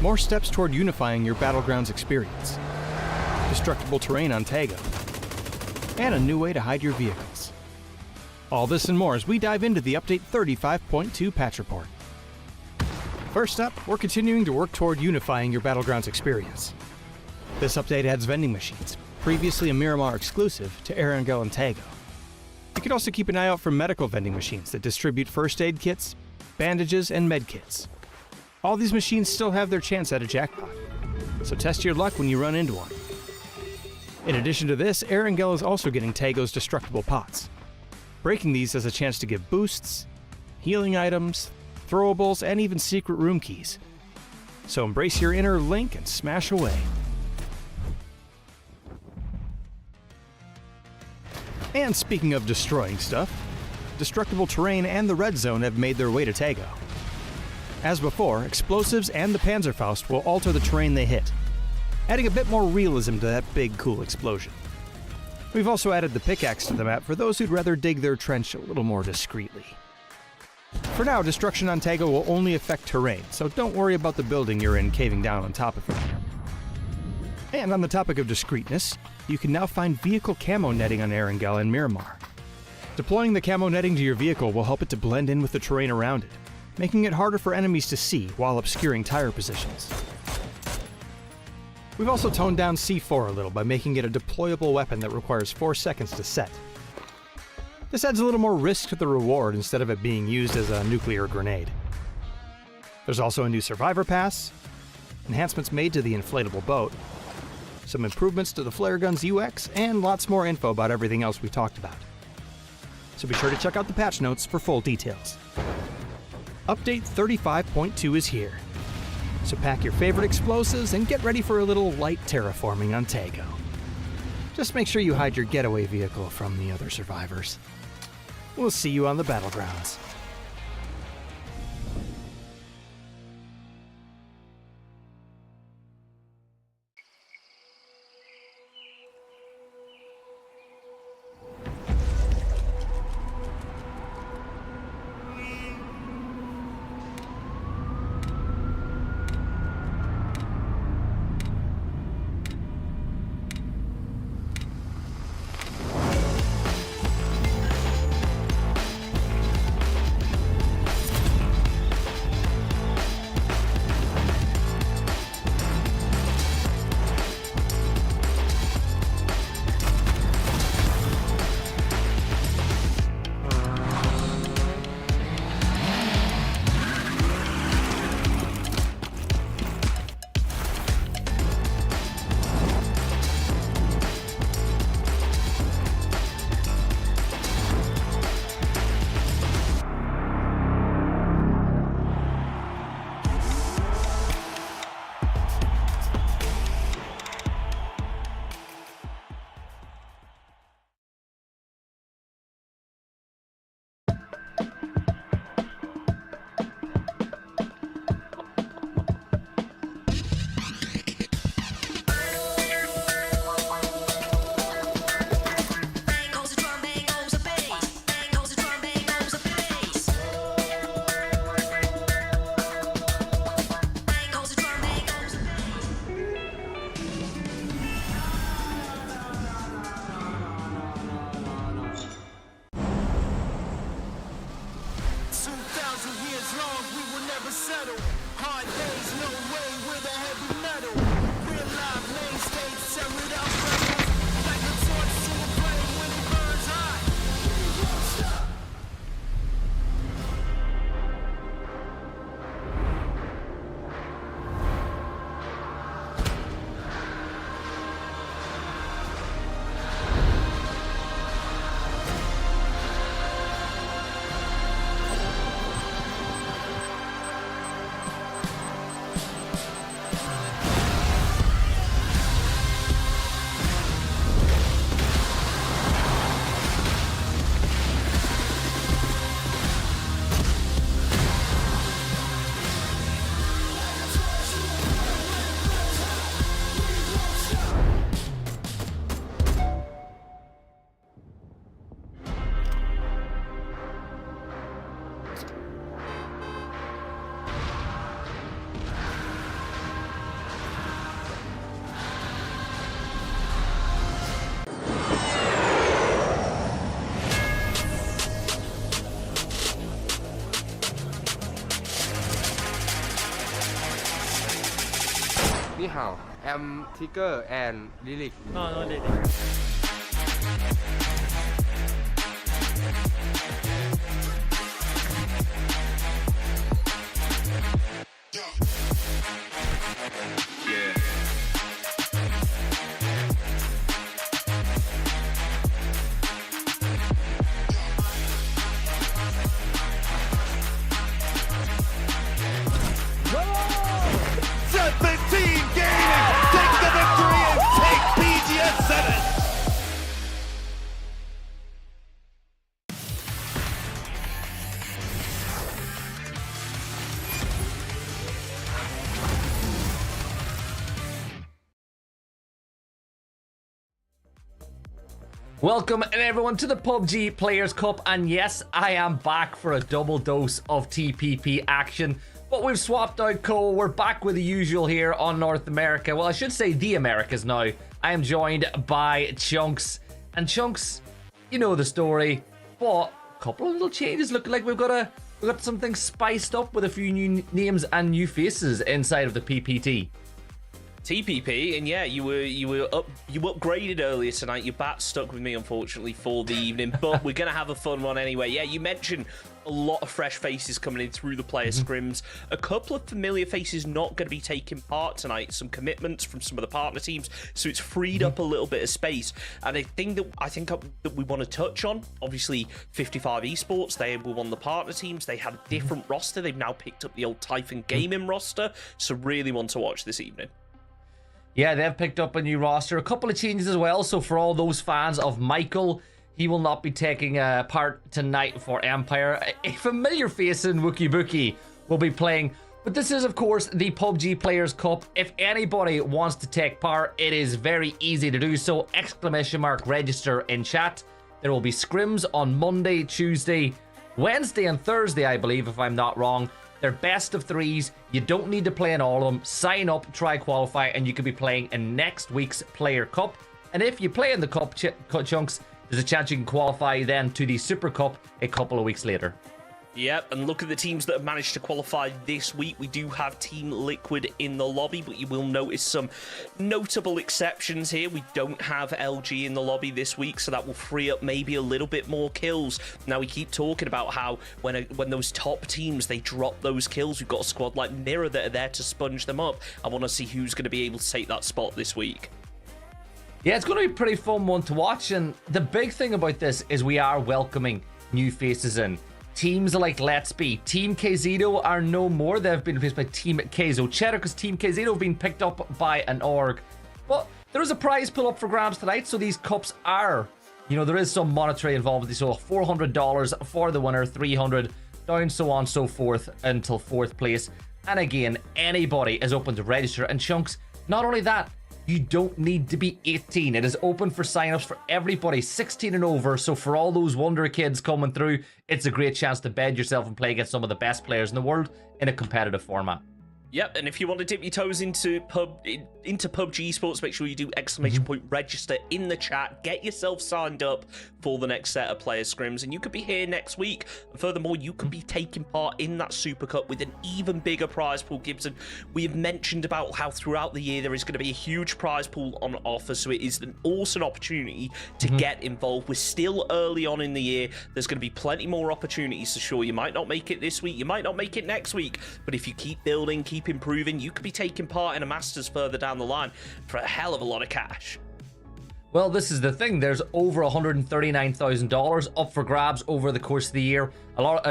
more steps toward unifying your Battlegrounds experience, destructible terrain on Tago, and a new way to hide your vehicles. All this and more as we dive into the Update 35.2 patch report. First up, we're continuing to work toward unifying your Battlegrounds experience. This update adds vending machines, previously a Miramar exclusive, to Erangel and Tago. You can also keep an eye out for medical vending machines that distribute first aid kits, bandages, and med kits. All these machines still have their chance at a jackpot, so test your luck when you run into one. In addition to this, Erangel is also getting Tago's destructible pots. Breaking these has a chance to give boosts, healing items, throwables, and even secret room keys. So embrace your inner Link and smash away. And speaking of destroying stuff, destructible terrain and the red zone have made their way to Tago. As before, explosives and the Panzerfaust will alter the terrain they hit, adding a bit more realism to that big, cool explosion. We've also added the pickaxe to the map for those who'd rather dig their trench a little more discreetly. For now, destruction on Tago will only affect terrain, so don't worry about the building you're in caving down on top of it. And on the topic of discreetness, you can now find vehicle camo netting on Erangel and Miramar. Deploying the camo netting to your vehicle will help it to blend in with the terrain around it, making it harder for enemies to see while obscuring tire positions. We've also toned down C4 a little by making it a deployable weapon that requires 4 seconds to set. This adds a little more risk to the reward instead of it being used as a nuclear grenade. There's also a new Survivor Pass, enhancements made to the inflatable boat, some improvements to the flare gun's UX, and lots more info about everything else we talked about. So be sure to check out the patch notes for full details. Update 35.2 is here. So pack your favorite explosives and get ready for a little light terraforming on Tago. Just make sure you hide your getaway vehicle from the other survivors. We'll see you on the Battlegrounds. Ni hao, I'm Tiger and Lily. No, Lily. Welcome everyone to the PUBG Players Cup, and yes, I am back for a double dose of TPP action, but we've swapped out Cole. We're back with the usual here on North America. Well, I should say the Americas now. I am joined by Chunks, and Chunks, you know the story, but a couple of little changes. Looking like we've got something spiced up with a few new names and new faces inside of the PPT. TPP, and yeah, you upgraded earlier tonight. Your bat stuck with me, unfortunately, for the evening, but we're gonna have a fun one anyway. Yeah, you mentioned a lot of fresh faces coming in through the player scrims. A couple of familiar faces not going to be taking part tonight. Some commitments from some of the partner teams, so it's freed up a little bit of space. And I think that we want to touch on, obviously, 55 Esports. They were one of the partner teams. They had a different roster. They've now picked up the old Typhon Gaming roster, so really want to watch this evening. Yeah, they've picked up a new roster. A couple of changes as well. So for all those fans of Michael, he will not be taking part tonight for Empire. A familiar face in Wookie Bookie will be playing. But this is, of course, the PUBG Players Cup. If anybody wants to take part, it is very easy to do so. ! Register in chat. There will be scrims on Monday, Tuesday, Wednesday, and Thursday, I believe, if I'm not wrong. They're best of threes. You don't need to play in all of them. Sign up, try qualify, and you could be playing in next week's Player Cup. And if you play in the Cup, Chunks, there's a chance you can qualify then to the Super Cup a couple of weeks later. Yep, and look at the teams that have managed to qualify this week. We do have Team Liquid in the lobby, but you will notice some notable exceptions here. We don't have LG in the lobby this week, so that will free up maybe a little bit more kills. Now, we keep talking about how when those top teams, they drop those kills, we've got a squad like Mirror that are there to sponge them up. I want to see who's going to be able to take that spot this week. Yeah, it's going to be a pretty fun one to watch, and the big thing about this is we are welcoming new faces in. Teams like Let's Be, Team KZito are no more. They've been replaced by Team Kzo Cheddar because Team KZito have been picked up by an org. But there is a prize pull up for grabs tonight, so these cups are, there is some monetary involved with these. So $400 for the winner, $300 down, so on and so forth until 4th place. And again, anybody is open to register. And Chunks, not only that, you don't need to be 18. It is open for signups for everybody 16 and over. So for all those Wonder Kids coming through, it's a great chance to bed yourself and play against some of the best players in the world in a competitive format. Yep, and if you want to dip your toes into PUBG Esports, make sure you do !register in the chat. Get yourself signed up for the next set of player scrims, and you could be here next week. And furthermore, you could be taking part in that Super Cup with an even bigger prize pool, Gibson. We have mentioned about how throughout the year there is going to be a huge prize pool on offer, so it is an awesome opportunity to get involved. We're still early on in the year. There's going to be plenty more opportunities, so sure, you might not make it this week, you might not make it next week, but if you keep building, keep improving, you could be taking part in a Masters further down the line for a hell of a lot of cash. Well, this is the thing. There's over $139,000 up for grabs over the course of the year.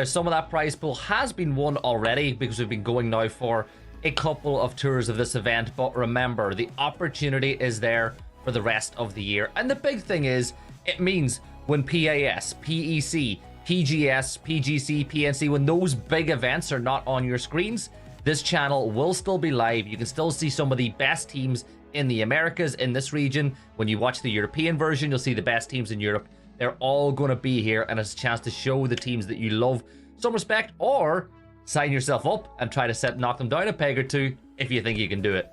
Some of that prize pool has been won already because we've been going now for a couple of tours of this event. But remember, the opportunity is there for the rest of the year. And the big thing is, it means when PAS, PEC, PGS, PGC, PNC, when those big events are not on your screens, this channel will still be live. You can still see some of the best teams in the Americas in this region. When you watch the European version, you'll see the best teams in Europe. They're all going to be here, and it's a chance to show the teams that you love some respect, or sign yourself up and try to knock them down a peg or two if you think you can do it.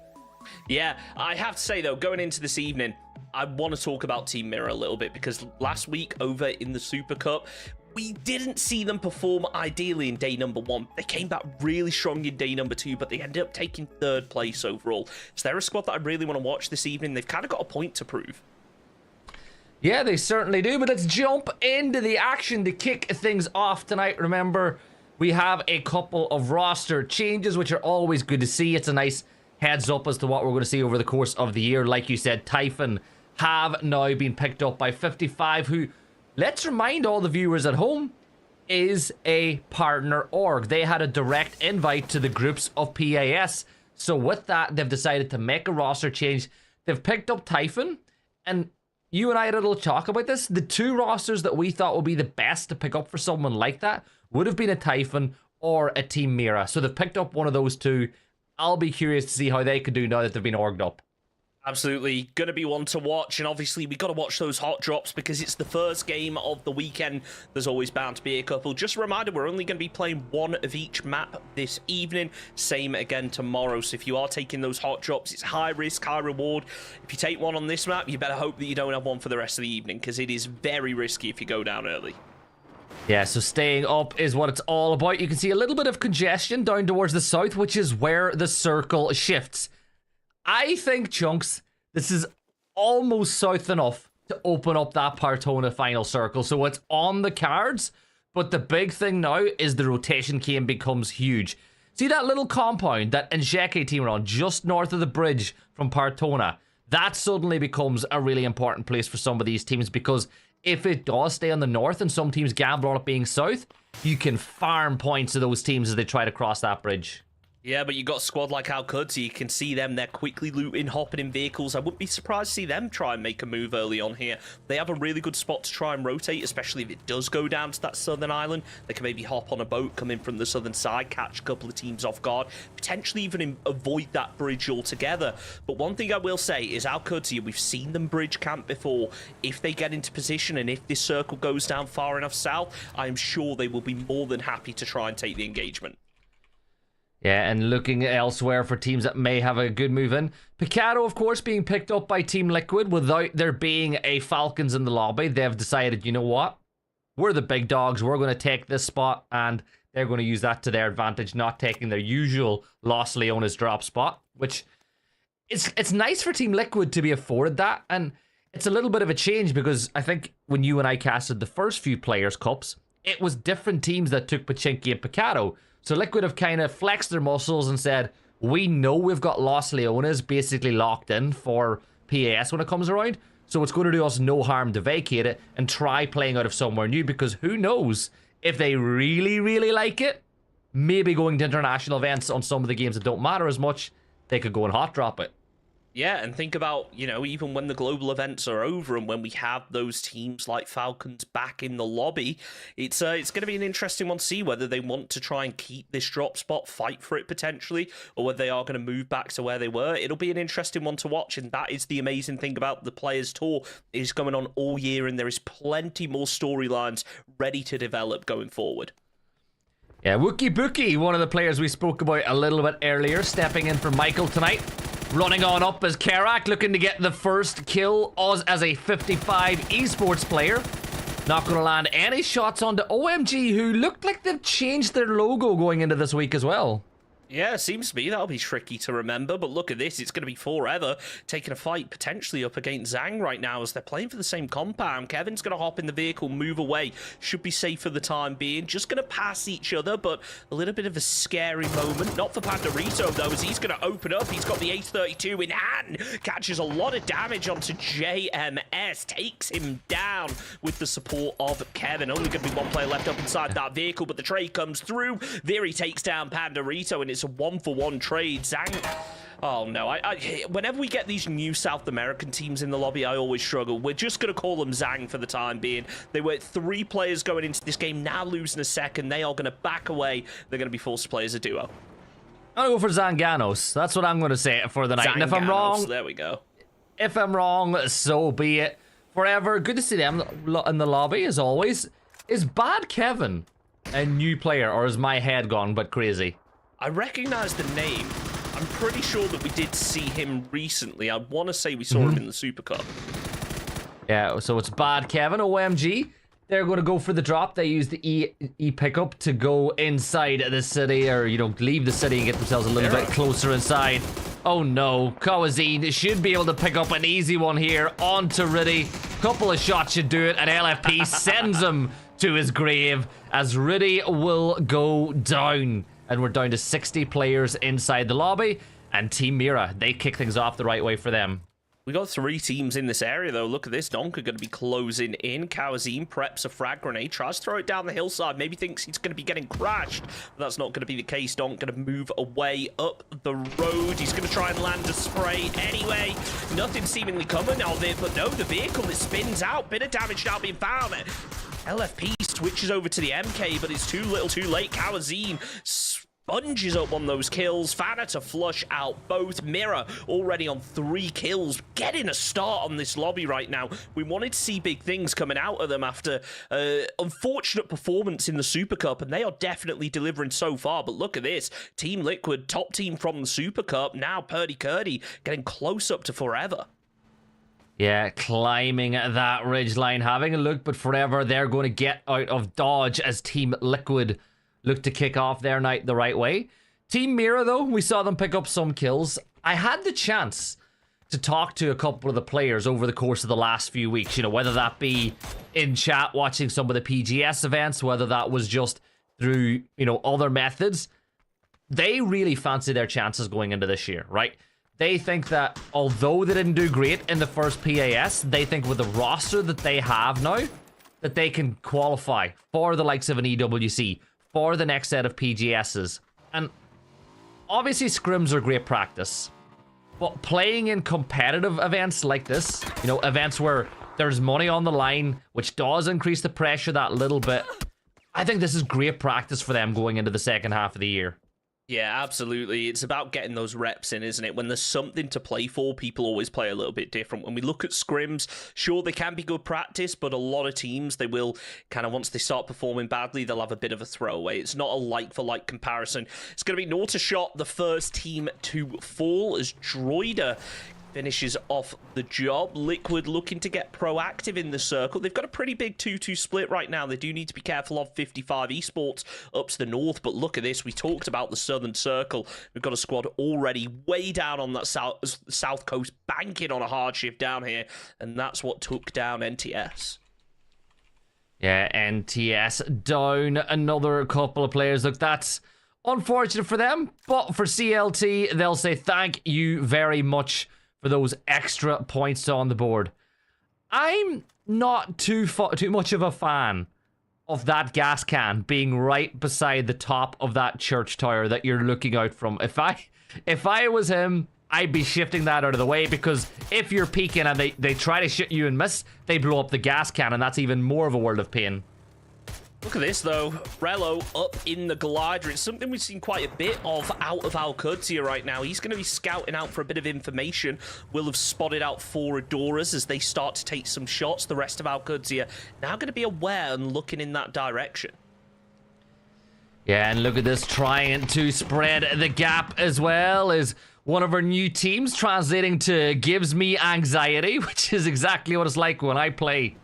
Yeah, I have to say though, going into this evening, I want to talk about Team Mirror a little bit, because last week over in the Super Cup, we didn't see them perform ideally in day number 1. They came back really strong in day number 2, but they ended up taking 3rd place overall. So they're a squad that I really want to watch this evening. They've kind of got a point to prove. Yeah, they certainly do, but let's jump into the action to kick things off tonight. Remember, we have a couple of roster changes, which are always good to see. It's a nice heads up as to what we're going to see over the course of the year. Like you said, Typhon have now been picked up by 55, who, let's remind all the viewers at home, is a partner org. They had a direct invite to the groups of PAS. So with that, they've decided to make a roster change. They've picked up Typhon, and you and I had a little talk about this. The 2 rosters that we thought would be the best to pick up for someone like that would have been a Typhon or a Team Mira. So they've picked up one of those 2. I'll be curious to see how they could do now that they've been orged up. Absolutely going to be one to watch, and obviously we got to watch those hot drops because it's the first game of the weekend. There's always bound to be a couple. Just a reminder, we're only going to be playing one of each map this evening. Same again tomorrow. So if you are taking those hot drops, it's high risk, high reward. If you take one on this map, you better hope that you don't have one for the rest of the evening because it is very risky if you go down early. Yeah, so staying up is what it's all about. You can see a little bit of congestion down towards the south, which is where the circle shifts. I think, Chunks, this is almost south enough to open up that Partona final circle. So it's on the cards, but the big thing now is the rotation game becomes huge. See that little compound that Njeke team are on just north of the bridge from Partona? That suddenly becomes a really important place for some of these teams because if it does stay on the north and some teams gamble on it being south, you can farm points to those teams as they try to cross that bridge. Yeah, but you got a squad like Al-Quds, you can see them, they're quickly looting, hopping in vehicles. I wouldn't be surprised to see them try and make a move early on here. They have a really good spot to try and rotate, especially if it does go down to that southern island. They can maybe hop on a boat, come in from the southern side, catch a couple of teams off guard, potentially even avoid that bridge altogether. But one thing I will say is Al-Quds, we've seen them bridge camp before. If they get into position and if this circle goes down far enough south, I am sure they will be more than happy to try and take the engagement. Yeah, and looking elsewhere for teams that may have a good move in. Picado, of course, being picked up by Team Liquid without there being a Falcons in the lobby. They've decided, you know what? We're the big dogs. We're going to take this spot, and they're going to use that to their advantage, not taking their usual Los Leones drop spot, which it's nice for Team Liquid to be afforded that, and it's a little bit of a change because I think when you and I casted the first few Players Cups, it was different teams that took Pachinki and Picado. So Liquid have kind of flexed their muscles and said, we know we've got Los Leones basically locked in for PAS when it comes around. So it's going to do us no harm to vacate it and try playing out of somewhere new because who knows if they really, really like it, maybe going to international events on some of the games that don't matter as much, they could go and hot drop it. Yeah, and think about, you know, even when the global events are over and when we have those teams like Falcons back in the lobby, it's going to be an interesting one to see whether they want to try and keep this drop spot, fight for it potentially, or whether they are going to move back to where they were. It'll be an interesting one to watch, and that is the amazing thing about the Players Tour. It is going on all year, and there is plenty more storylines ready to develop going forward. Yeah, Wookie Bookie, one of the players we spoke about a little bit earlier, stepping in for Michael tonight. Running on up as Kerak, looking to get the first kill as a 55 esports player. Not going to land any shots onto OMG, who looked like they've changed their logo going into this week as well. Yeah, seems to be. That'll be tricky to remember, but look at this. It's going to be forever taking a fight potentially up against Zhang right now as they're playing for the same compound. Kevin's going to hop in the vehicle, move away. Should be safe for the time being. Just going to pass each other, but a little bit of a scary moment. Not for Pandorito, though, as he's going to open up. He's got the Ace-32 in hand. Catches a lot of damage onto JMS. Takes him down with the support of Kevin. Only going to be one player left up inside that vehicle, but the trade comes through. There he takes down Pandorito, and it's a one-for-one trade. Zhang... Oh, no. Whenever we get these new South American teams in the lobby, I always struggle. We're just going to call them Zhang for the time being. They were 3 players going into this game, now losing a second. They are going to back away. They're going to be forced to play as a duo. I'll go for Zanganos. That's what I'm going to say for the night. Zanganos, and if I'm wrong... There we go. If I'm wrong, so be it. Forever. Good to see them in the lobby, as always. Is Bad Kevin a new player, or is my head gone but crazy? I recognize the name. I'm pretty sure that we did see him recently. I want to say we saw him in the Super Cup. Yeah, so it's Bad Kevin, OMG. They're going to go for the drop. They use the E pickup to go inside the city, or, you know, leave the city and get themselves a little bit closer inside. Oh no, Kawazine should be able to pick up an easy one here onto Riddy. Couple of shots should do it, and LFP sends him to his grave as Riddy will go down. And we're down to 60 players inside the lobby, and Team Mira, they kick things off the right way for them. We got 3 teams in this area, though. Look at this. Donka going to be closing in. Kawazine preps a frag grenade. Tries to throw it down the hillside. Maybe thinks he's going to be getting crashed. But that's not going to be the case. Donk going to move away up the road. He's going to try and land a spray anyway. Nothing seemingly coming of it. But no, the vehicle, it spins out. Bit of damage now being found. LFP switches over to the MK, but it's too little too late. Kawazine sponges up on those kills. Fana to flush out both. Mira already on 3 kills, getting a start on this lobby right now. We wanted to see big things coming out of them after unfortunate performance in the Super Cup, and they are definitely delivering so far. But look at this. Team Liquid, top team from the Super Cup. Now Purdy Curdy getting close up to forever. Yeah, climbing that ridgeline, having a look, but forever they're going to get out of dodge as Team Liquid look to kick off their night the right way. Team Mira, though, we saw them pick up some kills. I had the chance to talk to a couple of the players over the course of the last few weeks, you know, whether that be in chat watching some of the PGS events, whether that was just through, you know, other methods. They really fancy their chances going into this year, right? They think that although they didn't do great in the first PAS, they think with the roster that they have now, that they can qualify for the likes of an EWC, for the next set of PGSs. And obviously scrims are great practice, but playing in competitive events like this, you know, events where there's money on the line, which does increase the pressure that little bit, I think this is great practice for them going into the second half of the year. Yeah, absolutely. It's about getting those reps in, isn't it? When there's something to play for, people always play a little bit different. When we look at scrims, sure, they can be good practice, but a lot of teams, they will kind of, once they start performing badly, they'll have a bit of a throwaway. It's not a like-for-like comparison. It's going to be Nauta Shot, the first team to fall, as Droider finishes off the job. Liquid looking to get proactive in the circle. They've got a pretty big 2-2 split right now. They do need to be careful of 55 Esports up to the north, but look at this. We talked about the southern circle. We've got a squad already way down on that south coast, banking on a hard shift down here, and that's what took down NTS. Yeah, NTS down another couple of players. Look, that's unfortunate for them, but for CLT, they'll say thank you very much for those extra points on the board. I'm not too much of a fan of that gas can being right beside the top of that church tower that you're looking out from. If I was him, I'd be shifting that out of the way, because if you're peeking and they try to shoot you and miss, they blow up the gas can, and that's even more of a world of pain. Look at this, though. Rello up in the glider. It's something we've seen quite a bit of out of Alcudia right now. He's going to be scouting out for a bit of information. Will have spotted out 4 Adoras as they start to take some shots. The rest of Alcudia now going to be aware and looking in that direction. Yeah, and look at this, trying to spread the gap as well as one of our new teams, translating to gives me anxiety, which is exactly what it's like when I play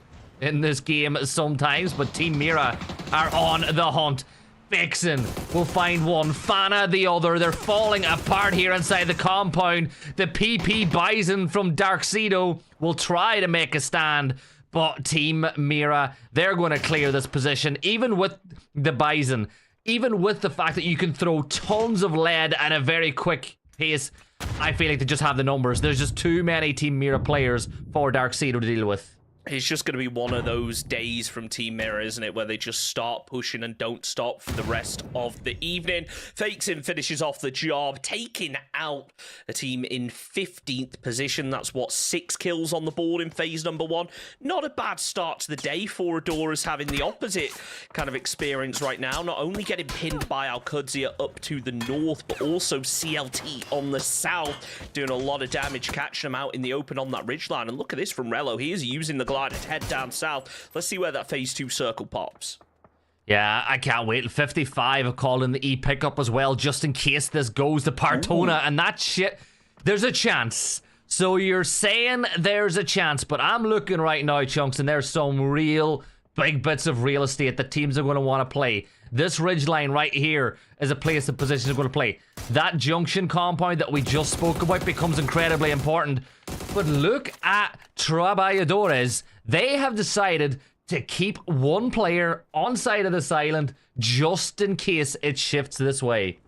in this game sometimes. But Team Mira are on the hunt. Vixen will find one, Fana the other. They're falling apart here inside the compound. The PP Bison from Darksedo will try to make a stand, but Team Mira, they're going to clear this position, even with the Bison, even with the fact that you can throw tons of lead at a very quick pace. I feel like they just have the numbers. There's just too many Team Mira players for Darksedo to deal with. It's just going to be one of those days from Team Mirror, isn't it, where they just start pushing and don't stop for the rest of the evening. Fakesin finishes off the job, taking out a team in 15th position. That's, what, 6 kills on the board in phase number 1. Not a bad start to the day for Adora's, having the opposite kind of experience right now. Not only getting pinned by Alcudia up to the north, but also CLT on the south, doing a lot of damage, catching them out in the open on that ridgeline. And look at this from Rello. He is using the to head down south. Let's see where that phase 2 circle pops. Yeah, I can't wait. 55 have called in the E pickup as well, just in case this goes to Partona. Ooh. And that shit, there's a chance. So you're saying there's a chance, but I'm looking right now, Chunks, and there's some real big bits of real estate that teams are going to want to play. This ridgeline right here is a place that positions are going to play. That junction compound that we just spoke about becomes incredibly important. But look at Trabajadores. They have decided to keep one player on side of this island just in case it shifts this way.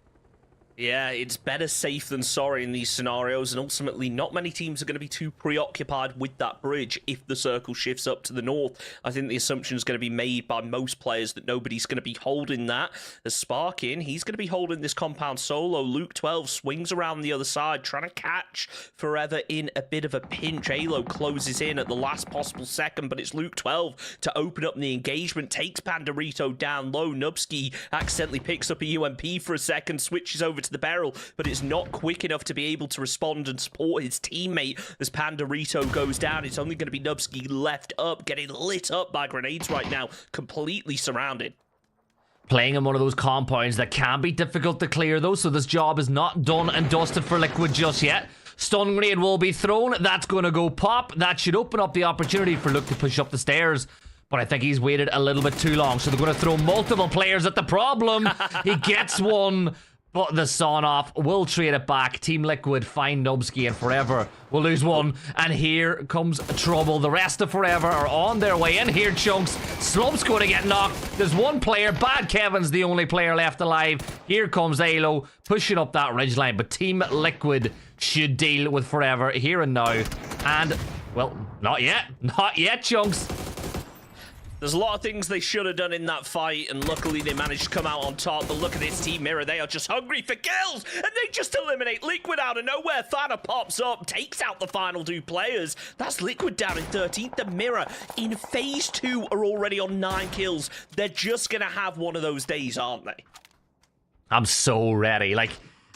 Yeah, it's better safe than sorry in these scenarios, and ultimately not many teams are going to be too preoccupied with that bridge if the circle shifts up to the north. I think the assumption is going to be made by most players that nobody's going to be holding that. As Sparkin, he's going to be holding this compound solo. Luke 12 swings around the other side, trying to catch Forever in a bit of a pinch. Alo closes in at the last possible second, but it's Luke 12 to open up the engagement, takes Pandorito down low. Nubsky accidentally picks up a UMP for a second, switches over to the barrel, but it's not quick enough to be able to respond and support his teammate as Pandorito goes down. It's only going to be Nubsky left up, getting lit up by grenades right now, completely surrounded. Playing in one of those compounds that can be difficult to clear though, so this job is not done and dusted for Liquid just yet. Stun grenade will be thrown. That's going to go pop. That should open up the opportunity for Luke to push up the stairs. But I think he's waited a little bit too long, so they're going to throw multiple players at the problem. He gets one. But the Son-Off will trade it back. Team Liquid find Nubsky and Forever will lose one. And here comes trouble. The rest of Forever are on their way in here, Chunks. Slump's going to get knocked. There's one player. Bad Kevin's the only player left alive. Here comes Alo pushing up that ridgeline. But Team Liquid should deal with Forever here and now. And, well, not yet. Not yet, Chunks. There's a lot of things they should have done in that fight, and luckily they managed to come out on top. But look at this Team Mirror. They are just hungry for kills, and they just eliminate Liquid out of nowhere. Thana pops up, takes out the final two players. That's Liquid down in 13th. The Mirror in phase 2 are already on 9 kills. They're just going to have one of those days, aren't they? I'm so ready. Like,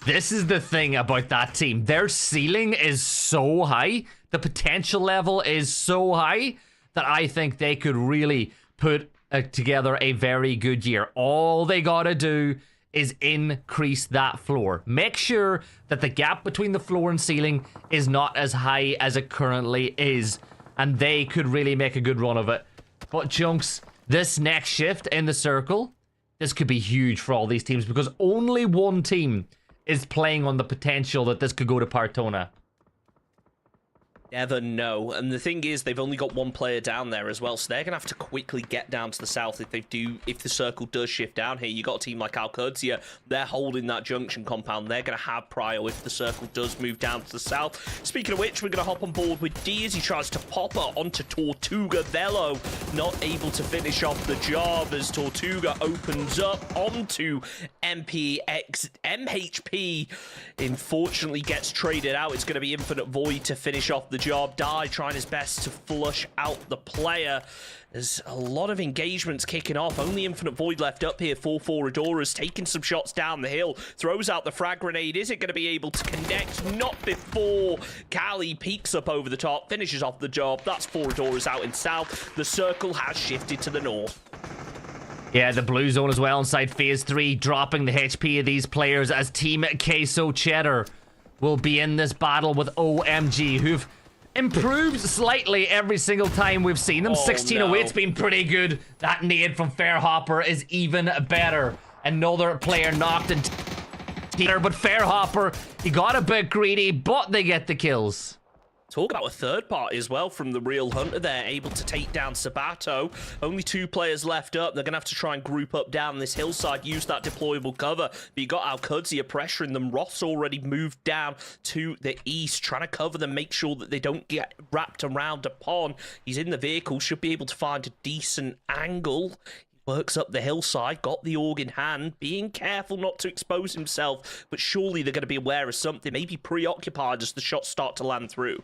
this is the thing about that team. Their ceiling is so high. The potential level is so high that I think they could really put together a very good year. All they gotta do is increase that floor. Make sure that the gap between the floor and ceiling is not as high as it currently is, and they could really make a good run of it. But Chunks, this next shift in the circle, this could be huge for all these teams because only one team is playing on the potential that this could go to Partona. Never know. And the thing is, they've only got one player down there as well, so they're gonna have to quickly get down to the south if the circle does shift down here. You got a team like Alcudia, they're holding that junction compound. They're gonna have prio if the circle does move down to the south. Speaking of which, we're gonna hop on board with D as he tries to pop her onto Tortuga. Velo not able to finish off the job as Tortuga opens up onto MHP. Unfortunately gets traded out. It's gonna be Infinite Void to finish off the job. Die trying his best to flush out the player. There's a lot of engagements kicking off. Only Infinite Void left up here for Adora's, taking some shots down the hill. Throws out the frag grenade. Is it going to be able to connect? Not before Cali peeks up over the top, finishes off the job. That's Adora's out in south. The circle has shifted to the north. Yeah, the blue zone as well inside phase 3, dropping the HP of these players as Team Queso Cheddar will be in this battle with OMG, who've improved slightly every single time we've seen them. 1608's been pretty good. That nade from Fairhopper is even better. Another player knocked in but Fairhopper, he got a bit greedy, but they get the kills. Talk about a third party as well from the Real Hunter there, able to take down Sabato. Only 2 players left up. They're going to have to try and group up down this hillside, use that deployable cover. But you got Alcudia pressuring them. Roth's already moved down to the east, trying to cover them, make sure that they don't get wrapped around upon. He's in the vehicle, should be able to find a decent angle. Works up the hillside, got the org in hand, being careful not to expose himself, but surely they're going to be aware of something, maybe preoccupied as the shots start to land through.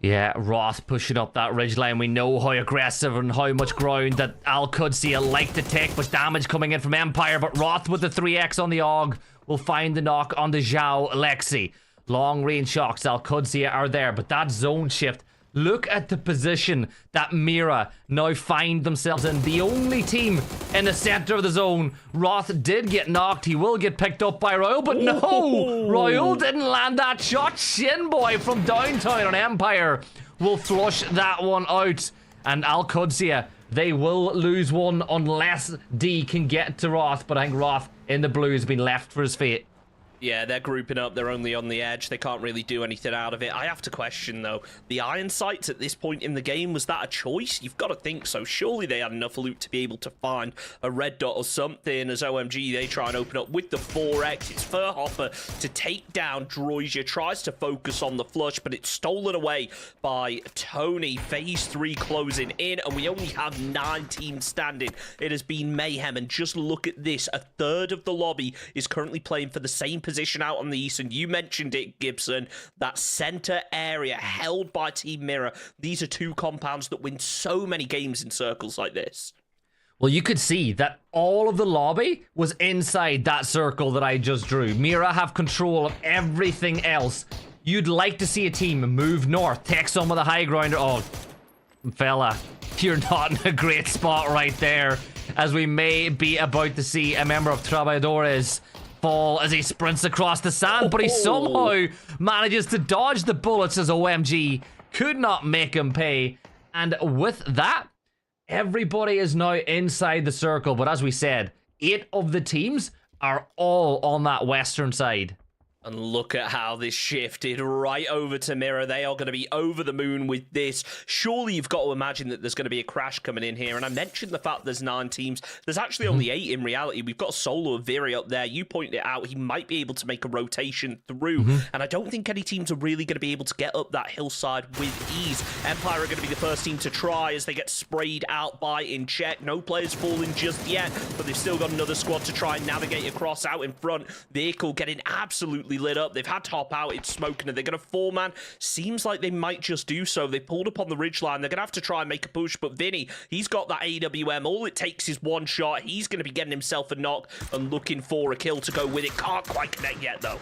Yeah, Roth pushing up that ridgeline. We know how aggressive and how much ground that Alcudia like to take, but damage coming in from Empire. But Roth with the 3x on the AUG will find the knock on the Zhao Lexi. Long range shocks, Alcudia are there, but that zone shift. Look at the position that Mira now find themselves in. The only team in the center of the zone. Roth did get knocked. He will get picked up by Royal, but no! Royal didn't land that shot. Shinboy from downtown on Empire will flush that one out. And Alcudia They will lose one unless D can get to Roth, but I think Roth in the blue has been left for his fate. Yeah, they're grouping up. They're only on the edge. They can't really do anything out of it. I have to question, though, the iron sights at this point in the game, was that a choice? You've got to think so. Surely they had enough loot to be able to find a red dot or something. As OMG, they try and open up with the 4x. It's Furhopper to take down Droysia. Tries to focus on the flush, but it's stolen away by Tony. Phase 3 closing in, and we only have 9 teams standing. It has been mayhem, and just look at this. A third of the lobby is currently playing for the same position out on the east, and you mentioned it, Gibson, that center area held by Team Mirror. These are 2 compounds that win so many games in circles like this. Well, you could see that all of the lobby was inside that circle that I just drew. Mira have control of everything else. You'd like to see a team move north, take some of the high ground. Oh, fella, you're not in a great spot right there, as we may be about to see a member of Trabajadores fall as he sprints across the sand, but he somehow manages to dodge the bullets as OMG could not make him pay. And with that, everybody is now inside the circle, but as we said, 8 of the teams are all on that western side. And look at how this shifted right over to Mirror. They are going to be over the moon with this. Surely you've got to imagine that there's going to be a crash coming in here. And I mentioned the fact there's 9 teams. There's actually only 8 in reality. We've got Solo of Viri up there. You pointed it out. He might be able to make a rotation through. And I don't think any teams are really going to be able to get up that hillside with ease. Empire are going to be the first team to try as they get sprayed out by In Check. No players falling just yet, but they've still got another squad to try and navigate across out in front. Vehicle getting absolutely lit up. They've had to hop out. It's smoking, and they're going to 4-man. Seems like they might just do so. They pulled up on the ridgeline. They're going to have to try and make a push, but Vinny, he's got that AWM. All it takes is one shot. He's going to be getting himself a knock and looking for a kill to go with it. Can't quite connect yet, though.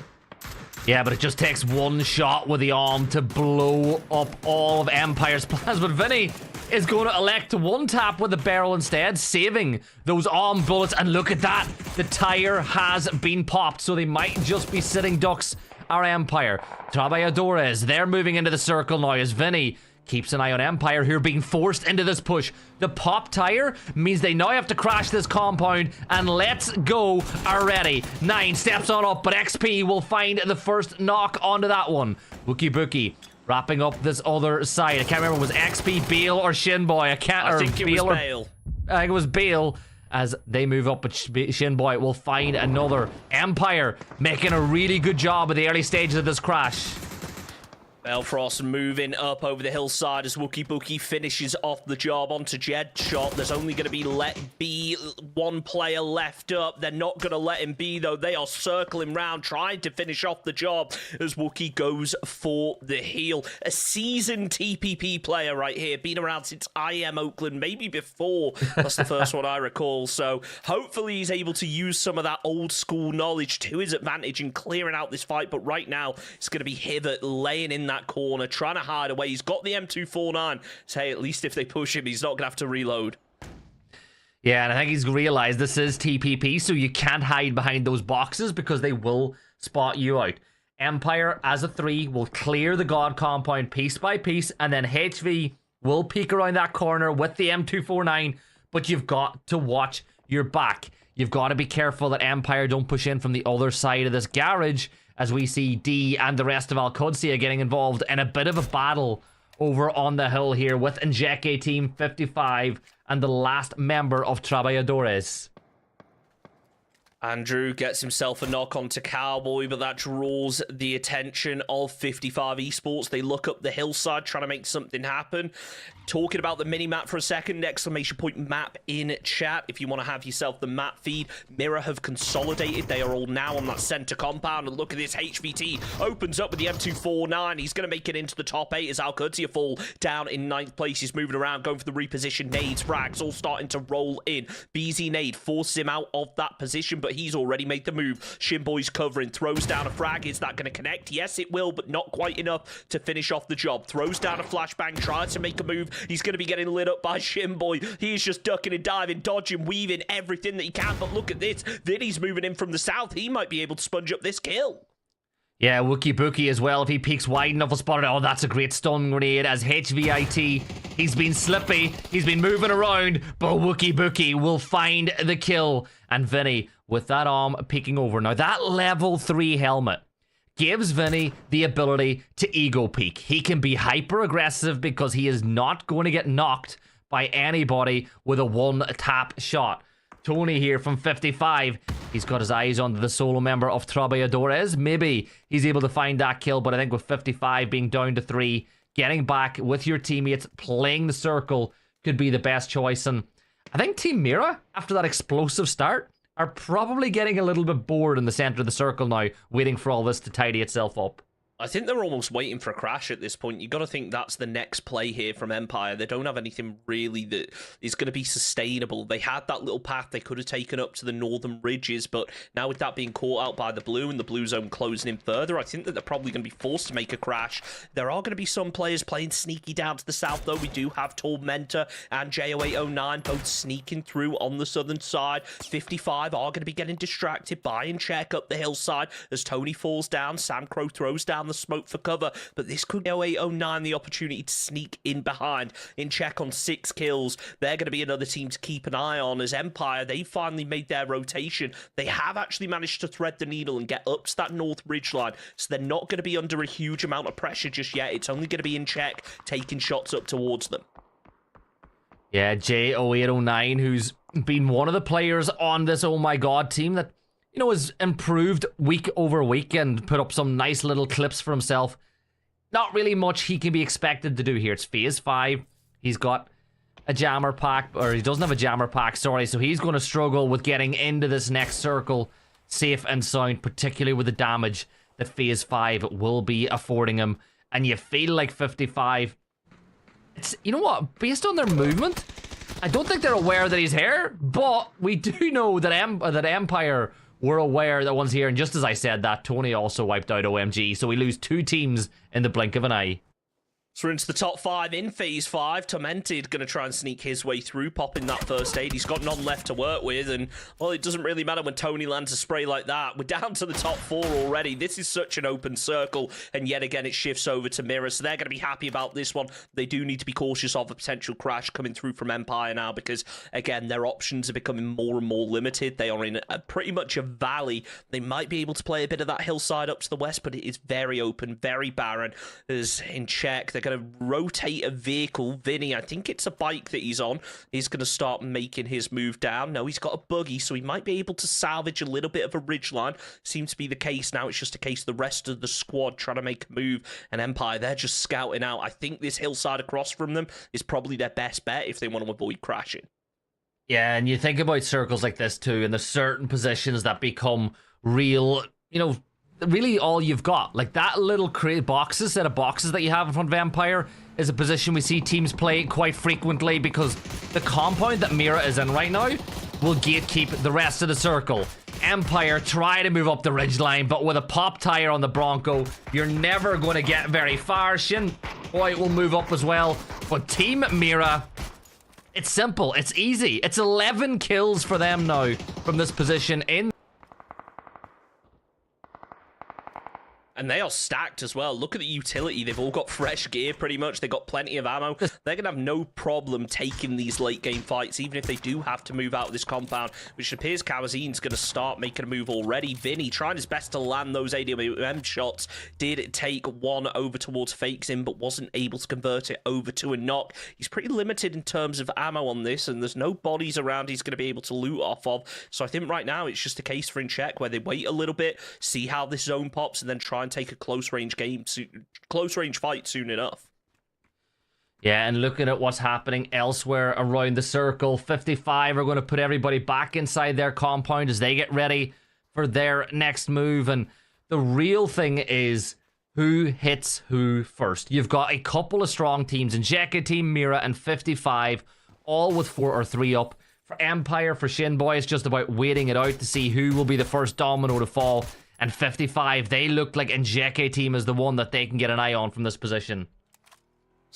Yeah, but it just takes one shot with the arm to blow up all of Empire's plans. But Vinny is going to elect to one-tap with the barrel instead, saving those arm bullets. And look at that. The tire has been popped, so they might just be sitting ducks, our Empire. Trabajadores, they're moving into the circle now as Vinny keeps an eye on Empire, who are being forced into this push. The pop tire means they now have to crash this compound, and let's go already. 9 steps on up, but XP will find the first knock onto that one. Wookie Bookie wrapping up this other side. I can't remember, was XP Bale or Shinboy? I think it was Bale. I think it was Bale. As they move up, but Shinboy will find another. Empire making a really good job at the early stages of this crash. Belfrost moving up over the hillside as Wookie Bookie finishes off the job onto Jedshot. There's only going to be one player left up. They're not going to let him be, though. They are circling round, trying to finish off the job as Wookie goes for the heal. A seasoned TPP player right here, been around since IM Oakland, maybe before. That's the first one I recall. So hopefully he's able to use some of that old school knowledge to his advantage in clearing out this fight. But right now, it's going to be Hibbert laying in that corner, trying to hide away. He's got the M249. So hey, at least if they push him, he's not gonna have to reload. Yeah, and I think he's realized this is TPP, so you can't hide behind those boxes because they will spot you out. Empire, as a 3, will clear the God compound piece by piece, and then HV will peek around that corner with the M249, but you've got to watch your back. You've got to be careful that Empire don't push in from the other side of this garage, as we see D and the rest of Al-Qudsiya getting involved in a bit of a battle over on the hill here with Njeke Team 55 and the last member of Trabajadores. Andrew gets himself a knock onto Cowboy, but that draws the attention of 55 Esports. They look up the hillside, trying to make something happen. Talking about the mini-map for a second, exclamation point map in chat. If you want to have yourself the map feed, Mirror have consolidated. They are all now on that center compound. And look at this, HVT opens up with the M249. He's going to make it into the top 8 as Al-Qudsiya fall down in 9th place. He's moving around, going for the reposition. Nades, frags, all starting to roll in. BZ Nade forces him out of that position, but he's already made the move. Shinboy's covering, throws down a frag. Is that going to connect? Yes, it will, but not quite enough to finish off the job. Throws down a flashbang, tries to make a move. He's going to be getting lit up by Shinboy. He is just ducking and diving, dodging, weaving everything that he can. But look at this. Vinny's moving in from the south. He might be able to sponge up this kill. Yeah, Wookie Bookie as well. If he peeks wide enough, will spot it. Oh, that's a great stun grenade as HVIT. He's been slippy. He's been moving around, but Wookie Bookie will find the kill. And Vinny, with that arm peeking over. Now, that level 3 helmet gives Vinny the ability to ego peek. He can be hyper aggressive because he is not going to get knocked by anybody with a one-tap shot. Tony here from 55. He's got his eyes on the solo member of Trabalhadores. Maybe he's able to find that kill, but I think with 55 being down to 3, getting back with your teammates, playing the circle could be the best choice. And I think Team Mira, after that explosive start, are probably getting a little bit bored in the center of the circle now, waiting for all this to tidy itself up. I think they're almost waiting for a crash at this point. You got to think that's the next play here from Empire. They don't have anything really that is going to be sustainable. They had that little path they could have taken up to the northern ridges, but now with that being caught out by the blue and the blue zone closing in further, I think that they're probably going to be forced to make a crash. There are going to be some players playing sneaky down to the south, though. We do have Tormentor and JO809 both sneaking through on the southern side. 55 are going to be getting distracted by and check up the hillside as Tony falls down. Sam Crow throws down the smoke for cover, but this could give 0809 the opportunity to sneak in behind. In check on 6 kills. They're going to be another team to keep an eye on as Empire, they finally made their rotation. They have actually managed to thread the needle and get up to that north ridge line, so they're not going to be under a huge amount of pressure just yet. It's only going to be in check, taking shots up towards them. Yeah, J0809, who's been one of the players on this Oh My God team that, you know, has improved week over week and put up some nice little clips for himself. Not really much he can be expected to do here. It's phase 5. He's got a jammer pack, or he doesn't have a jammer pack, sorry, so he's going to struggle with getting into this next circle safe and sound, particularly with the damage that phase 5 will be affording him. And you feel like 55, it's, you know what, based on their movement, I don't think they're aware that he's here, but we do know that Empire were aware that one's here, and just as I said that, Tony also wiped out OMG, so we lose 2 teams in the blink of an eye. So we're into the top 5 in phase 5. Tormented going to try and sneak his way through, popping that first aid. He's got none left to work with, and, well, it doesn't really matter when Tony lands a spray like that. We're down to the top 4 already. This is such an open circle, and yet again it shifts over to Mirror, so they're going to be happy about this one. They do need to be cautious of a potential crash coming through from Empire now, because, again, their options are becoming more and more limited. They are in pretty much a valley. They might be able to play a bit of that hillside up to the west, but it is very open, very barren. As in check, they're going to rotate a vehicle. Vinny, I think it's a bike that he's on, he's going to start making his move down. No, he's got a buggy, so he might be able to salvage a little bit of a ridgeline. Seems to be the case now. It's just a case of the rest of the squad trying to make a move, and Empire, they're just scouting out. I think this hillside across from them is probably their best bet if they want to avoid crashing. Yeah, and you think about circles like this too, and there's certain positions that become real, you know, really all you've got. Like that little set of boxes that you have in front of Empire is a position we see teams play quite frequently because the compound that Mira is in right now will gatekeep the rest of the circle. Empire try to move up the ridgeline, but with a pop tire on the Bronco, you're never going to get very far. Shin Boy will move up as well, but Team Mira, it's simple, it's easy. It's 11 kills for them now from this position in. And they are stacked as well. Look at the utility. They've all got fresh gear pretty much. They've got plenty of ammo. They're going to have no problem taking these late game fights, even if they do have to move out of this compound, which appears Kawazin's going to start making a move already. Vinny trying his best to land those AWM shots. Did take one over towards Fakes in, but wasn't able to convert it over to a knock. He's pretty limited in terms of ammo on this, and there's no bodies around he's going to be able to loot off of. So I think right now it's just a case for in check where they wait a little bit, see how this zone pops, and then try and take a close range fight soon enough. Yeah, and looking at what's happening elsewhere around the circle, 55 are going to put everybody back inside their compound as they get ready for their next move. And the real thing is who hits who first. You've got a couple of strong teams in Jekka Team, Mira, and 55, all with 4 or 3 up. For Empire, for Shinboy, it's just about waiting it out to see who will be the first domino to fall. And 55, they look like Njeke Team is the one that they can get an eye on from this position.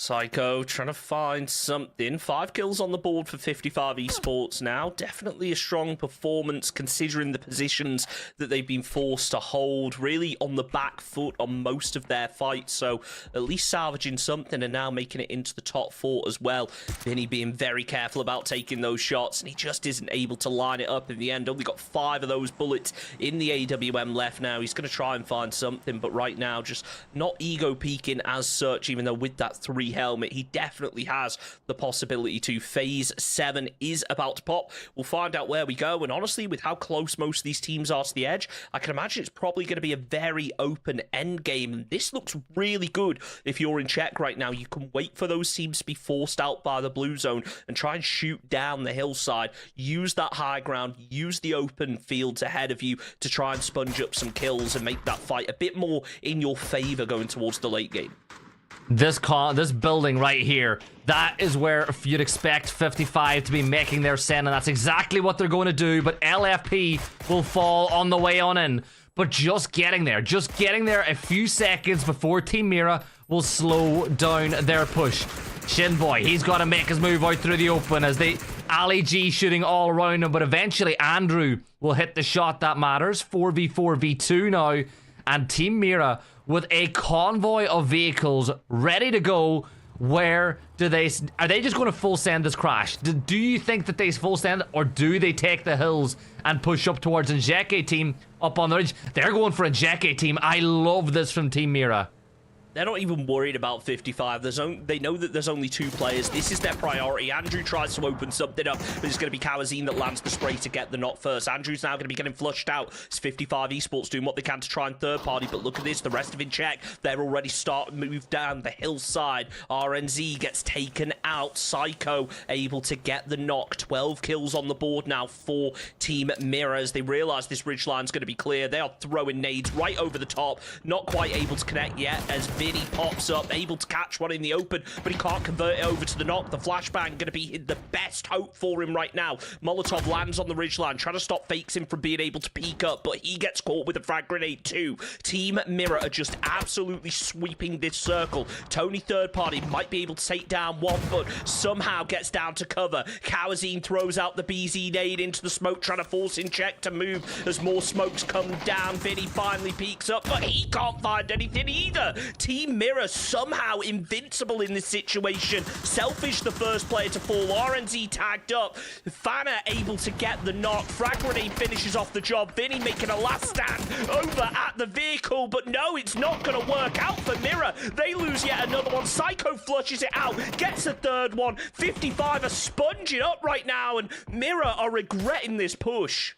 Psycho trying to find something. 5 kills on the board for 55 Esports now. Definitely a strong performance considering the positions that they've been forced to hold. Really on the back foot on most of their fights. So at least salvaging something and now making it into the top 4 as well. Vinny being very careful about taking those shots and he just isn't able to line it up in the end. Only got 5 of those bullets in the AWM left now. He's going to try and find something, but right now just not ego peaking as such, even though with that 3 helmet, he definitely has the possibility to. Phase 7 is about to pop. We'll find out where we go, and honestly, with how close most of these teams are to the edge, I can imagine it's probably going to be a very open end game, and this looks really good if you're in Czech right now. You can wait for those teams to be forced out by the blue zone and try and shoot down the hillside, use that high ground, use the open fields ahead of you to try and sponge up some kills and make that fight a bit more in your favor going towards the late game. This building right here, that is where you'd expect 55 to be making their send, and that's exactly what they're going to do, but LFP will fall on the way on in. But just getting there a few seconds before Team Mira will slow down their push. Shinboy, he's got to make his move out through the open as they Ali G shooting all around him, but eventually Andrew will hit the shot that matters. 4v4v2 now, and Team Mira with a convoy of vehicles ready to go. Where are they just going to full send this crash? Do you think that they full send, or do they take the hills and push up towards Njeke team up on the ridge? They're going for a Njeke team. I love this from Team Mira. They're not even worried about 55. They know that there's only 2 players. This is their priority. Andrew tries to open something up, but it's going to be Kawazine that lands the spray to get the knock first. Andrew's now going to be getting flushed out. It's 55 Esports doing what they can to try and third party, but look at this. The rest of it check. They're already starting to move down the hillside. RNZ gets taken out. Psycho able to get the knock. 12 kills on the board now for Team Mira as they realize this ridge line's going to be clear. They are throwing nades right over the top. Not quite able to connect yet as Vinny pops up, able to catch one in the open, but he can't convert it over to the knock. The flashbang going to be the best hope for him right now. Molotov lands on the ridgeline, trying to stop Fakes him from being able to peek up, but he gets caught with a frag grenade too. Team Mira are just absolutely sweeping this circle. Tony third party might be able to take down one, but somehow gets down to cover. Kawazine throws out the BZ nade into the smoke, trying to force in Check to move as more smokes come down. Vinny finally peeks up, but he can't find anything either. Team Mira somehow invincible in this situation. Selfish the first player to fall. RNZ tagged up. Fanna able to get the knock. Frag grenade finishes off the job. Vinny making a last stand over at the vehicle, but no, it's not going to work out for Mira. They lose yet another one. Psycho flushes it out, gets a third one. 55 are sponging up right now, and Mira are regretting this push.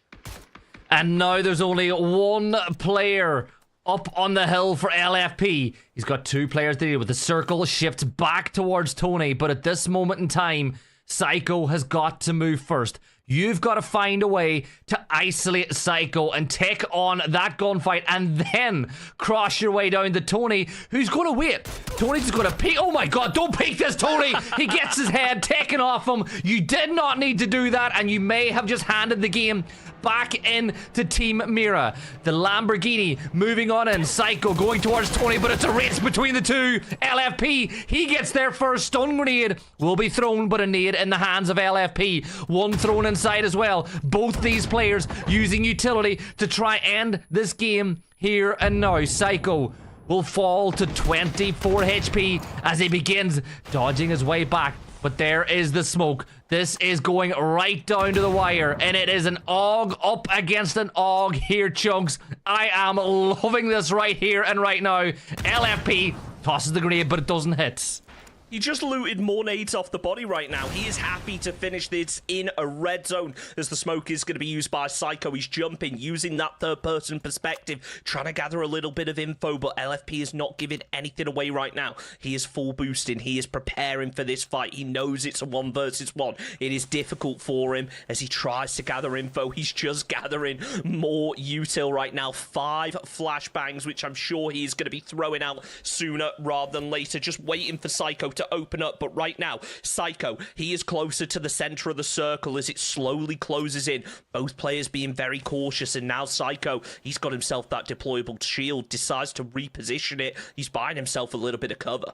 And now there's only 1 player up on the hill for LFP. He's got 2 players to deal with. The circle shifts back towards Tony, but at this moment in time, Psycho has got to move first. You've got to find a way to isolate Psycho and take on that gunfight and then cross your way down to Tony, who's going to wait. Tony's going to peek. Oh my god, don't peek this, Tony! He gets his head taken off him. You did not need to do that, and you may have just handed the game back in to Team Mira. The Lamborghini moving on in. Psycho going towards Tony, but it's a race between the two. LFP, he gets there first. Stun grenade will be thrown, but a nade in the hands of LFP. One thrown inside as well. Both these players using utility to try end this game here and now. Psycho will fall to 24 HP as he begins dodging his way back. But there is the smoke. This is going right down to the wire, and it is an AUG up against an AUG here, Chunks. I am loving this right here and right now. LFP tosses the grenade, but it doesn't hit. He just looted more nades off the body right now. He is happy to finish this in a red zone as the smoke is going to be used by Psycho. He's jumping, using that third-person perspective, trying to gather a little bit of info, but LFP is not giving anything away right now. He is full boosting. He is preparing for this fight. He knows it's a 1 versus 1. It is difficult for him as he tries to gather info. He's just gathering more util right now. 5 flashbangs, which I'm sure he's going to be throwing out sooner rather than later, just waiting for Psycho to open up. But right now, Psycho, he is closer to the center of the circle as it slowly closes in. Both players being very cautious, and now Psycho, he's got himself that deployable shield, decides to reposition it. He's buying himself a little bit of cover.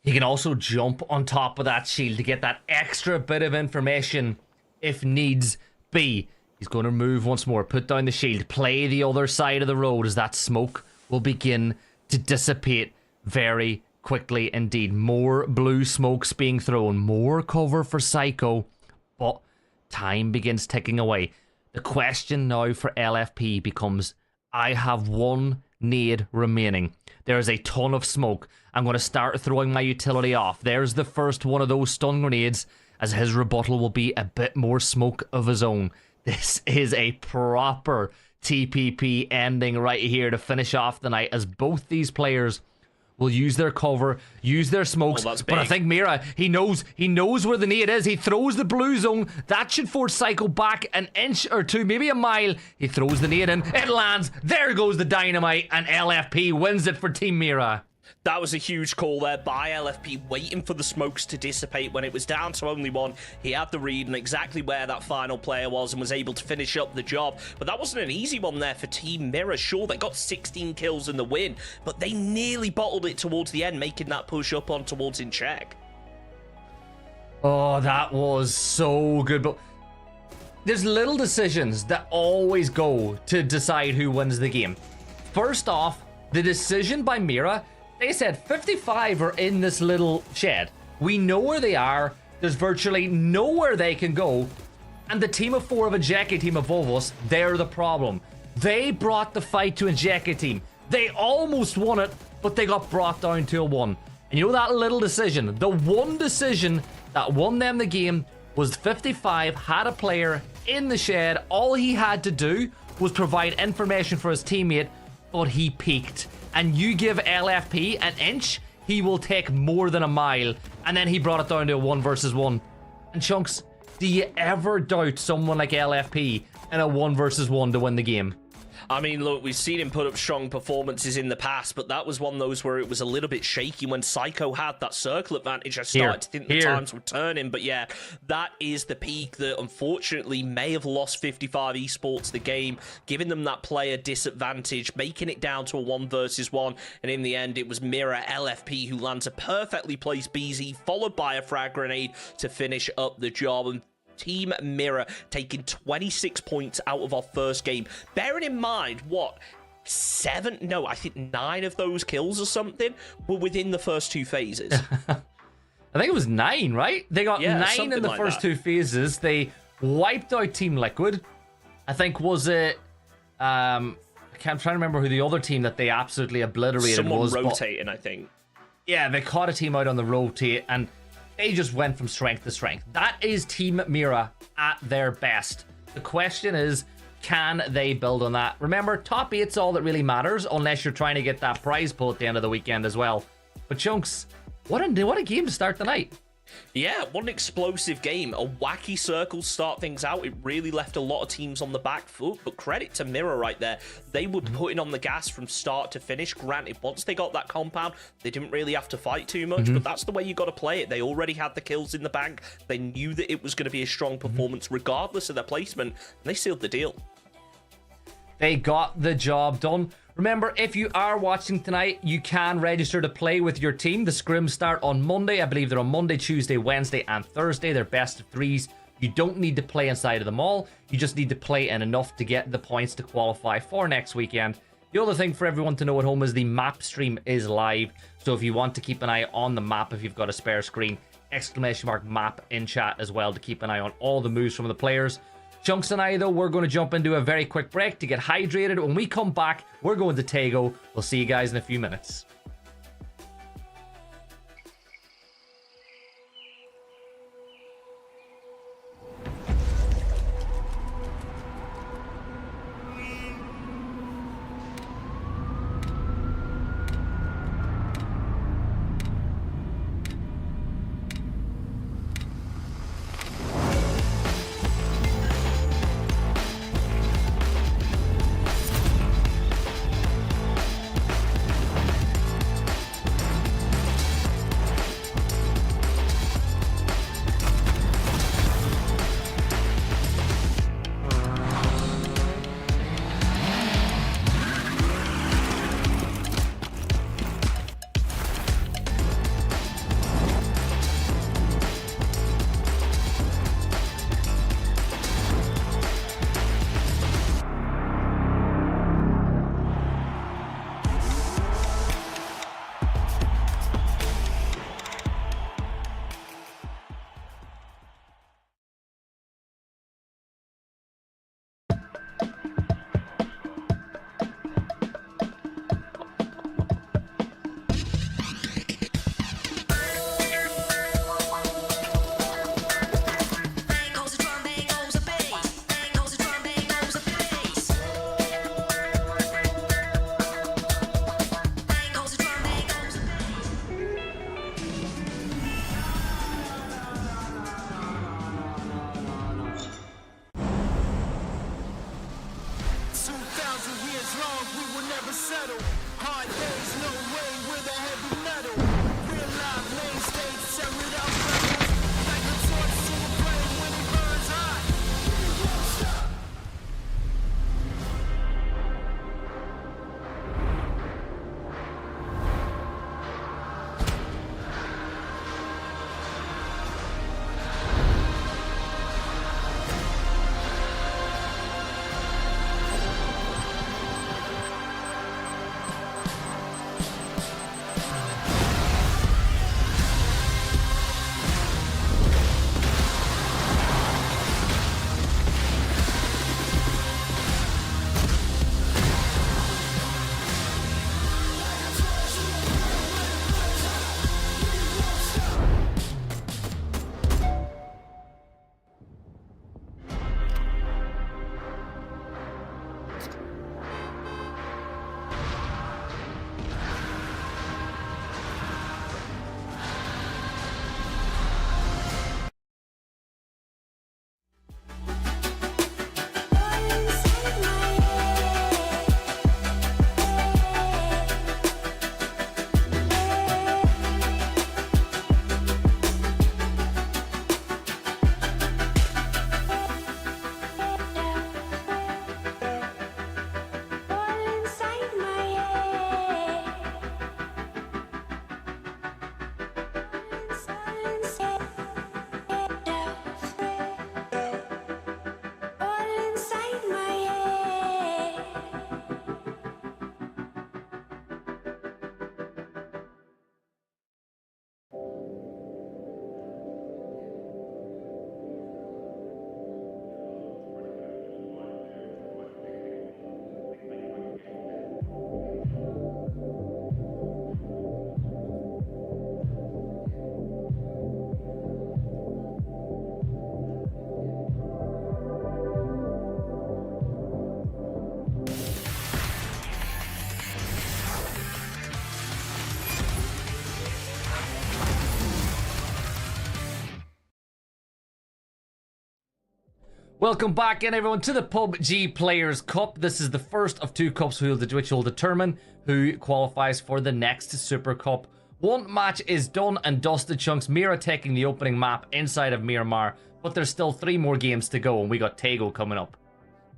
He can also jump on top of that shield to get that extra bit of information if needs be. He's going to move once more, put down the shield, play the other side of the road as that smoke will begin to dissipate very quickly indeed. More blue smokes being thrown, more cover for Psycho, but time begins ticking away. The question now for LFP becomes, I have one nade remaining. There is a ton of smoke. I'm going to start throwing my utility off. There's the first one of those stun grenades, as his rebuttal will be a bit more smoke of his own. This is a proper TPP ending right here to finish off the night, as both these players will use their cover, use their smokes. Oh, but I think Mira, he knows where the nade is. He throws the blue zone. That should force Psycho back an inch or two, maybe a mile. He throws the nade in. It lands. There goes the dynamite, and LFP wins it for Team Mira. That was a huge call there by LFP, waiting for the smokes to dissipate when it was down to only one. He had the read on exactly where that final player was and was able to finish up the job. But that wasn't an easy one there for Team Mirror. Sure, they got 16 kills in the win, but they nearly bottled it towards the end, making that push up on towards in check. Oh, that was so good. But there's little decisions that always go to decide who wins the game. First off, the decision by Mira. They said 55 are in this little shed. We know where they are. There's virtually nowhere they can go. And the team of 4 of Injecti team of Volvos, they're the problem. They brought the fight to Injecti team. They almost won it, but they got brought down to a 1. And you know that little decision, the one decision that won them the game was 55 had a player in the shed. All he had to do was provide information for his teammate, but he peeked. And you give LFP an inch, he will take more than a mile. And then he brought it down to a 1 versus 1. And Chunks, do you ever doubt someone like LFP in a 1 versus 1 to win the game? I mean, look, we've seen him put up strong performances in the past, but that was one of those where it was a little bit shaky when Psycho had that circle advantage. I started to think the times were turning, but yeah, that is the peak that unfortunately may have lost 55 Esports the game, giving them that player disadvantage, making it down to a 1 versus 1, and in the end, it was Mirror LFP who lands a perfectly placed BZ, followed by a frag grenade to finish up the job. And Team Mirror taking 26 points out of our first game. Bearing in mind, what, 9 of those kills or something were within the first 2 phases. I think it was 9, right? They got 9 in the like first that. 2 phases. They wiped out Team Liquid. I think, was it... I'm trying to remember who the other team that they absolutely obliterated Someone was. rotating, I think. Yeah, they caught a team out on the rotate, and they just went from strength to strength. That is Team Mira at their best. The question is, can they build on that? Remember, top 8's all that really matters, unless you're trying to get that prize pool at the end of the weekend as well. But Chunks, what a game to start the night. Yeah, what an explosive game. A wacky circle to start things out. It really left a lot of teams on the back foot, but credit to Mirror right there. They were putting on the gas from start to finish. Granted, once they got that compound, they didn't really have to fight too much, but that's the way you got to play it. They already had the kills in the bank. They knew that it was going to be a strong performance regardless of their placement, and they sealed the deal. They got the job done. Remember, if you are watching tonight, you can register to play with your team. The scrims start on Monday. I believe they're on Monday, Tuesday, Wednesday, and Thursday. They're best of 3s. You don't need to play inside of them all. You just need to play in enough to get the points to qualify for next weekend. The other thing for everyone to know at home is the map stream is live. So if you want to keep an eye on the map, if you've got a spare screen, !map in chat as well to keep an eye on all the moves from the players. Chunks and I, though, we're going to jump into a very quick break to get hydrated. When we come back, we're going to Tago. We'll see you guys in a few minutes. strong, we will never settle. Hard days, no way, we're the heavy metal. Real life, main stage, tear it up, rebels. Like a torch to a flame when it burns hot. We won't stop. Welcome back in, everyone, to the PUBG Players Cup. This is the first of 2 cups which will determine who qualifies for the next Super Cup. One match is done and dusted, Chunks. Mira taking the opening map inside of Miramar, but there's still 3 more games to go, and we got Tego coming up.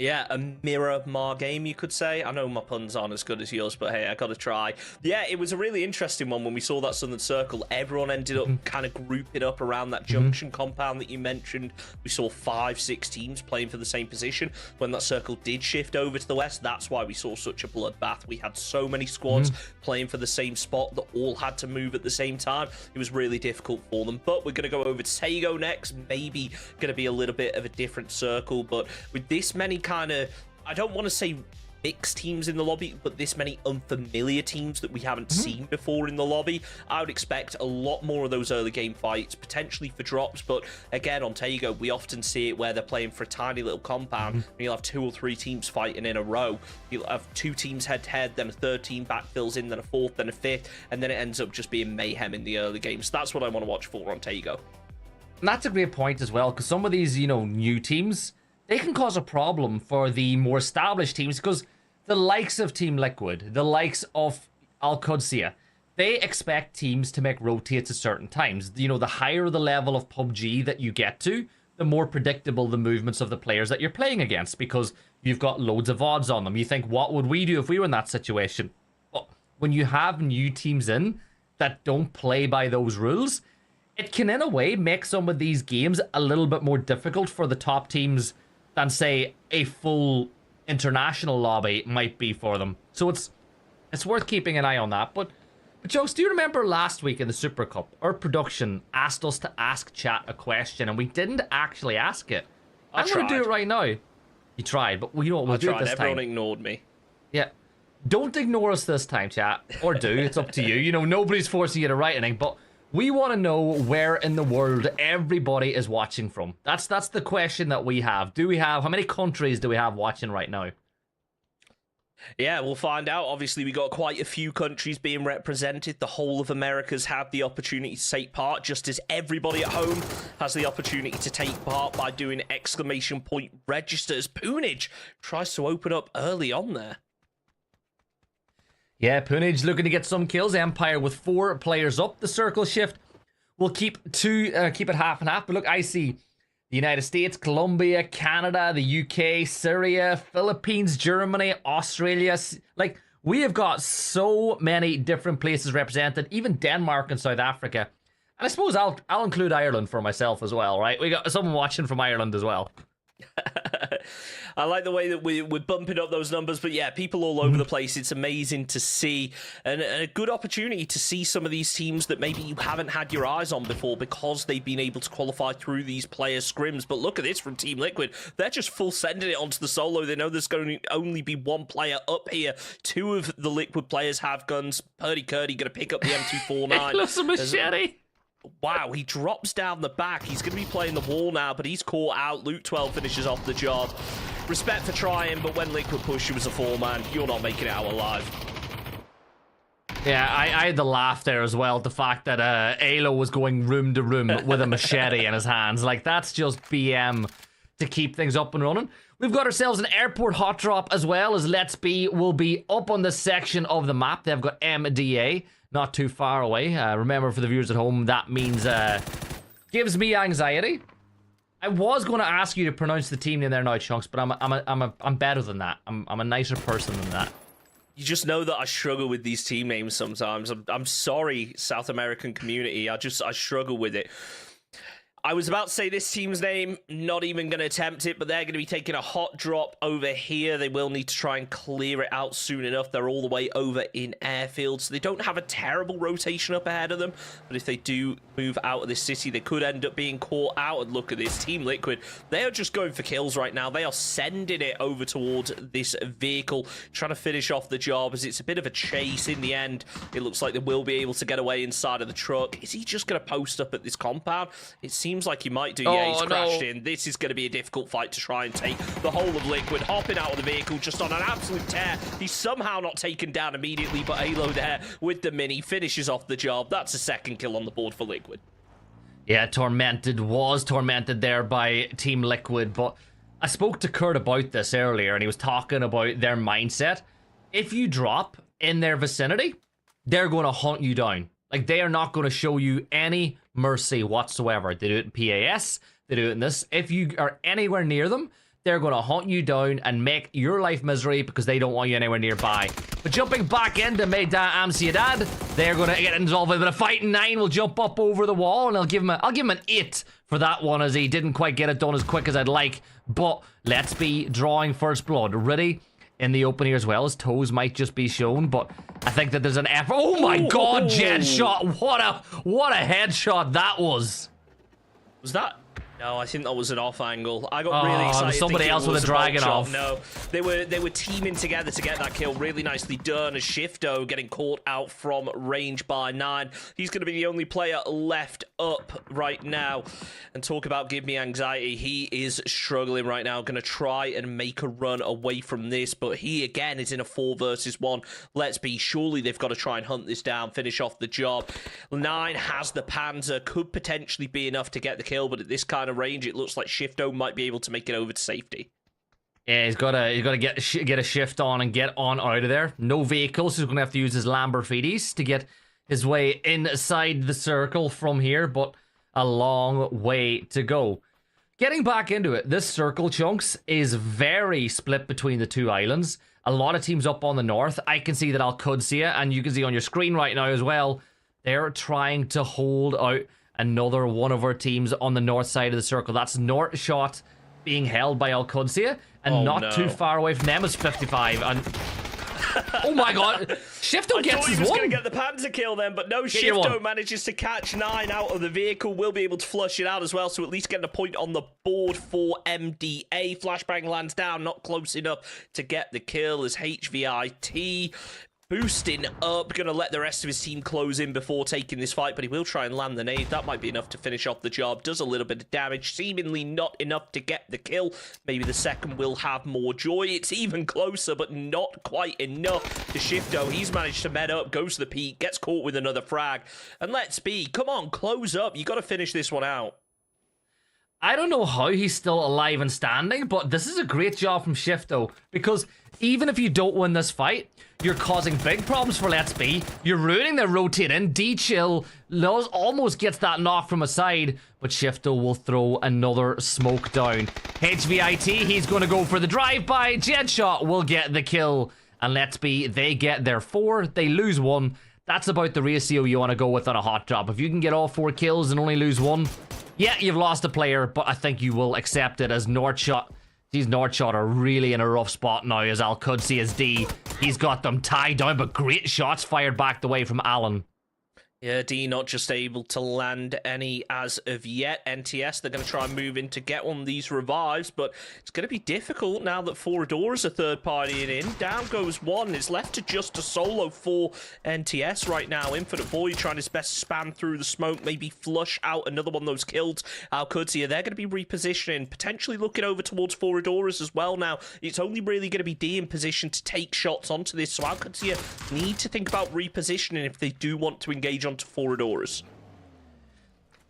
Yeah, a Miramar game, you could say. I know my puns aren't as good as yours, but hey, I gotta try. Yeah, it was a really interesting one when we saw that Southern Circle. Everyone ended up kind of grouping up around that junction compound that you mentioned. We saw 5-6 teams playing for the same position. When that circle did shift over to the west, that's why we saw such a bloodbath. We had so many squads playing for the same spot that all had to move at the same time. It was really difficult for them. But we're gonna go over to Tego next. Maybe gonna be a little bit of a different circle, but with this many kind of, I don't want to say mixed teams in the lobby, but this many unfamiliar teams that we haven't seen before in the lobby, I would expect a lot more of those early game fights, potentially for drops. But again, on Tego, we often see it where they're playing for a tiny little compound, and you'll have 2 or 3 teams fighting in a row. You'll have 2 teams head to head, then a 3rd team backfills in, then a 4th, then a 5th, and then it ends up just being mayhem in the early games. That's what I want to watch for on Tego. And that's a great point as well, because some of these, new teams, they can cause a problem for the more established teams, because the likes of Team Liquid, the likes of Al Qudsiya, they expect teams to make rotates at certain times. The higher the level of PUBG that you get to, the more predictable the movements of the players that you're playing against, because you've got loads of odds on them. You think, what would we do if we were in that situation? But when you have new teams in that don't play by those rules, it can, in a way, make some of these games a little bit more difficult for the top teams than, say, a full international lobby might be for them. So it's worth keeping an eye on that. But Jokes, do you remember last week in the Super Cup, our production asked us to ask chat a question, and we didn't actually ask it? I'm going to do it right now. You tried, but you know what, we'll do it this time. Everyone ignored me. Yeah. Don't ignore us this time, chat. Or do. It's up to you. Nobody's forcing you to write anything, but we want to know where in the world everybody is watching from. That's the question that we have. How many countries do we have watching right now? Yeah, we'll find out. Obviously, we got quite a few countries being represented. The whole of Americas had the opportunity to take part, just as everybody at home has the opportunity to take part by doing ! Registers. Poonage tries to open up early on there. Yeah, Punage looking to get some kills. Empire with 4 players up. The circle shift will keep it half and half. But look, I see the United States, Colombia, Canada, the UK, Syria, Philippines, Germany, Australia. Like, we have got so many different places represented, even Denmark and South Africa. And I suppose I'll include Ireland for myself as well, right? We got someone watching from Ireland as well. I like the way that we're bumping up those numbers, but yeah, people all over the place. It's amazing to see, and a good opportunity to see some of these teams that maybe you haven't had your eyes on before because they've been able to qualify through these player scrims. But look at this from Team Liquid. They're just full sending it onto the solo. They know there's going to only be one player up here. 2 of the Liquid players have guns. Purdy Curdy going to pick up the M249. Loves a machete. Wow, he drops down the back. He's going to be playing the wall now, but he's caught out. Luke 12 finishes off the job. Respect for trying, but when Liquid push you as a 4-man, you're not making it out alive. Yeah, I had the laugh there as well. The fact that Alo was going room to room with a machete in his hands. Like, that's just BM to keep things up and running. We've got ourselves an airport hot drop as well, as Let's Be will be up on this section of the map. They've got MDA. Not too far away. Remember, for the viewers at home, that means gives me anxiety. I was going to ask you to pronounce the team name there now, Chunks, but I'm better than that. I'm a nicer person than that. You just know that I struggle with these team names sometimes. I'm sorry, South American community. I struggle with it. I was about to say this team's name, not even going to attempt it, but they're going to be taking a hot drop over here. They will need to try and clear it out soon enough. They're all the way over in airfield, so they don't have a terrible rotation up ahead of them. But if they do move out of this city, they could end up being caught out. And look at this, Team Liquid. They are just going for kills right now. They are sending it over towards this vehicle, trying to finish off the job, as it's a bit of a chase in the end. It looks like they will be able to get away inside of the truck. Is he just going to post up at this compound? It seems like he might do. Yeah, he's crashed in. This is going to be a difficult fight to try and take the whole of Liquid. Hopping out of the vehicle just on an absolute tear. He's somehow not taken down immediately, but Halo there with the mini finishes off the job. That's a second kill on the board for Liquid. Yeah, Tormented was tormented there by Team Liquid, but I spoke to Kurt about this earlier, and he was talking about their mindset. If you drop in their vicinity, they're going to hunt you down. Like, they are not going to show you any mercy whatsoever. They do it in PAS, they do it in this. If you are anywhere near them, they're going to hunt you down and make your life misery because they don't want you anywhere nearby. But jumping back into Meda Amciedad, they're going to get involved with a fight. 9 will jump up over the wall, and I'll give him an 8 for that one, as he didn't quite get it done as quick as I'd like. But Let's Be drawing first blood. Ready in the open here as well, as toes might just be shown, but I think that there's an effort. Oh my god, Jet shot! What a headshot that was! Was that? No, I think that was an off angle. I got really excited. Somebody else with a dragon off. No, they were teaming together to get that kill. Really nicely done. As Shifto getting caught out from range by 9. He's going to be the only player left up right now. And talk about give me anxiety. He is struggling right now. Going to try and make a run away from this, but he again is in a 4 versus 1. Let's Be. Surely they've got to try and hunt this down, finish off the job. 9 has the Panzer, could potentially be enough to get the kill, but at this kind of range, it looks like Shifto might be able to make it over to safety. Yeah, he's got to get a shift on and get on out of there. No vehicles, he's going to have to use his Lamborghinis to get his way inside the circle from here, but a long way to go. Getting back into it, this circle, Chunks, is very split between the 2 islands. A lot of teams up on the north. I can see that Al-Qudsiya, and you can see on your screen right now as well, they're trying to hold out another one of our teams on the north side of the circle. That's North Shot being held by Al-Qudsiya, and too far away from them is 55. And oh my god, Shifto gets his one. He was going to get the Panzer kill then, but no, Shifto manages to catch 9 out of the vehicle. Will be able to flush it out as well, so at least getting a point on the board for MDA. Flashbang lands down, not close enough to get the kill as HVIT boosting up, gonna let the rest of his team close in before taking this fight, but he will try and land the nade. That might be enough to finish off the job. Does a little bit of damage, seemingly not enough to get the kill. Maybe the second will have more joy. It's even closer, but not quite enough to Shifto. He's managed to med up, goes to the peak, gets caught with another frag. And Let's Be, come on, close up. You got to finish this one out. I don't know how he's still alive and standing, but this is a great job from Shifto, because even if you don't win this fight, you're causing big problems for Let's Be. You're ruining their rotating. D-Chill almost gets that knock from a side, but Shifto will throw another smoke down. HVIT, he's going to go for the drive-by. Jetshot will get the kill. And Let's Be, they get their 4. They lose 1. That's about the ratio you want to go with on a hot drop. If you can get all 4 kills and only lose 1, yeah, you've lost a player, but I think you will accept it as Northshot. These Northshot are really in a rough spot now as Al-Qudsi as D. He's got them tied down, but great shots fired back the way from Alan. Yeah, D not just able to land any as of yet. NTS, they're going to try and move in to get one of these revives, but it's going to be difficult now that Forador is a third party in. Down goes 1. It's left to just a solo for NTS right now. Infinite Void trying his best to spam through the smoke, maybe flush out another one of those killed. Al-Qudsi, they're going to be repositioning, potentially looking over towards Foradoras as well now. It's only really going to be D in position to take shots onto this, so Al-Qudsi need to think about repositioning if they do want to engage onto Foradoras.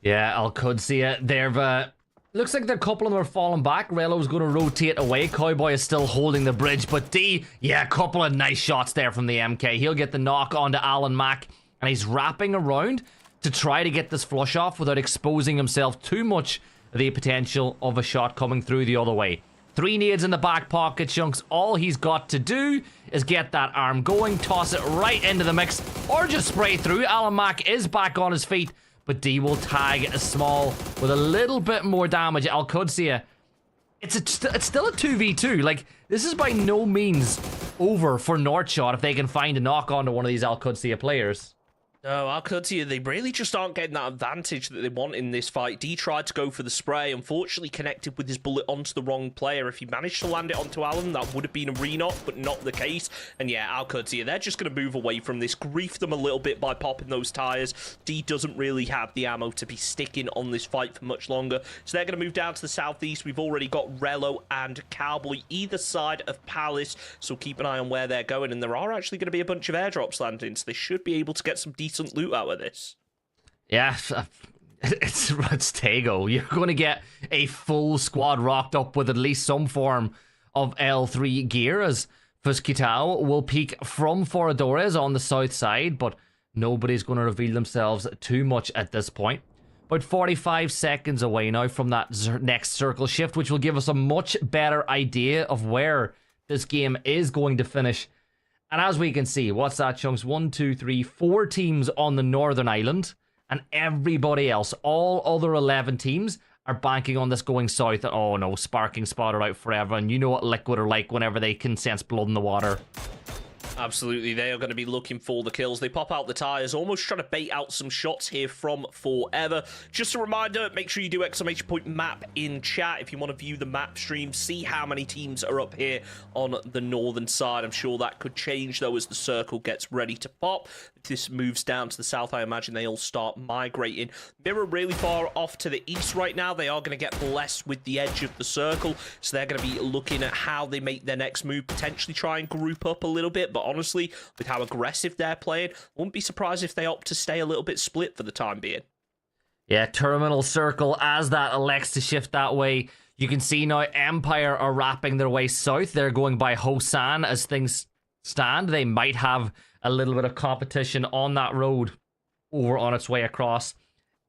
Yeah, Al-Qudsi, they've looks like a couple of them are falling back. Relo's going to rotate away. Cowboy is still holding the bridge, but D, yeah, a couple of nice shots there from the MK. He'll get the knock onto Alan Mack, and he's wrapping around to try to get this flush off without exposing himself too much of the potential of a shot coming through the other way. 3 nades in the back pocket, Chunks. All he's got to do is get that arm going, toss it right into the mix, or just spray through. Alan Mack is back on his feet, but D will tag small with a little bit more damage. Al-Qudsi, it's still a 2v2. Like, this is by no means over for Northshot if they can find a knock onto one of these Al-Qudsi players. No, Al-Qudsi, they really just aren't getting that advantage that they want in this fight. D tried to go for the spray, unfortunately connected with his bullet onto the wrong player. If he managed to land it onto Alan, that would have been a re-knock, but not the case. And yeah, Al-Qudsi, they're just going to move away from this, grief them a little bit by popping those tires. D doesn't really have the ammo to be sticking on this fight for much longer, so they're going to move down to the southeast. We've already got Relo and Cowboy either side of Palace, so keep an eye on where they're going, and there are actually going to be a bunch of airdrops landing, so they should be able to get some decent loot out of this. Yeah, it's Tego. You're going to get a full squad rocked up with at least some form of L3 gear, as Fuskitao will peek from Foradores on the south side, but nobody's going to reveal themselves too much at this point. About 45 seconds away now from that next circle shift, which will give us a much better idea of where this game is going to finish. And as we can see, what's that, Chunks? 1, 2, 3, 4 teams on the Northern Island, and everybody else, all other 11 teams, are banking on this going south. Oh no, Sparking Spotter out forever, and you know what Liquid are like whenever they can sense blood in the water. Absolutely, they are going to be looking for the kills. They pop out the tires, almost trying to bait out some shots here from Forever. Just a reminder, make sure you do !map in chat if you want to view the map stream, see how many teams are up here on the northern side. I'm sure that could change, though, as the circle gets ready to pop. If this moves down to the south, I imagine they all start migrating. Mirror really far off to the east right now. They are going to get blessed with the edge of the circle, so they're going to be looking at how they make their next move, potentially try and group up a little bit, but honestly, with how aggressive they're playing, I wouldn't be surprised if they opt to stay a little bit split for the time being. Yeah, Terminal Circle, as that elects to shift that way. You can see now Empire are wrapping their way south. They're going by Hosan as things stand. They might have a little bit of competition on that road over on its way across.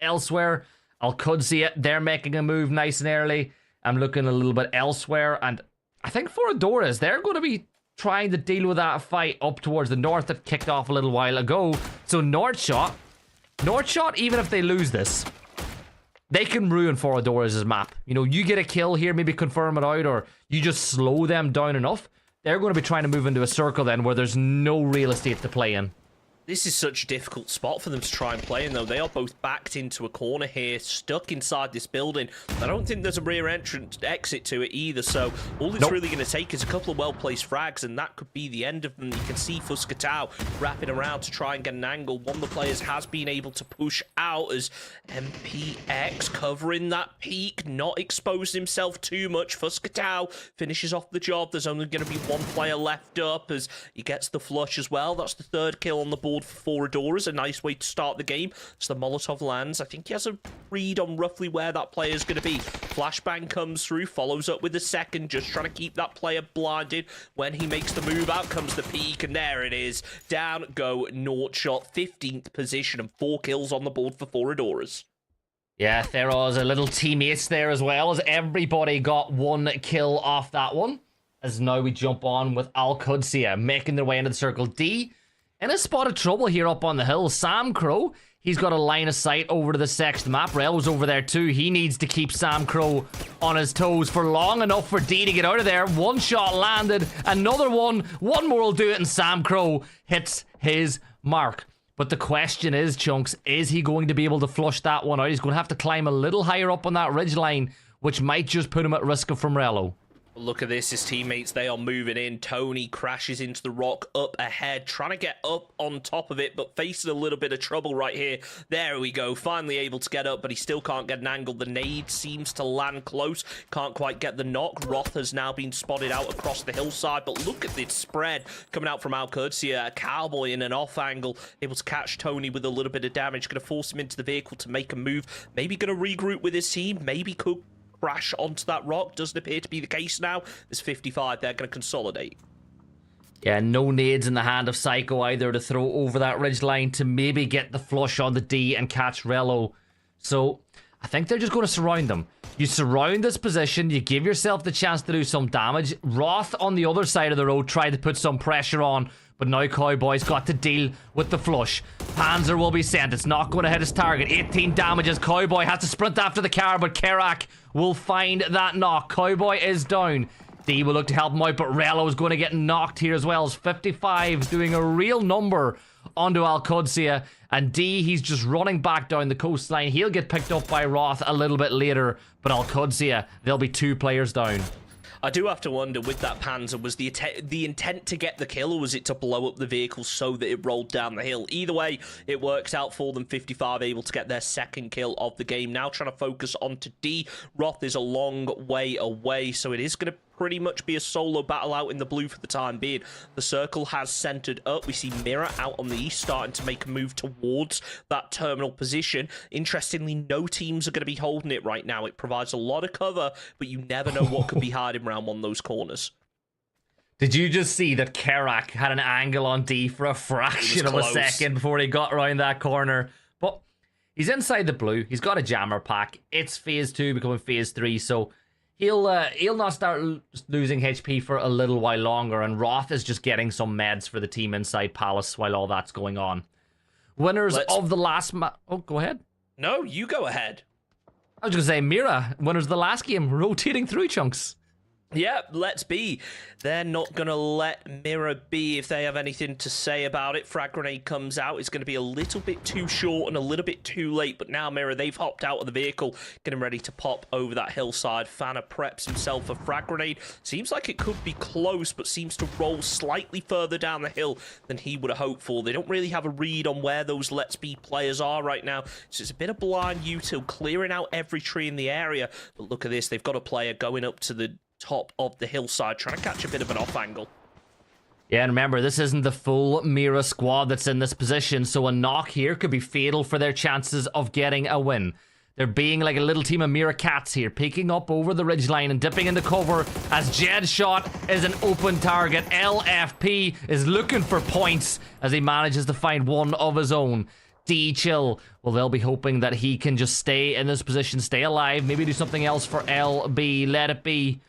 Elsewhere, Al-Qudsi, they're making a move nice and early. I'm looking a little bit elsewhere, and I think Foradoras, they're going to be trying to deal with that fight up towards the north that kicked off a little while ago. So Northshot, even if they lose this, they can ruin Foradoras' map. You know, you get a kill here, maybe confirm it out, or you just slow them down enough. They're going to be trying to move into a circle then where there's no real estate to play in. This is such a difficult spot for them to try and play in, though. They are both backed into a corner here, stuck inside this building. I don't think there's a rear exit to it either, so all it's really going to take is a couple of well-placed frags, and that could be the end of them. You can see Fuskatao wrapping around to try and get an angle. One of the players has been able to push out as MPX covering that peak, not exposed himself too much. Fuskatao finishes off the job. There's only going to be one player left up as he gets the flush as well. That's the third kill on the board board for Foradoras. A nice way to start the game. As the Molotov lands, I think he has a read on roughly where that player is going to be. Flashbang comes through, follows up with the second, just trying to keep that player blinded. When he makes the move, out comes the peak, and there it is. Down go Naught Shot, 15th position, and 4 kills on the board for Foradoras. Yeah, there was a little teammates there as well, as everybody got 1 kill off that one. As now we jump on with Al Qudsiya making their way into the circle. D in a spot of trouble here up on the hill. Sam Crow, he's got a line of sight over to the 6th map. Rel was over there too. He needs to keep Sam Crow on his toes for long enough for D to get out of there. 1 shot landed, another one. 1 more will do it, and Sam Crow hits his mark. But the question is, Chunks, is he going to be able to flush that one out? He's going to have to climb a little higher up on that ridge line, which might just put him at risk of Fromrello. Look at this, his teammates, they are moving in. Tony crashes into the rock up ahead, trying to get up on top of it, but facing a little bit of trouble right here. There we go, finally able to get up, but he still can't get an angle. The nade seems to land close, can't quite get the knock. Roth has now been spotted out across the hillside, but look at this spread coming out from Al Qudsiya. A cowboy in an off angle, able to catch Tony with a little bit of damage, going to force him into the vehicle to make a move. Maybe going to regroup with his team, maybe could crash onto that rock. Doesn't appear to be the case now. There's 55. They're going to consolidate. Yeah, no nades in the hand of Psycho either to throw over that ridge line to maybe get the flush on the D and catch Rello. So I think they're just going to surround them. You surround this position, you give yourself the chance to do some damage. Roth on the other side of the road tried to put some pressure on, but now Cowboy's got to deal with the flush. Panzer will be sent. It's not going to hit his target. 18 damages. Cowboy has to sprint after the car, but Kerak will find that knock. Cowboy is down. D will look to help him out, but Rello is going to get knocked here as well. As 55 doing a real number onto Al Qudsiya. And D, he's just running back down the coastline. He'll get picked up by Roth a little bit later, but Al Qudsiya, there'll be 2 players down. I do have to wonder, with that Panzer, was the intent to get the kill, or was it to blow up the vehicle so that it rolled down the hill? Either way, it works out for them. 55 able to get their 2nd kill of the game. Now trying to focus onto D. Roth is a long way away, so it is going to pretty much be a solo battle out in the blue for the time being. The circle has centered up. We see Mirror out on the east starting to make a move towards that terminal position. Interestingly, no teams are going to be holding it right now. It provides a lot of cover, but you never know what could be hiding around one of those corners. Did you just see that Kerak had an angle on D for a fraction of a second before he got around that corner? But he's inside the blue. He's got a jammer pack. It's phase 2 becoming phase 3, so he'll not start losing HP for a little while longer, and Roth is just getting some meds for the team inside Palace while all that's going on. Winners of the last oh, go ahead. No, you go ahead. I was going to say Mira, winners of the last game, rotating through Chunks. Yeah, let's be. They're not going to let Mirror be if they have anything to say about it. Frag grenade comes out. It's going to be a little bit too short and a little bit too late. But now Mirror, they've hopped out of the vehicle, getting ready to pop over that hillside. Fana preps himself a frag grenade. Seems like it could be close, but seems to roll slightly further down the hill than he would have hoped for. They don't really have a read on where those Let's Be players are right now. So it's a bit of blind util, clearing out every tree in the area. But look at this. They've got a player going up to the top of the hillside, trying to catch a bit of an off angle. Yeah, and remember, this isn't the full Mira squad that's in this position, so a knock here could be fatal for their chances of getting a win. They're being like a little team of Mira cats here, peeking up over the ridgeline and dipping into cover as Jed shot is an open target. LFP is looking for points as he manages to find one of his own. D Chill, well, they'll be hoping that he can just stay in this position, stay alive, maybe do something else for LB, let it be.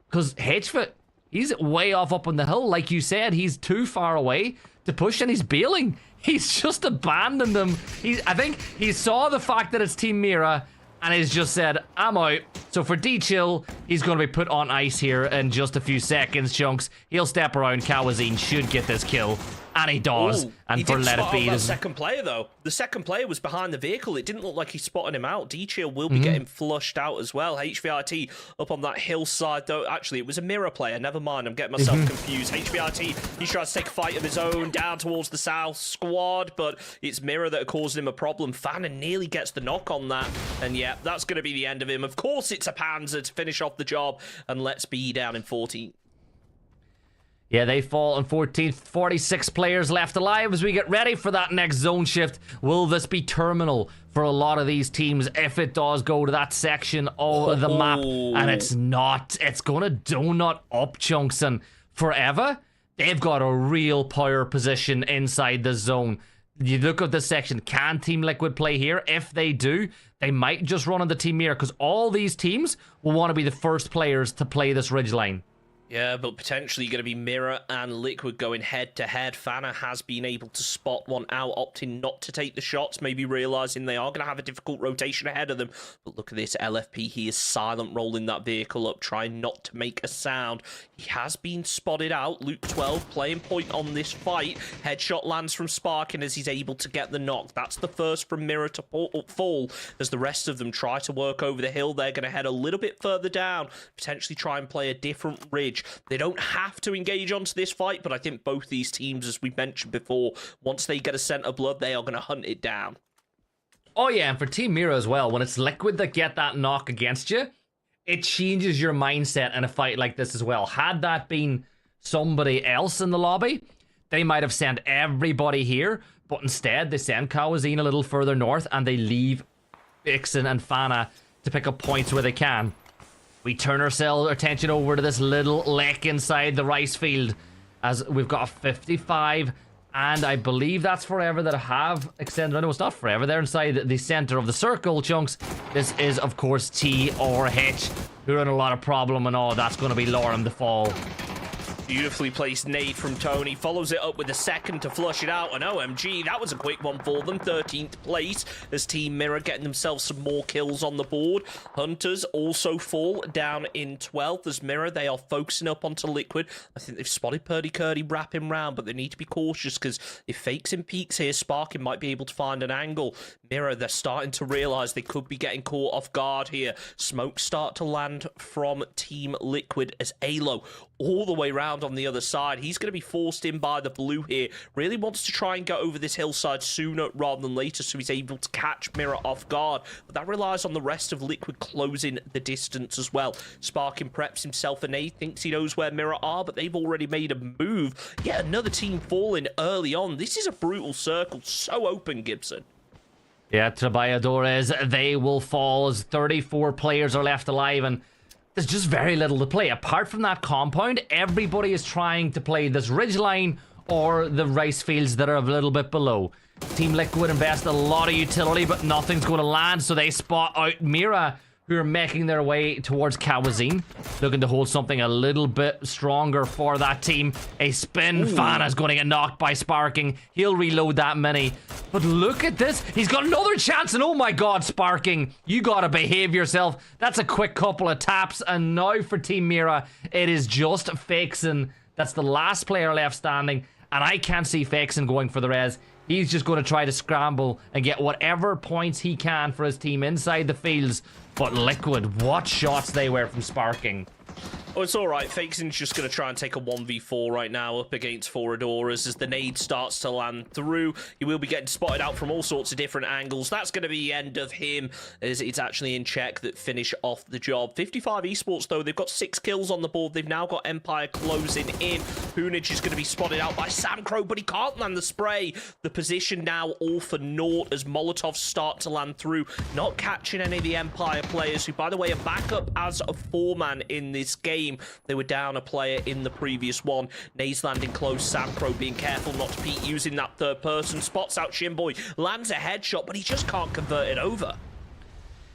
Because Hedgefoot, he's way off up on the hill. Like you said, he's too far away to push, and he's bailing. He's just abandoned them. I think he saw the fact that it's Team Mira, and he's just said, I'm out. So for D-Chill, he's going to be put on ice here in just a few seconds, Chunks. He'll step around. Kawazine should get this kill. And he does. And he for didn't Let It spot Be, out that second player, though. The second player was behind the vehicle. It didn't look like he spotted him out. D-Chill will be getting flushed out as well. HVIT up on that hillside, though. Actually, it was a Mirror player. Never mind. I'm getting myself confused. HVIT, he tries to take a fight of his own down towards the south squad, but it's Mirror that are causing him a problem. Fana nearly gets the knock on that. And yeah, that's going to be the end of him. Of course, it's a Panzer to finish off the job. And Let's Be down in 14. Yeah, they fall on 14th. 46 players left alive as we get ready for that next zone shift. Will this be terminal for a lot of these teams if it does go to that section of the map? And it's not. It's going to donut up, Chunks, and forever. They've got a real power position inside the zone. You look at this section. Can Team Liquid play here? If they do, they might just run into Team Mirror because all these teams will want to be the first players to play this ridgeline. Yeah, but potentially going to be Mirror and Liquid going head-to-head. Fana has been able to spot one out, opting not to take the shots, maybe realising they are going to have a difficult rotation ahead of them. But look at this, LFP, he is silent, rolling that vehicle up, trying not to make a sound. He has been spotted out. Luke 12 playing point on this fight. Headshot lands from Sparking as he's able to get the knock. That's the first from Mirror to fall as the rest of them try to work over the hill. They're going to head a little bit further down, potentially try and play a different ridge. They don't have to engage onto this fight, but I think both these teams, as we mentioned before, once they get a scent of blood, they are going to hunt it down. Oh yeah, and for Team Mira as well, when it's Liquid that get that knock against you, it changes your mindset in a fight like this as well. Had that been somebody else in the lobby, they might have sent everybody here, but instead they send Kawazine a little further north and they leave Vixen and Fana to pick up points where they can. We turn our attention over to this little lake inside the rice field as we've got a 55, and I believe that's forever that have extended. No, it's not forever. They're inside the center of the circle, Chunks. This is, of course, T or H, who are in a lot of problem, and oh, that's going to be Lorem the fall. Beautifully placed nade from Tony. Follows it up with a second to flush it out. And OMG, that was a quick one for them. 13th place as Team Mirror getting themselves some more kills on the board. Hunters also fall down in 12th as Mirror. They are focusing up onto Liquid. I think they've spotted Purdy Curdy wrapping round, but they need to be cautious because if Fakes and Peaks here, Sparking might be able to find an angle. Mirror, they're starting to realise they could be getting caught off guard here. Smokes start to land from Team Liquid as Alo all the way round on the other side. He's going to be forced in by the blue here. Really wants to try and get over this hillside sooner rather than later so he's able to catch Mirror off guard. But that relies on the rest of Liquid closing the distance as well. Sparking preps himself and he thinks he knows where Mirror are, but they've already made a move. Yet another team falling early on. This is a brutal circle. So open, Gibson. Yeah, Trabalhadores, they will fall as 34 players are left alive, and there's just very little to play. Apart from that compound, everybody is trying to play this ridgeline or the rice fields that are a little bit below. Team Liquid invest a lot of utility, but nothing's going to land, so they spot out Mira, who are making their way towards Kawazine, looking to hold something a little bit stronger for that team. A spin. Fana's going to get knocked by Sparking. He'll reload that mini. But look at this. He's got another chance, and oh my god, Sparking, you gotta behave yourself. That's a quick couple of taps, and now for Team Mira, it is just Fakesen. That's the last player left standing, and I can't see Fakesen going for the res. He's just going to try to scramble and get whatever points he can for his team inside the fields. But Liquid, what shots they were from Sparking. Oh, it's all right. Fakesen's just going to try and take a 1v4 right now up against Foradoras as the nade starts to land through. He will be getting spotted out from all sorts of different angles. That's going to be the end of him as it's actually in check that finish off the job. 55 Esports, though. They've got 6 kills on the board. They've now got Empire closing in. Hunage is going to be spotted out by Samcro, but he can't land the spray. The position now all for naught as Molotovs start to land through. Not catching any of the Empire players, who, by the way, are back up as a 4-man in this game. They were down a player in the previous one. Nays landing close. Samcro being careful not to peek, using that third person. Spots out Shinboy. Lands a headshot, but he just can't convert it over.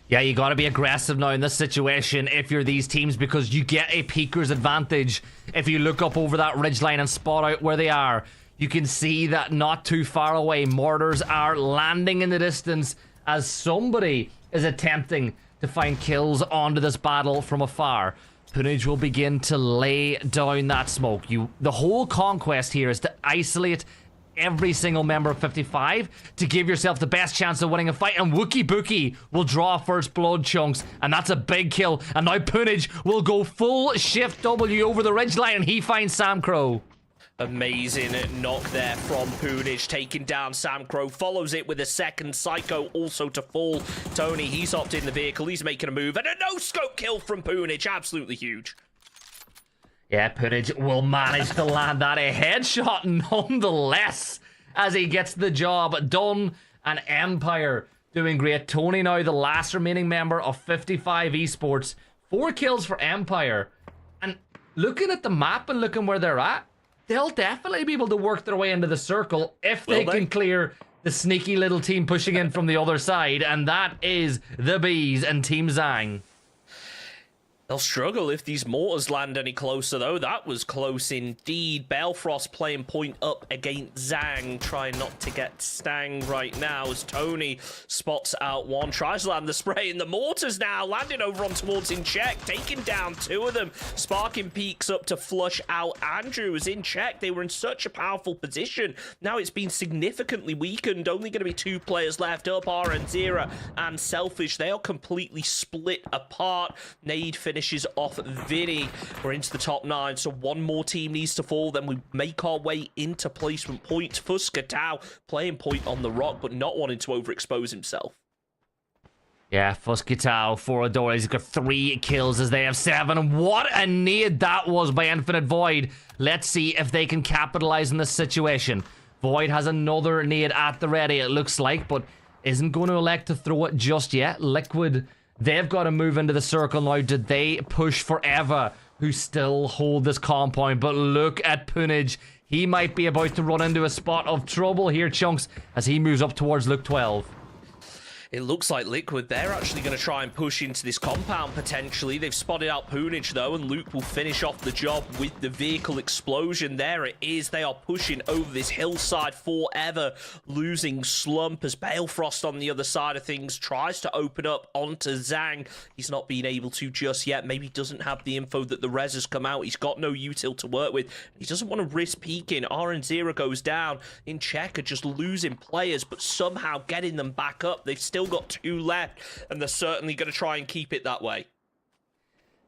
Yeah, you got to be aggressive now in this situation if you're these teams, because you get a peeker's advantage. If you look up over that ridgeline and spot out where they are, you can see that not too far away, mortars are landing in the distance as somebody is attempting to find kills onto this battle from afar. Punage will begin to lay down that smoke. The whole conquest here is to isolate every single member of 55 to give yourself the best chance of winning a fight, and Wookie Bookie will draw first blood, Chunks, and that's a big kill. And now Punage will go full shift W over the ridgeline, and he finds Samcro. Amazing knock there from Punage, taking down Samcro. Follows it with a second. Psycho also to fall. Tony, he's hopped in the vehicle. He's making a move. And a no-scope kill from Punage. Absolutely huge. Yeah, Punage will manage to land that a headshot nonetheless as he gets the job done. And Empire doing great. Tony now the last remaining member of 55 Esports. 4 kills for Empire. And looking at the map and looking where they're at, they'll definitely be able to work their way into the circle if they can clear the sneaky little team pushing in from the other side. And that is the Bees and Team Zhang. They'll struggle if these mortars land any closer, though. That was close indeed. Balefrost playing point up against Zhang, trying not to get stanged right now as Tony spots out one, tries to land the spray, and the mortars now landing over on towards in check, taking down 2 of them. Sparking peaks up to flush out Andrew is in check. They were in such a powerful position. Now it's been significantly weakened. Only going to be 2 players left up, RN0 and Selfish. They are completely split apart. Nade finishes off Vinny. We're into the top 9, so 1 more team needs to fall. Then we make our way into placement points. Fuskatao playing point on the rock, but not wanting to overexpose himself. Yeah, Fuskatao, 4 Adora. He's got 3 kills as they have 7. What a nade that was by Infinite Void. Let's see if they can capitalize on this situation. Void has another nade at the ready, it looks like, but isn't going to elect to throw it just yet. Liquid, they've got to move into the circle now. Did they push forever, who still hold this compound? But look at Punage. He might be about to run into a spot of trouble here, Chunks, as he moves up towards Luke 12. It looks like Liquid, they're actually going to try and push into this compound, potentially. They've spotted out Punage, though, and Luke will finish off the job with the vehicle explosion. There it is. They are pushing over this hillside forever, losing Slump as Balefrost on the other side of things tries to open up onto Zhang. He's not been able to just yet. Maybe doesn't have the info that the res has come out. He's got no util to work with. He doesn't want to risk peeking. RN0 goes down. In check are just losing players, but somehow getting them back up. They've still got 2 left, and they're certainly going to try and keep it that way.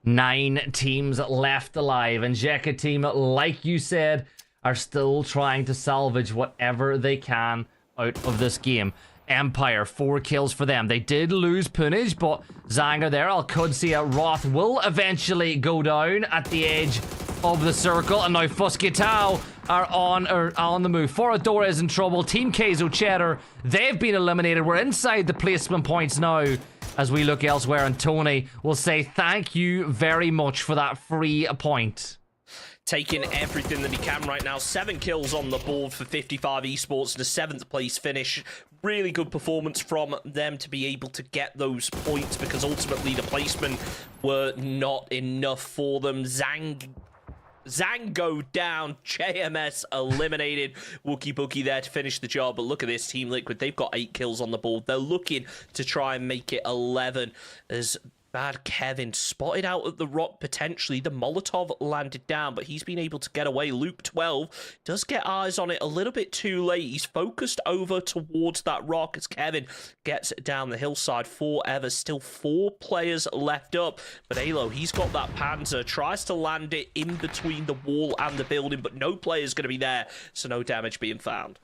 9 teams left alive, and Jekka team, like you said, are still trying to salvage whatever they can out of this game. Empire, 4 kills for them. They did lose Punage, but Zhang are there. Al-Qudsiya Roth will eventually go down at the edge of the circle, and now Fuskatao are on the move. Foradora is in trouble. Team Keizo Cheddar, they've been eliminated. We're inside the placement points now as we look elsewhere, and Tony will say thank you very much for that free point. Taking everything that he can right now. 7 kills on the board for 55 Esports and a 7th place finish. Really good performance from them to be able to get those points, because ultimately the placement were not enough for them. Zhang go down, JMS eliminated. Wookie Bookie there to finish the job. But look at this, Team Liquid. They've got 8 kills on the board. They're looking to try and make it 11 as Bad Kevin spotted out at the rock potentially. The Molotov landed down, but he's been able to get away. Luke 12 does get eyes on it a little bit too late. He's focused over towards that rock as Kevin gets down the hillside forever. Still 4 players left up, but Alo, he's got that Panzer, tries to land it in between the wall and the building, but no player's going to be there, so no damage being found.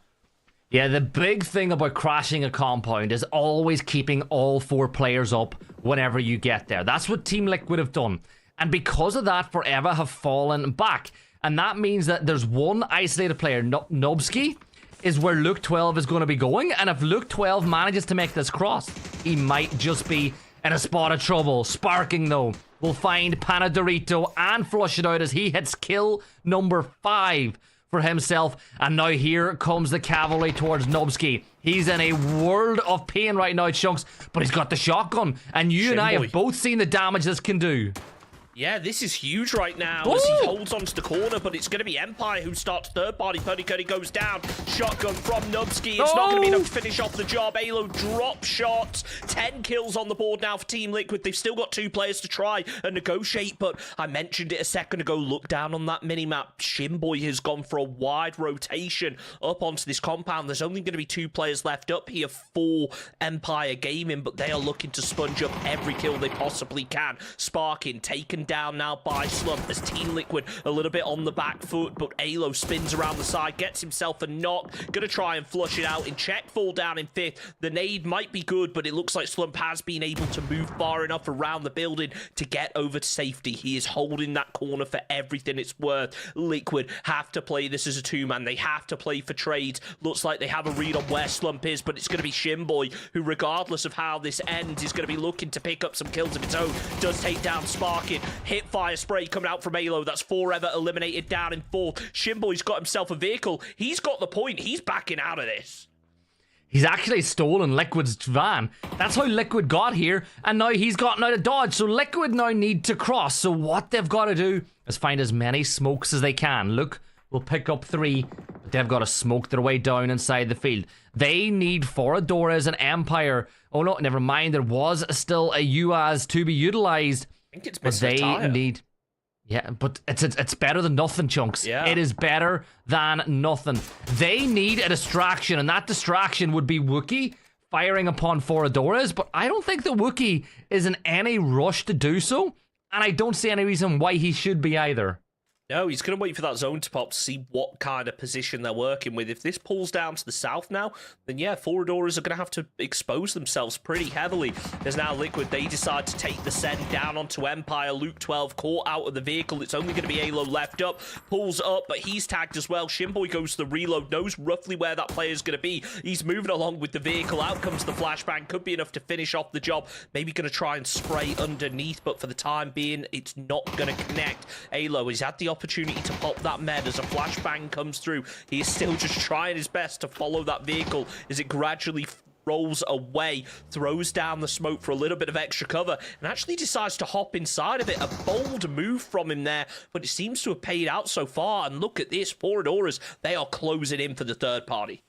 Yeah, the big thing about crashing a compound is always keeping all 4 players up whenever you get there. That's what Team Liquid have done. And because of that, Forever have fallen back. And that means that there's one isolated player, Nobsky, is where Luke 12 is going to be going. And if Luke 12 manages to make this cross, he might just be in a spot of trouble. Sparking, though, will find Panadorito and flush it out as he hits kill number 5 for himself. And now here comes the cavalry towards Nobsky. He's in a world of pain right now, Chunks, but he's got the shotgun. And you and I have both seen the damage this can do. Yeah, this is huge right now as he holds onto the corner, but it's going to be Empire who starts third party. Purdy Cuddy goes down. Shotgun from Nubsky. It's not going to be enough to finish off the job. Alo drop shots. 10 kills on the board now for Team Liquid. They've still got 2 players to try and negotiate, but I mentioned it a second ago. Look down on that minimap. Shimboy has gone for a wide rotation up onto this compound. There's only going to be 2 players left up here for Empire Gaming, but they are looking to sponge up every kill they possibly can. Sparking taken down now by Slump as Team Liquid a little bit on the back foot, but Alo spins around the side, gets himself a knock, gonna try and flush it out in check, fall down in 5th. The nade might be good, but it looks like Slump has been able to move far enough around the building to get over to safety. He is holding that corner for everything it's worth. Liquid have to play this as a 2-man. They have to play for trades. Looks like they have a read on where Slump is, but it's going to be Shinboy, who regardless of how this ends, is going to be looking to pick up some kills of its own. Does take down Sparkin. Hit fire spray coming out from Alo. That's forever eliminated down in 4th. Shinboy's got himself a vehicle. He's got the point. He's backing out of this. He's actually stolen Liquid's van. That's how Liquid got here, and now he's gotten out of dodge. So Liquid now need to cross. So what they've got to do is find as many smokes as they can. Look, we'll pick up 3, but they've got to smoke their way down inside the field. They need Foradores and Empire. Oh no, never mind. There was still a UAZ to be utilized. I think it's but they need... Yeah, but it's better than nothing, Chunks. Yeah. It is better than nothing. They need a distraction, and that distraction would be Wookie firing upon Foradores, but I don't think the Wookie is in any rush to do so, and I don't see any reason why he should be either. No, he's going to wait for that zone to pop to see what kind of position they're working with. If this pulls down to the south now, then yeah, Foradores are going to have to expose themselves pretty heavily. There's now Liquid. They decide to take the send down onto Empire. Luke 12 caught out of the vehicle. It's only going to be Alo left up. Pulls up, but he's tagged as well. Shinboy goes to the reload, knows roughly where that player's going to be. He's moving along with the vehicle. Out comes the flashbang. Could be enough to finish off the job. Maybe going to try and spray underneath, but for the time being, it's not going to connect. Alo is at the opportunity to pop that med as a flashbang comes through. He is still just trying his best to follow that vehicle as it gradually rolls away, throws down the smoke for a little bit of extra cover, and actually decides to hop inside of it. A bold move from him there, but it seems to have paid out so far. And look at this, Foradores, they are closing in for the third party.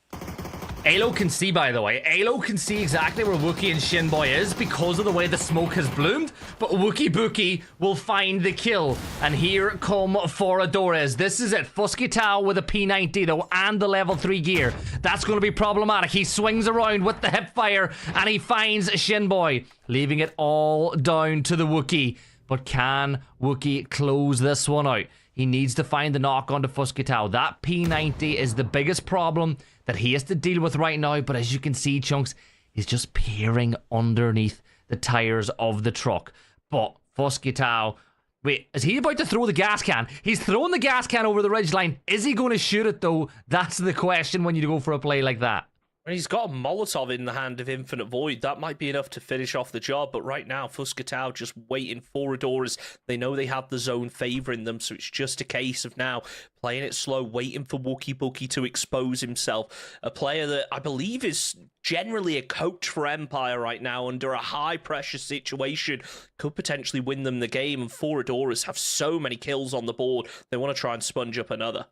Alo can see, by the way. Alo can see exactly where Wookie and Shinboy is because of the way the smoke has bloomed. But Wookie Bookie will find the kill. And here come Foradores. This is it. Fuskitao with a P90, though, and the level 3 gear. That's going to be problematic. He swings around with the hip fire, and he finds Shinboy, leaving it all down to the Wookie. But can Wookie close this one out? He needs to find the knock onto Fuskitao. That P90 is the biggest problem that he has to deal with right now, but as you can see, Chunks, he's just peering underneath the tires of the truck. But Fuskitao, wait, is he about to throw the gas can? He's throwing the gas can over the ridgeline. Is he going to shoot it, though? That's the question when you go for a play like that. And he's got a Molotov in the hand of Infinite Void. That might be enough to finish off the job, but right now, Fuskitao just waiting for Foradores. They know they have the zone favouring them, so it's just a case of now playing it slow, waiting for Wookie Bookie to expose himself. A player that I believe is generally a coach for Empire right now under a high-pressure situation. Could potentially win them the game, and Foradores have so many kills on the board, they want to try and sponge up another.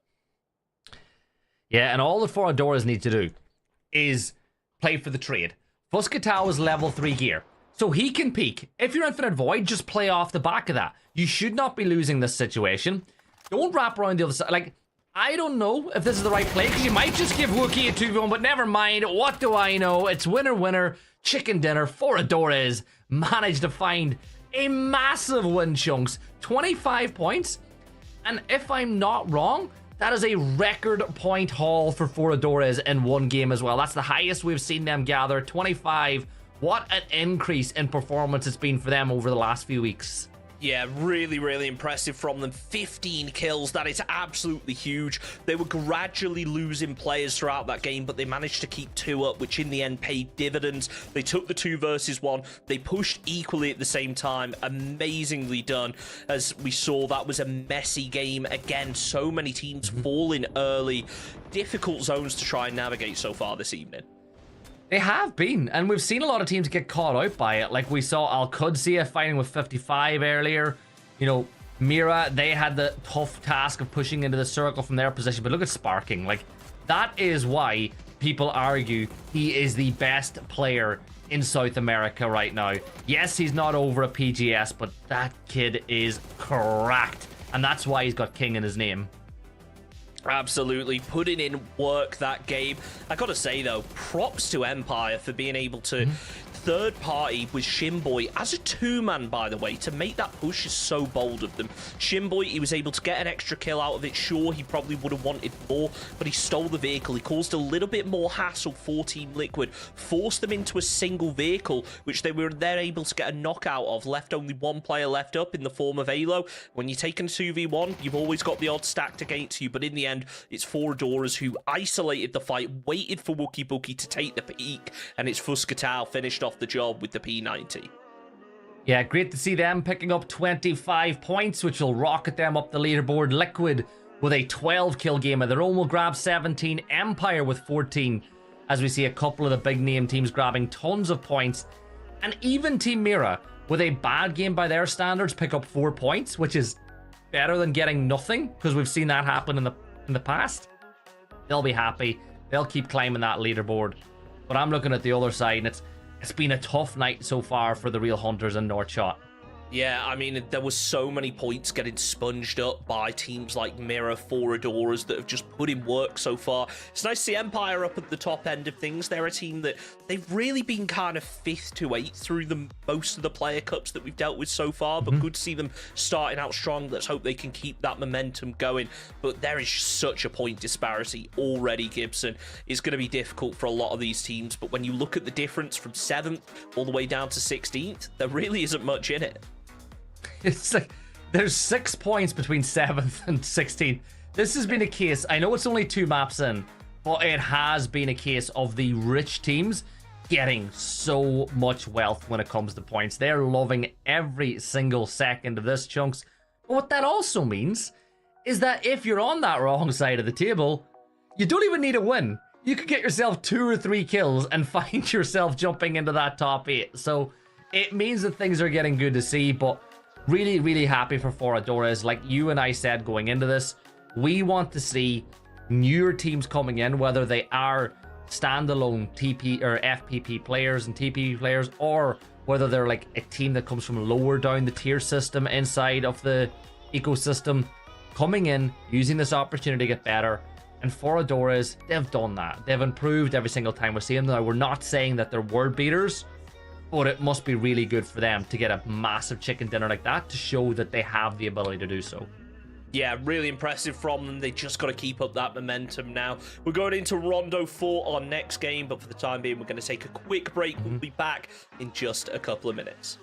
Yeah, and all the Foradores need to do is play for the trade. Fuskitao is level 3 gear, so he can peek. If you're Infinite Void, just play off the back of that. You should not be losing this situation. Don't wrap around the other side. Like, I don't know if this is the right play, because you might just give Wookie a 2v1, but never mind. What do I know? It's winner, winner, chicken dinner. Foradores managed to find a massive win, Chunks. 25 points, and if I'm not wrong, that is a record point haul for Foradores in one game as well. That's the highest we've seen them gather. 25. What an increase in performance it's been for them over the last few weeks. Yeah, really, really impressive from them. 15 kills, that is absolutely huge. They were gradually losing players throughout that game, but they managed to keep 2 up, which in the end paid dividends. They took the 2 versus 1. They pushed equally at the same time. Amazingly done. As we saw, that was a messy game. Again, so many teams falling early. Difficult zones to try and navigate so far this evening. They have been, and we've seen a lot of teams get caught out by it. Like we saw Al-Qudsiya fighting with 55 earlier. You know, Mira, they had the tough task of pushing into the circle from their position. But look at Sparking. Like, that is why people argue he is the best player in South America right now. Yes, he's not over a PGS, but that kid is cracked. And that's why he's got King in his name. Absolutely, putting in work that game. I gotta say though, props to Empire for being able to third party with Shinboy as a two-man, by the way. To make that push is so bold of them. Shinboy, he was able to get an extra kill out of it. Sure, he probably would have wanted more, but he stole the vehicle. He caused a little bit more hassle for Team Liquid, forced them into a single vehicle, which they were then able to get a knockout of. Left only one player left up in the form of Alo. When you're taking 2v1, you've always got the odds stacked against you, but in the end, it's 4 Adoras who isolated the fight, waited for Wookie Bookie to take the peak, and it's Fuscatal finished off the job with the P90. Yeah, great to see them picking up 25 points, which will rocket them up the leaderboard. Liquid with a 12 kill game of their own will grab 17. Empire with 14, as we see a couple of the big name teams grabbing tons of points. And even Team Mira, with a bad game by their standards, pick up 4 points, which is better than getting nothing, because we've seen that happen in the past. They'll be happy. They'll keep climbing that leaderboard. But I'm looking at the other side, and it's been a tough night so far for the real hunters in North Shot. Yeah, I mean, there was so many points getting sponged up by teams like Mirror, 4 Adoras that have just put in work so far. It's nice to see Empire up at the top end of things. They're a team that they've really been kind of 5th to 8th through most of the player cups that we've dealt with so far, but good to see them starting out strong. Let's hope they can keep that momentum going. But there is such a point disparity already, Gibson. It's going to be difficult for a lot of these teams, but when you look at the difference from 7th all the way down to 16th, there really isn't much in it. It's like there's 6 points between 7th and 16th. This has been a case, I know it's only 2 maps in, but it has been a case of the rich teams getting so much wealth when it comes to points. They're loving every single second of this, Chunks. But what that also means is that if you're on that wrong side of the table, you don't even need a win. You could get yourself 2 or 3 kills and find yourself jumping into that top 8. So it means that things are getting good to see, but really, really happy for Foradoras. Like you and I said going into this, we want to see newer teams coming in, whether they are standalone TP or FPP players and TPP players, or whether they're like a team that comes from lower down the tier system inside of the ecosystem, coming in, using this opportunity to get better. And Foradoras, they've done that. They've improved every single time we see them. Now, we're not saying that they're world beaters, but it must be really good for them to get a massive chicken dinner like that to show that they have the ability to do so. Yeah, really impressive from them. They just got to keep up that momentum now. We're going into Rondo 4, our next game, but for the time being, we're going to take a quick break. We'll be back in just a couple of minutes.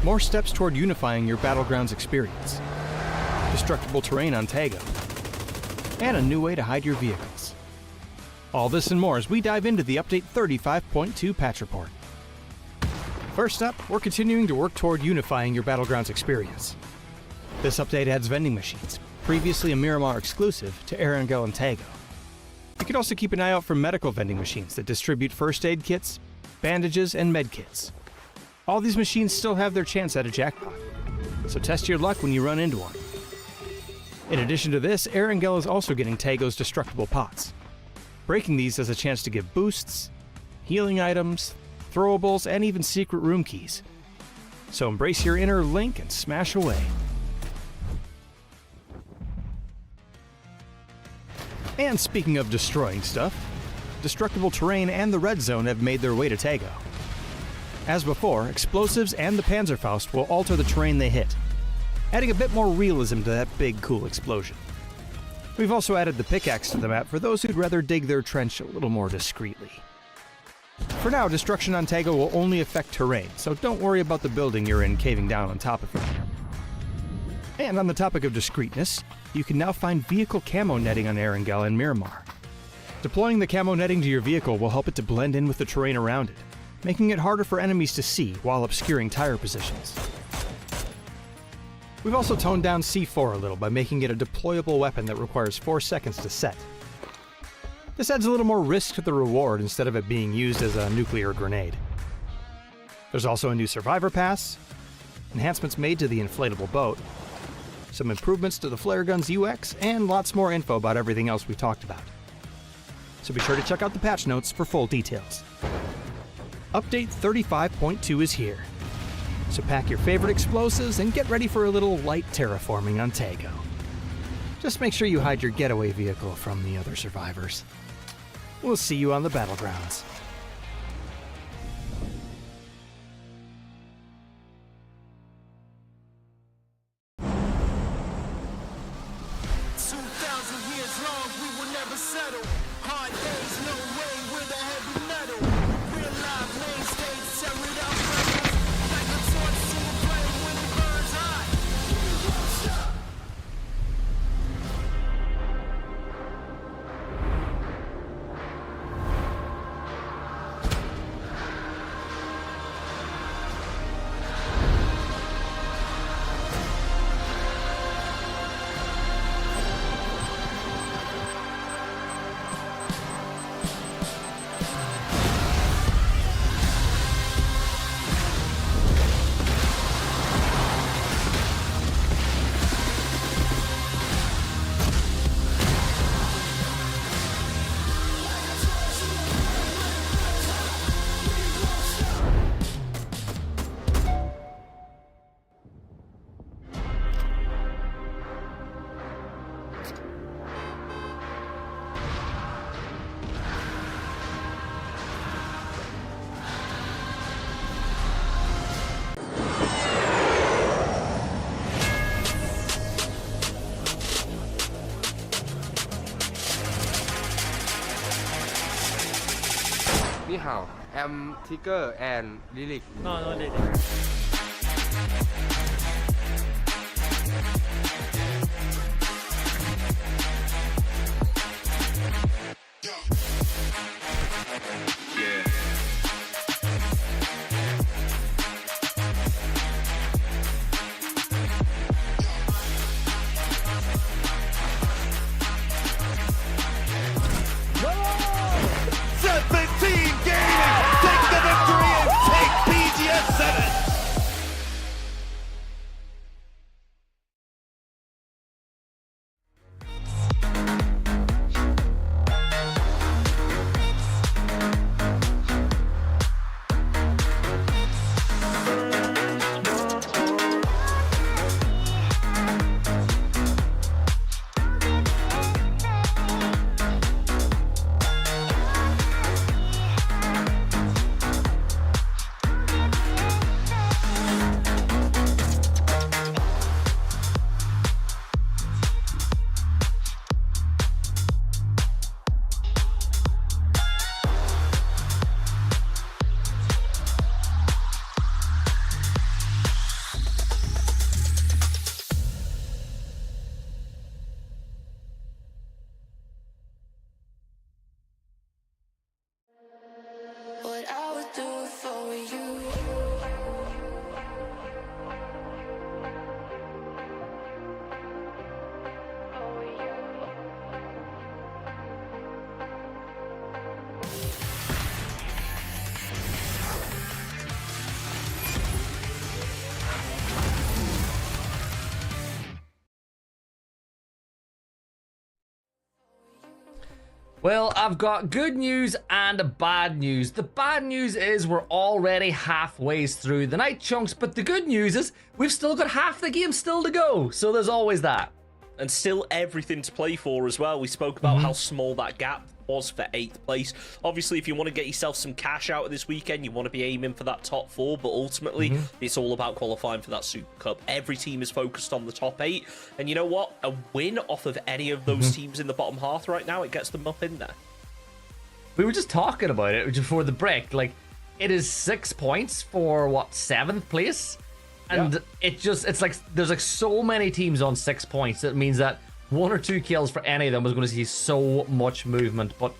More steps toward unifying your Battlegrounds experience. Destructible terrain on Tago. And a new way to hide your vehicles. All this and more as we dive into the Update 35.2 patch report. First up, we're continuing to work toward unifying your Battlegrounds experience. This update adds vending machines, previously a Miramar exclusive, to Erangel and Tago. You can also keep an eye out for medical vending machines that distribute first aid kits, bandages, and med kits. All these machines still have their chance at a jackpot, so test your luck when you run into one. In addition to this, Erangel is also getting Tago's destructible pots. Breaking these has a chance to give boosts, healing items, throwables, and even secret room keys. So embrace your inner Link and smash away. And speaking of destroying stuff, destructible terrain and the red zone have made their way to Tago. As before, explosives and the Panzerfaust will alter the terrain they hit, adding a bit more realism to that big, cool explosion. We've also added the pickaxe to the map for those who'd rather dig their trench a little more discreetly. For now, destruction on Tago will only affect terrain, so don't worry about the building you're in caving down on top of it. And on the topic of discreetness, you can now find vehicle camo netting on Erangel and Miramar. Deploying the camo netting to your vehicle will help it to blend in with the terrain around it, making it harder for enemies to see while obscuring tire positions. We've also toned down C4 a little by making it a deployable weapon that requires 4 seconds to set. This adds a little more risk to the reward instead of it being used as a nuclear grenade. There's also a new Survivor Pass, enhancements made to the inflatable boat, some improvements to the flare gun's UX, and lots more info about everything else we talked about. So be sure to check out the patch notes for full details. Update 35.2 is here. So pack your favorite explosives and get ready for a little light terraforming on Tago. Just make sure you hide your getaway vehicle from the other survivors. We'll see you on the battlegrounds. Ni hao, I'm Tiger and Lyric. No, Lyric. What I would do for you. Well, I've got good news and bad news. The bad news is we're already halfway through the night, Chunks, but the good news is we've still got half the game still to go, so there's always that. And still everything to play for as well. We spoke about how small that gap was for 8th place. Obviously, if you want to get yourself some cash out of this weekend, you want to be aiming for that top 4, but ultimately, it's all about qualifying for that Super Cup. Every team is focused on the top 8, and you know what? A win off of any of those teams in the bottom half right now, it gets them up in there. We were just talking about it before the break. Like, it is 6 points for, what, 7th place? And it's like, there's like so many teams on 6 points. It means that 1 or 2 kills for any of them was going to see so much movement. But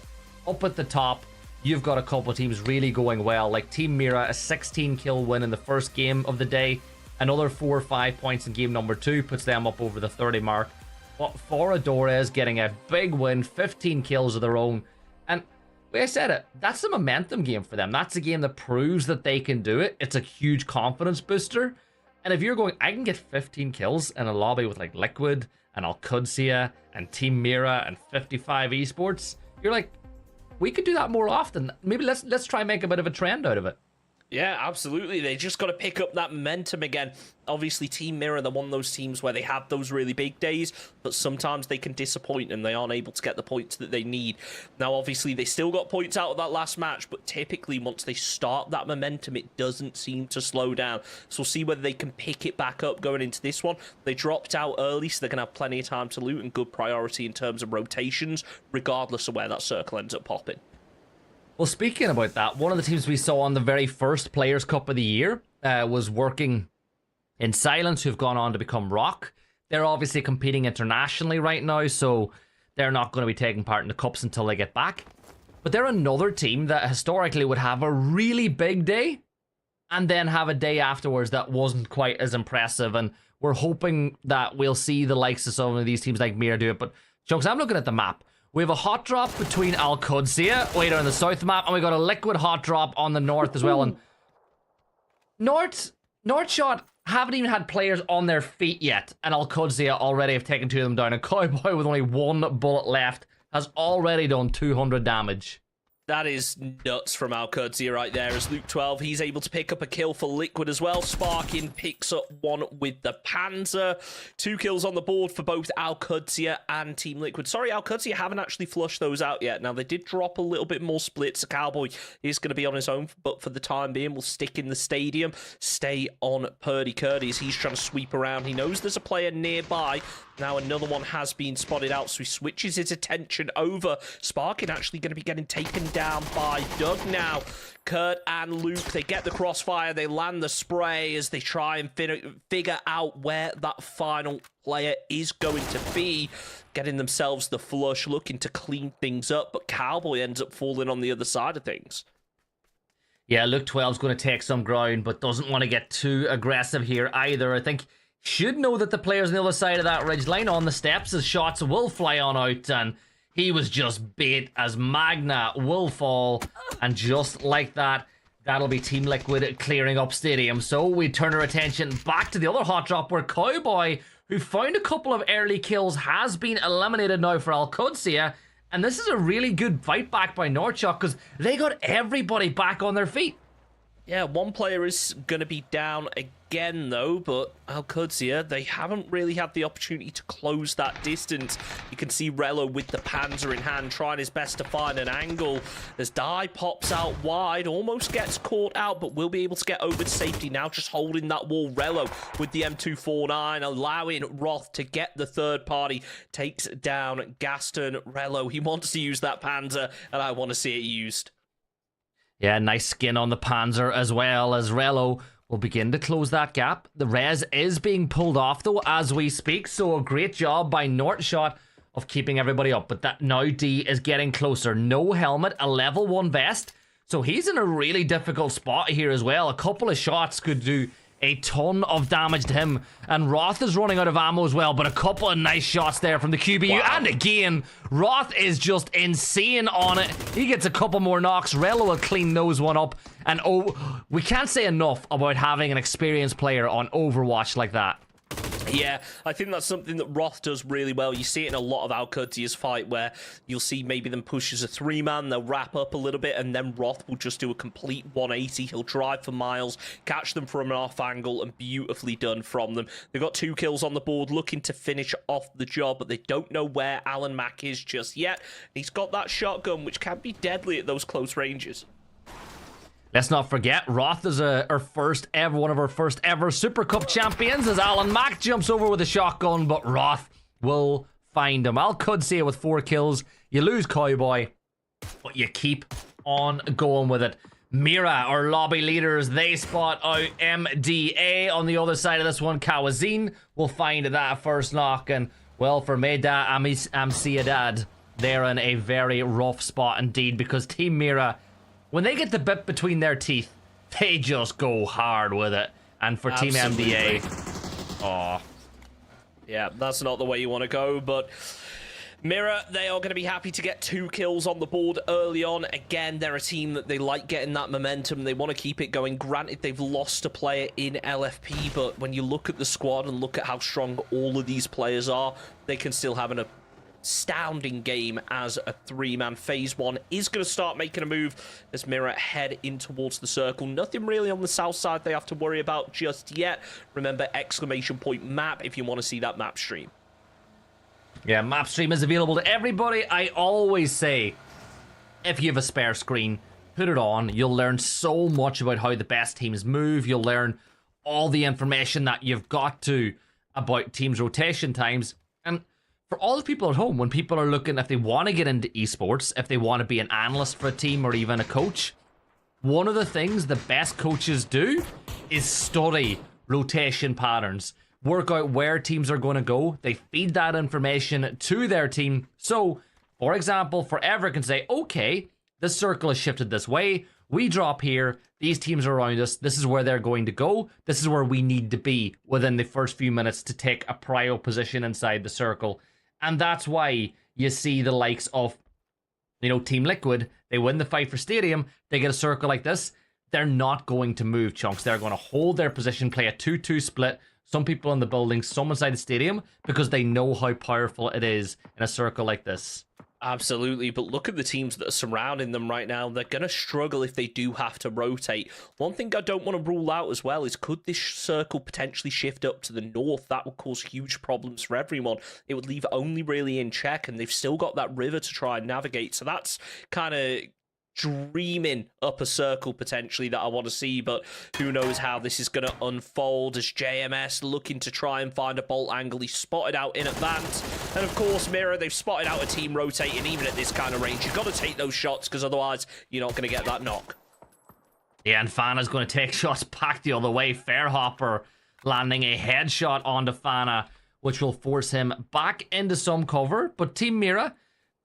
up at the top, you've got a couple of teams really going well. Like Team Mira, a 16 kill win in the first game of the day. Another 4 or 5 points in game number 2 puts them up over the 30 mark. But Foradora is getting a big win, 15 kills of their own. And the way I said it, that's a momentum game for them. That's a game that proves that they can do it. It's a huge confidence booster. And if you're going, I can get 15 kills in a lobby with like Liquid and Alcudsia and Team Mira and 55 Esports, you're like, we could do that more often. Maybe let's try and make a bit of a trend out of it. Yeah, absolutely. They just got to pick up that momentum again. Obviously, Team Mirror, they're one of those teams where they have those really big days, but sometimes they can disappoint and they aren't able to get the points that they need. Now, obviously, they still got points out of that last match, but typically, once they start that momentum, it doesn't seem to slow down. So we'll see whether they can pick it back up going into this one. They dropped out early, so they're going to have plenty of time to loot and good priority in terms of rotations, regardless of where that circle ends up popping. Well, speaking about that, one of the teams we saw on the very first Players Cup of the year was working in silence, who've gone on to become Rock. They're obviously competing internationally right now, so they're not going to be taking part in the Cups until they get back. But they're another team that historically would have a really big day and then have a day afterwards that wasn't quite as impressive. And we're hoping that we'll see the likes of some of these teams like Mira do it. But, Chunks, I'm looking at the map. We have a hot drop between Al Qudsiya, way down the south map, and we got a liquid hot drop on the north as well. And North Shot haven't even had players on their feet yet, and Al Qudsiya already have taken 2 of them down. And Cowboy, with only 1 bullet left, has already done 200 damage. That is nuts from Al Qudsiya right there. As Luke 12, he's able to pick up a kill for Liquid as well. Sparkin picks up 1 with the Panzer. 2 kills on the board for both Al Qudsiya and Team Liquid. Sorry, Al Qudsiya haven't actually flushed those out yet. Now, they did drop a little bit more splits. So Cowboy is going to be on his own, but for the time being, we'll stick in the stadium. Stay on Purdy Curdy as he's trying to sweep around. He knows there's a player nearby. Now another one has been spotted out, so he switches his attention over. Sparkin actually going to be getting taken down by Doug now. Kurt and Luke, they get the crossfire, they land the spray as they try and figure out where that final player is going to be. Getting themselves the flush, looking to clean things up, but Cowboy ends up falling on the other side of things. Yeah, Luke 12's going to take some ground, but doesn't want to get too aggressive here either. I think should know that the players on the other side of that ridgeline on the steps, his shots will fly on out, and he was just bait as Magna will fall, and just like that, that'll be Team Liquid clearing up stadium. So we turn our attention back to the other hot drop where Cowboy, who found a couple of early kills, has been eliminated now for Al Qudsiya, and this is a really good fight back by Northshot because they got everybody back on their feet. Yeah, 1 player is going to be down again, though, but Al Qudsiya, they haven't really had the opportunity to close that distance. You can see Rello with the Panzer in hand, trying his best to find an angle. As Die pops out wide, almost gets caught out, but will be able to get over to safety now, just holding that wall. Rello with the M249, allowing Roth to get the third party, takes down Gaston. Rello, he wants to use that Panzer, and I want to see it used. Yeah, nice skin on the Panzer as well, as Rello will begin to close that gap. The res is being pulled off though as we speak, so a great job by Northshot of keeping everybody up. But that now D is getting closer. No helmet, a level 1 vest, so he's in a really difficult spot here as well. A couple of shots could do a ton of damage to him, and Roth is running out of ammo as well, but a couple of nice shots there from the QBU. Wow. And again, Roth is just insane on it. He gets a couple more knocks. Rello will clean those one up, and oh, we can't say enough about having an experienced player on Overwatch like that. Yeah, I think that's something that Roth does really well. You see it in a lot of Al Qudsiya's fight where you'll see maybe them push as a 3-man, they'll wrap up a little bit, and then Roth will just do a complete 180. He'll drive for miles, catch them from an off angle, and beautifully done from them. They've got 2 kills on the board, looking to finish off the job, but they don't know where Alan Mack is just yet. He's got that shotgun, which can be deadly at those close ranges. Let's not forget, Roth is one of our first ever Super Cup champions, as Alan Mack jumps over with a shotgun, but Roth will find him. Al Qudsiya with 4 kills. You lose Cowboy, but you keep on going with it. Mira, our lobby leaders, they spot out MDA on the other side of this one. Kawazin will find that first knock, and well, for Meda Amsiadad, they're in a very rough spot indeed, because Team Mira, when they get the bit between their teeth, they just go hard with it. And for Absolutely. Team MDA, oh. Yeah, that's not the way you want to go, but Mirror, they are going to be happy to get 2 kills on the board early on. Again, they're a team that they like getting that momentum. They want to keep it going. Granted, they've lost a player in LFP, but when you look at the squad and look at how strong all of these players are, they can still have astounding game as a 3-man. Phase 1 is going to start making a move as Mirror head in towards the circle. Nothing really on the south side they have to worry about just yet. Remember, !map if you want to see that map stream. Yeah, map stream is available to everybody. I always say, if you have a spare screen, put it on. You'll learn so much about how the best teams move. You'll learn all the information that you've got to about teams' rotation times. And for all the people at home, when people are looking, if they want to get into esports, if they want to be an analyst for a team or even a coach, one of the things the best coaches do is study rotation patterns. Work out where teams are going to go. They feed that information to their team. So, for example, Forever can say, okay, this circle is shifted this way. We drop here. These teams are around us. This is where they're going to go. This is where we need to be within the first few minutes to take a prio position inside the circle. And that's why you see the likes of, Team Liquid. They win the fight for Stadium. They get a circle like this. They're not going to move, Chunks. They're going to hold their position, play a 2-2 split. Some people in the building, some inside the stadium, because they know how powerful it is in a circle like this. Absolutely, but look at the teams that are surrounding them right now. They're going to struggle if they do have to rotate. One thing I don't want to rule out as well is, could this circle potentially shift up to the north? That would cause huge problems for everyone. It would leave only really in check, and they've still got that river to try and navigate. So that's kind of dreaming up a circle potentially that I want to see, but who knows how this is going to unfold as JMS looking to try and find a bolt angle. He's spotted out in advance, and of course Mirror, they've spotted out a team rotating. Even at this kind of range, you've got to take those shots, because otherwise you're not going to get that knock. Yeah, and Fana's going to take shots back the other way. Fairhopper landing a headshot onto Fana, which will force him back into some cover. But Team Mira,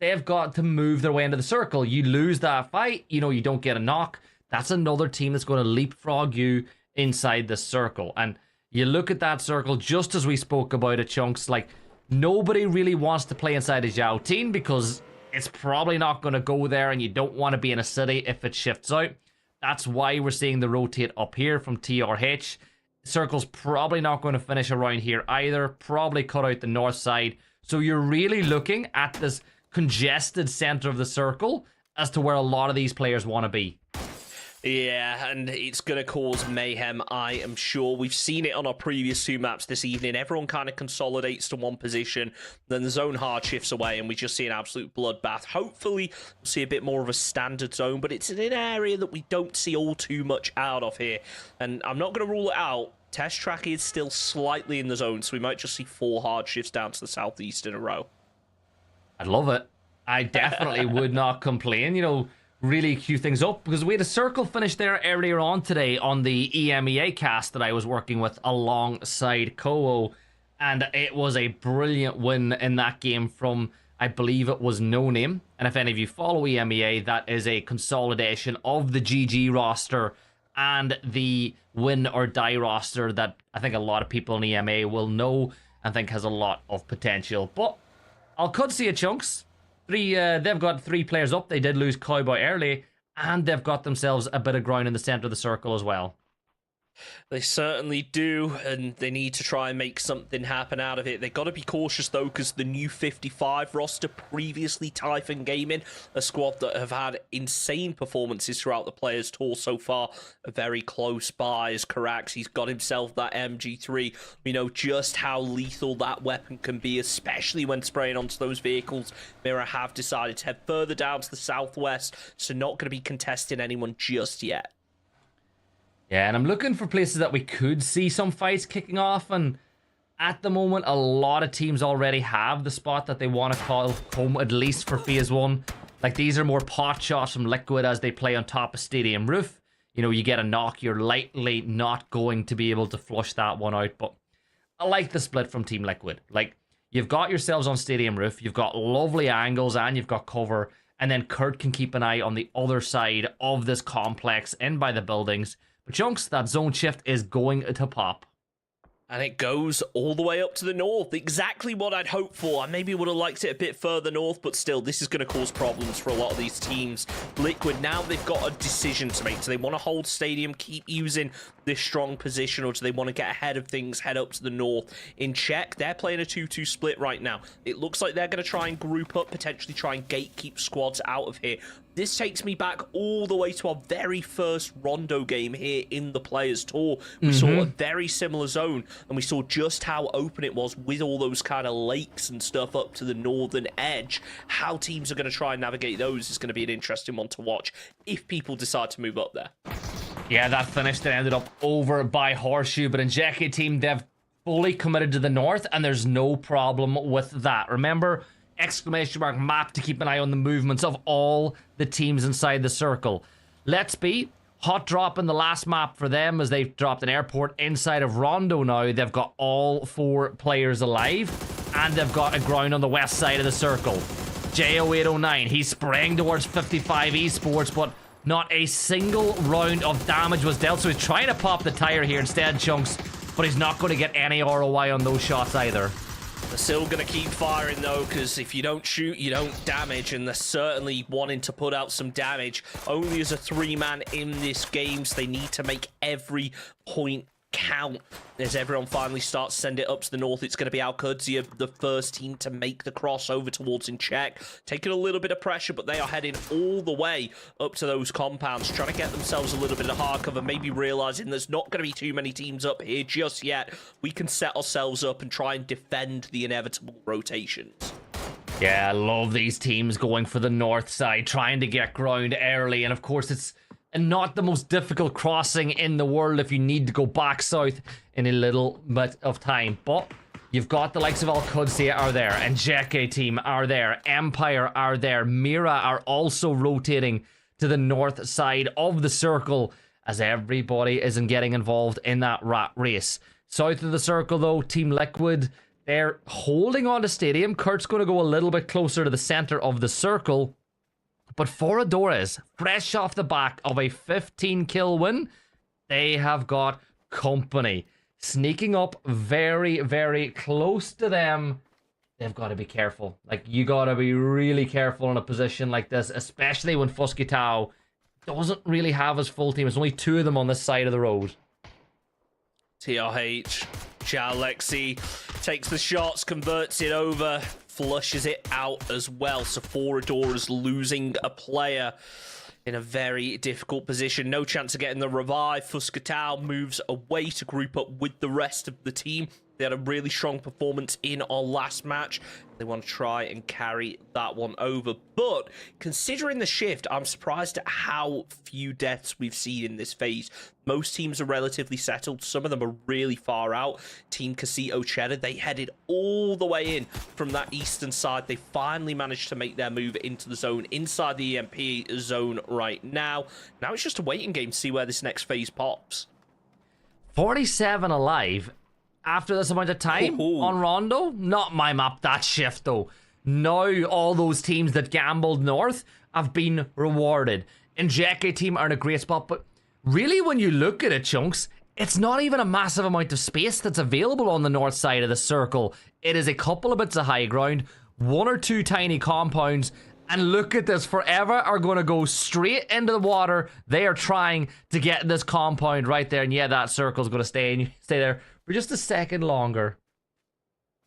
they've got to move their way into the circle. You lose that fight, you don't get a knock. That's another team that's going to leapfrog you inside the circle. And you look at that circle, just as we spoke about it, Chunks, like, nobody really wants to play inside a Zhao team because it's probably not going to go there, and you don't want to be in a city if it shifts out. That's why we're seeing the rotate up here from TRH. Circle's probably not going to finish around here either. Probably cut out the north side. So you're really looking at this congested center of the circle as to where a lot of these players want to be. Yeah, and it's going to cause mayhem, I am sure. We've seen it on our previous 2 maps this evening. Everyone kind of consolidates to one position, then the zone hard shifts away, and we just see an absolute bloodbath. Hopefully, we'll see a bit more of a standard zone, but it's in an area that we don't see all too much out of here. And I'm not going to rule it out. Test track is still slightly in the zone, so we might just see 4 hard shifts down to the southeast in a row. I'd love it. I definitely would not complain, really cue things up, because we had a circle finish there earlier on today on the EMEA cast that I was working with alongside Koho, and it was a brilliant win in that game from, I believe it was No Name. And if any of you follow EMEA, that is a consolidation of the GG roster and the win or die roster that I think a lot of people in EMEA will know and think has a lot of potential. But I could see it, Chunks. They've got 3 players up. They did lose Cowboy early, and they've got themselves a bit of ground in the center of the circle as well. They certainly do, and they need to try and make something happen out of it. They've got to be cautious, though, because the new 55 roster, previously Typhon Gaming, a squad that have had insane performances throughout the Players Tour so far, are very close by as Karax. He's got himself that MG3. We know just how lethal that weapon can be, especially when spraying onto those vehicles. Mirror have decided to head further down to the southwest, so not going to be contesting anyone just yet. Yeah, and I'm looking for places that we could see some fights kicking off, and at the moment, a lot of teams already have the spot that they want to call home, at least for Phase 1. Like, these are more pot shots from Liquid as they play on top of Stadium Roof. You get a knock, you're likely not going to be able to flush that one out, but I like the split from Team Liquid. Like, you've got yourselves on Stadium Roof, you've got lovely angles, and you've got cover, and then Kurt can keep an eye on the other side of this complex in by the buildings. But Chunks, that zone shift is going to pop. And it goes all the way up to the north. Exactly what I'd hoped for. I maybe would have liked it a bit further north, but still, this is going to cause problems for a lot of these teams. Liquid, now they've got a decision to make. Do they want to hold Stadium, keep using this strong position, or do they want to get ahead of things, head up to the north? In Czech, they're playing a 2-2 split right now. It looks like they're going to try and group up, potentially try and gatekeep squads out of here. This takes me back all the way to our very first Rondo game here in the Players Tour. We saw a very similar zone, and we saw just how open it was with all those kind of lakes and stuff up to the northern edge. How teams are going to try and navigate those is going to be an interesting one to watch if people decide to move up there. Yeah, that finish that ended up over by Horseshoe, but in Jackie team, they've fully committed to the north, and there's no problem with that. Remember, exclamation mark map to keep an eye on the movements of all the teams inside the circle. Let's be hot drop in the last map for them as they've dropped an airport inside of Rondo now. They've got all 4 players alive, and they've got a ground on the west side of the circle. J0809, he's spraying towards 55 Esports, but not a single round of damage was dealt, so he's trying to pop the tire here instead, Chunks, but he's not going to get any ROI on those shots either. They're still going to keep firing, though, because if you don't shoot, you don't damage, and they're certainly wanting to put out some damage. Only as a 3-man in this game, so they need to make every point count. As everyone finally starts to send it up to the north, it's going to be Al Kudzia, the first team to make the crossover towards in Czech. Taking a little bit of pressure, but they are heading all the way up to those compounds, trying to get themselves a little bit of hard cover, maybe realizing there's not going to be too many teams up here just yet. We can set ourselves up and try and defend the inevitable rotations. Yeah, I love these teams going for the north side, trying to get ground early, and of course it's not the most difficult crossing in the world if you need to go back south in a little bit of time. But you've got the likes of Al Quds are there, and Jackie team are there, Empire are there, Mira are also rotating to the north side of the circle as everybody isn't getting involved in that rat race. South of the circle though, Team Liquid, they're holding on to Stadium. Kurt's going to go a little bit closer to the center of the circle. But Foradores, fresh off the back of a 15-kill win, they have got company. Sneaking up very, very close to them. They've got to be careful. Like, you got to be really careful in a position like this, especially when Fuskitao doesn't really have his full team. There's only 2 of them on this side of the road. TRH, Jalexi takes the shots, converts it over, flushes it out as well. So Foradores losing a player in a very difficult position. No chance of getting the revive. Fuskatao moves away to group up with the rest of the team. They had a really strong performance in our last match. They want to try and carry that one over. But considering the shift, I'm surprised at how few deaths we've seen in this phase. Most teams are relatively settled. Some of them are really far out. Team Casito Cheddar, they headed all the way in from that eastern side. They finally managed to make their move into the zone, inside the EMP zone right now. Now it's just a waiting game to see where this next phase pops. 47 alive after this amount of time on Rondo. Not my map, that shift though. Now all those teams that gambled north have been rewarded. And Jackie team are in a great spot, but really when you look at it, Chunks, it's not even a massive amount of space that's available on the north side of the circle. It is a couple of bits of high ground, 1 or 2 tiny compounds, and look at this, Forever are going to go straight into the water. They are trying to get this compound right there, and yeah, that circle's going to stay there for just a second longer.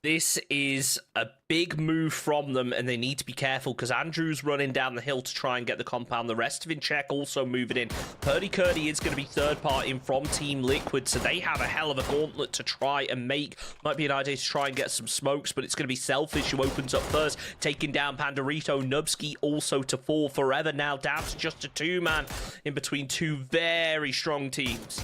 This is a big move from them, and they need to be careful because Andrew's running down the hill to try and get the compound. The rest of in check also moving in. Purdy Curdy is going to be third partying from Team Liquid, so they have a hell of a gauntlet to try and make. Might be an idea to try and get some smokes, but it's going to be Selfish who opens up first, taking down Pandorito. Nubsky also to fall. Forever now down to just a 2-man in between 2 very strong teams.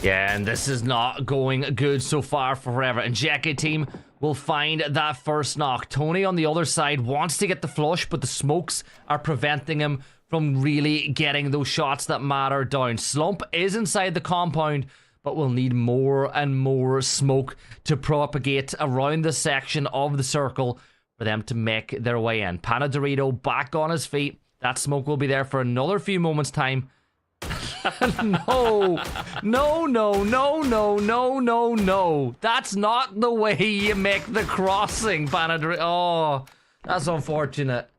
Yeah, and this is not going good so far for Forever. And Jackie team will find that first knock. Tony on the other side wants to get the flush, but the smokes are preventing him from really getting those shots that matter down. Slump is inside the compound, but we'll need more and more smoke to propagate around the section of the circle for them to make their way in. Panadorito back on his feet. That smoke will be there for another few moments' time. No. That's not the way you make the crossing, Panadri. Oh, that's unfortunate.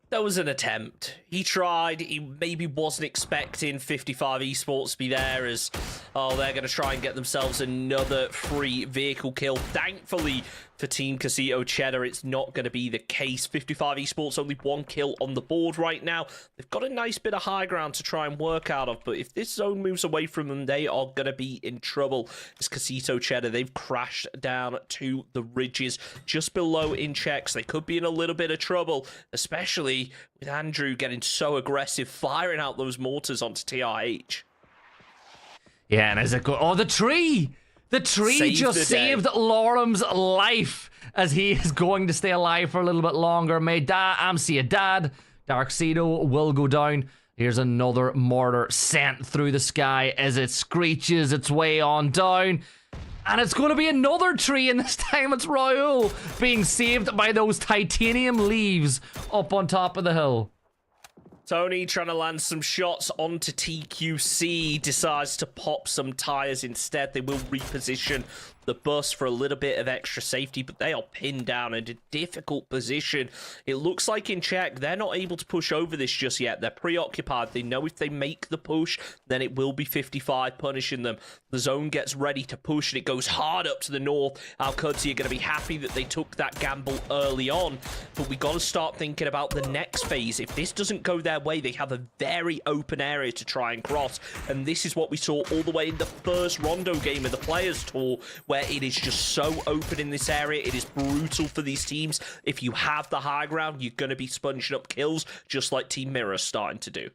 There was an attempt. He tried. He maybe wasn't expecting 55 Esports to be there as, oh, they're going to try and get themselves another free vehicle kill. Thankfully for Team Casito Cheddar, it's not going to be the case. 55 Esports, only 1 kill on the board right now. They've got a nice bit of high ground to try and work out of, but if this zone moves away from them, they are going to be in trouble. It's Casito Cheddar. They've crashed down to the ridges just below in checks. They could be in a little bit of trouble, especially with Andrew getting so aggressive, firing out those mortars onto TRH. Yeah, and as it goes, oh, the tree! The tree just saved Lorem's life as he is going to stay alive for a little bit longer. May I'm see a dad. Darksedo will go down. Here's another mortar sent through the sky as it screeches its way on down. And it's going to be another tree, and this time it's Raul being saved by those titanium leaves up on top of the hill. Tony trying to land some shots onto TQC, decides to pop some tires instead. They will reposition the bus for a little bit of extra safety, but they are pinned down in a difficult position. It looks like in check, they're not able to push over this just yet. They're preoccupied. They know if they make the push, then it will be 55 punishing them. The zone gets ready to push, and it goes hard up to the north. Alcudia are going to be happy that they took that gamble early on, but we got to start thinking about the next phase. If this doesn't go their way, they have a very open area to try and cross, and this is what we saw all the way in the first Rondo game of the Players Tour, where it is just so open in this area. It is brutal for these teams. If you have the high ground, you're going to be sponging up kills, just like Team Mirror's starting to do.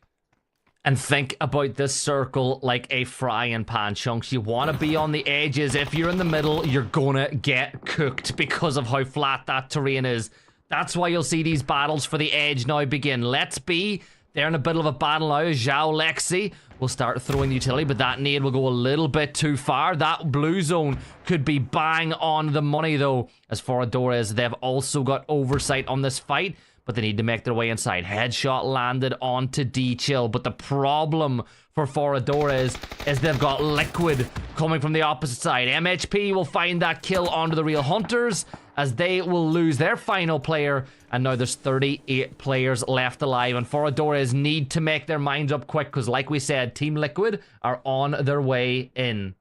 And think about this circle like a frying pan, Chunks. You want to be on the edges. If you're in the middle, you're gonna get cooked because of how flat that terrain is. That's why you'll see these battles for the edge now begin. Let's be. They're in a bit of a battle now. Zhao Lexi will start throwing the utility, but that nade will go a little bit too far. That blue zone could be bang on the money, though. As Foradores, they've also got oversight on this fight, but they need to make their way inside. Headshot landed onto D-Chill, but the problem for Foradores is they've got Liquid coming from the opposite side. MHP will find that kill onto the Real Hunters, as they will lose their final player, and now there's 38 players left alive, and Foradores need to make their minds up quick, because like we said, Team Liquid are on their way in.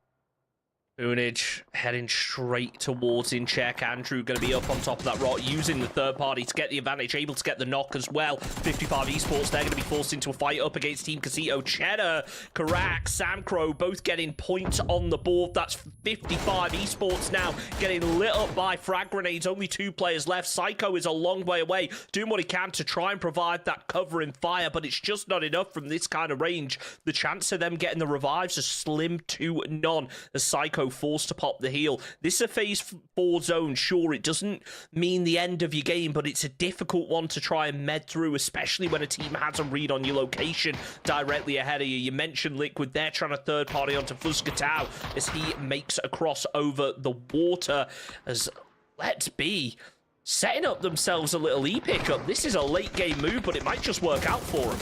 Unage heading straight towards in check. Andrew going to be up on top of that rock, using the third party to get the advantage, able to get the knock as well. 55 Esports, they're going to be forced into a fight up against Team Casito Cheddar. Karak, Samcro, both getting points on the board. That's 55 Esports now getting lit up by frag grenades. Only 2 players left. Psycho is a long way away, doing what he can to try and provide that cover and fire, but it's just not enough from this kind of range. The chance of them getting the revives is slim to none, as Psycho forced to pop the heal. This is a phase 4 zone. Sure, it doesn't mean the end of your game, but it's a difficult one to try and med through, especially when a team has a read on your location directly ahead of you. You mentioned Liquid, they're trying to third party onto Fuscatao as he makes a cross over the water, as Let's Be setting up themselves a little E-pickup. This is a late game move, but it might just work out for them.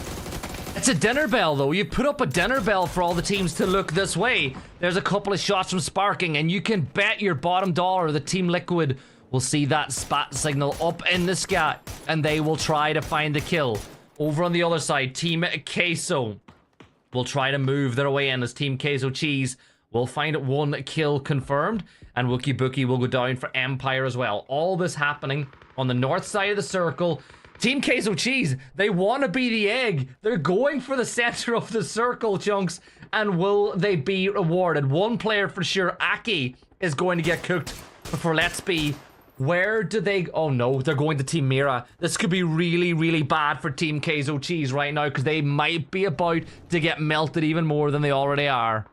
It's a dinner bell, though. You put up a dinner bell for all the teams to look this way. There's a couple of shots from Sparking, and you can bet your bottom dollar that Team Liquid will see that spat signal up in the sky, and they will try to find the kill. Over on the other side, Team Queso will try to move their way in, as Team Queso Cheese will find 1 kill confirmed, and Wookie Bookie will go down for Empire as well. All this happening on the north side of the circle. Team Queso Cheese, they want to be the egg. They're going for the center of the circle, Chunks. And will they be rewarded? 1 player for sure, Aki, is going to get cooked. But for Let's Be, where do they... Oh no, they're going to Team Mira. This could be really, really bad for Team Queso Cheese right now, because they might be about to get melted even more than they already are.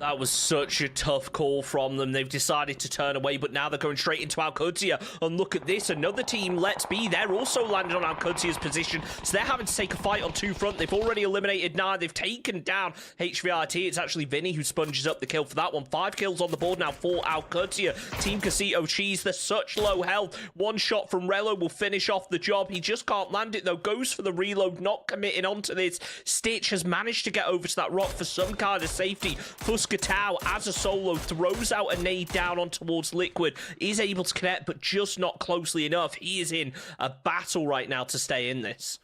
That was such a tough call from them. They've decided to turn away, but now they're going straight into Alcudia. And look at this, another team, Let's Be, they're also landed on Alcudia's position, so they're having to take a fight on 2 front. They've already eliminated 9. They've taken down HVIT. It's actually Vinny who sponges up the kill for that one. 5 kills on the board now for Alcudia. Team Casito Cheese, they're such low health. 1 shot from Rello will finish off the job. He just can't land it, though. Goes for the reload, not committing onto this. Stitch has managed to get over to that rock for some kind of safety. Fuscatao, as a solo, throws out a nade down on towards Liquid. Is able to connect, but just not closely enough. He is in a battle right now to stay in this.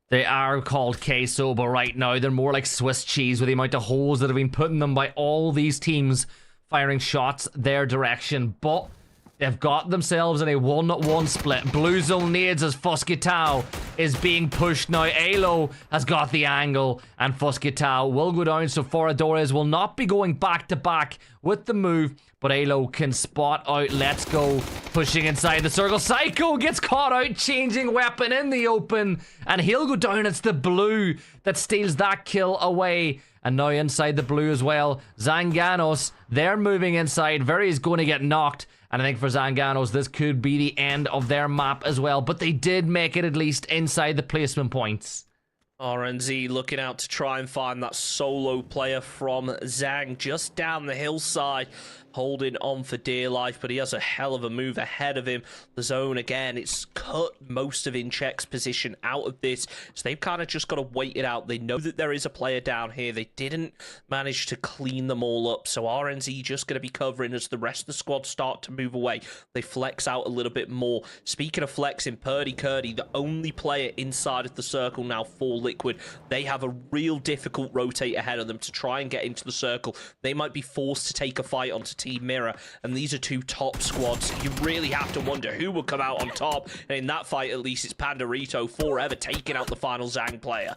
They are called queso, but right now they're more like Swiss cheese with the amount of holes that have been put in them by all these teams firing shots their direction. But they've got themselves in a 1-1 split. Blue zone nades as Fusquitao is being pushed now. Alo has got the angle, and Fusquitao will go down, so Foradores will not be going back-to-back with the move, but Alo can spot out. Let's go. Pushing inside the circle. Psycho gets caught out, changing weapon in the open, and he'll go down. It's the blue that steals that kill away. And now inside the blue as well, Zanganos, they're moving inside. Very's going to get knocked. And I think for Zanganos, this could be the end of their map as well. But they did make it at least inside the placement points. RNZ looking out to try and find that solo player from Zhang just down the hillside, holding on for dear life, but he has a hell of a move ahead of him. The zone, again, it's cut most of Incheck's position out of this, so they've kind of just got to wait it out. They know that there is a player down here. They didn't manage to clean them all up, so RNZ just going to be covering as the rest of the squad start to move away. They flex out a little bit more. Speaking of flexing, Purdy Curdy, the only player inside of the circle now for Liquid. They have a real difficult rotate ahead of them to try and get into the circle. They might be forced to take a fight onto Team Mirror, and these are two top squads. You really have to wonder who will come out on top, and in that fight at least it's Pandarito forever taking out the final Zhang player.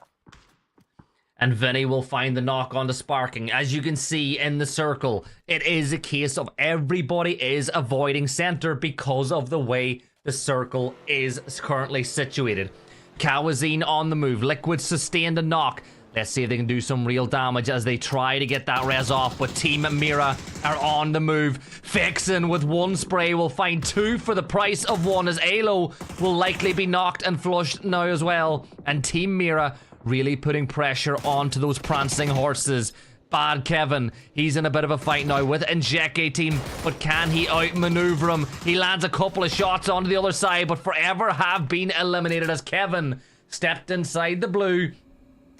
And Vinny will find the knock on the Sparking. As you can see in the circle, it is a case of everybody is avoiding center because of the way the circle is currently situated. Kawazine on the move. Liquid sustained a knock. Let's see if they can do some real damage as they try to get that res off. But Team Mira are on the move. Fixin with one spray will find two for the price of one, as Alo will likely be knocked and flushed now as well. And Team Mira really putting pressure onto those prancing horses. Bad Kevin, he's in a bit of a fight now with Njeke team, but can he outmaneuver him? He lands a couple of shots onto the other side, but forever have been eliminated as Kevin stepped inside the blue.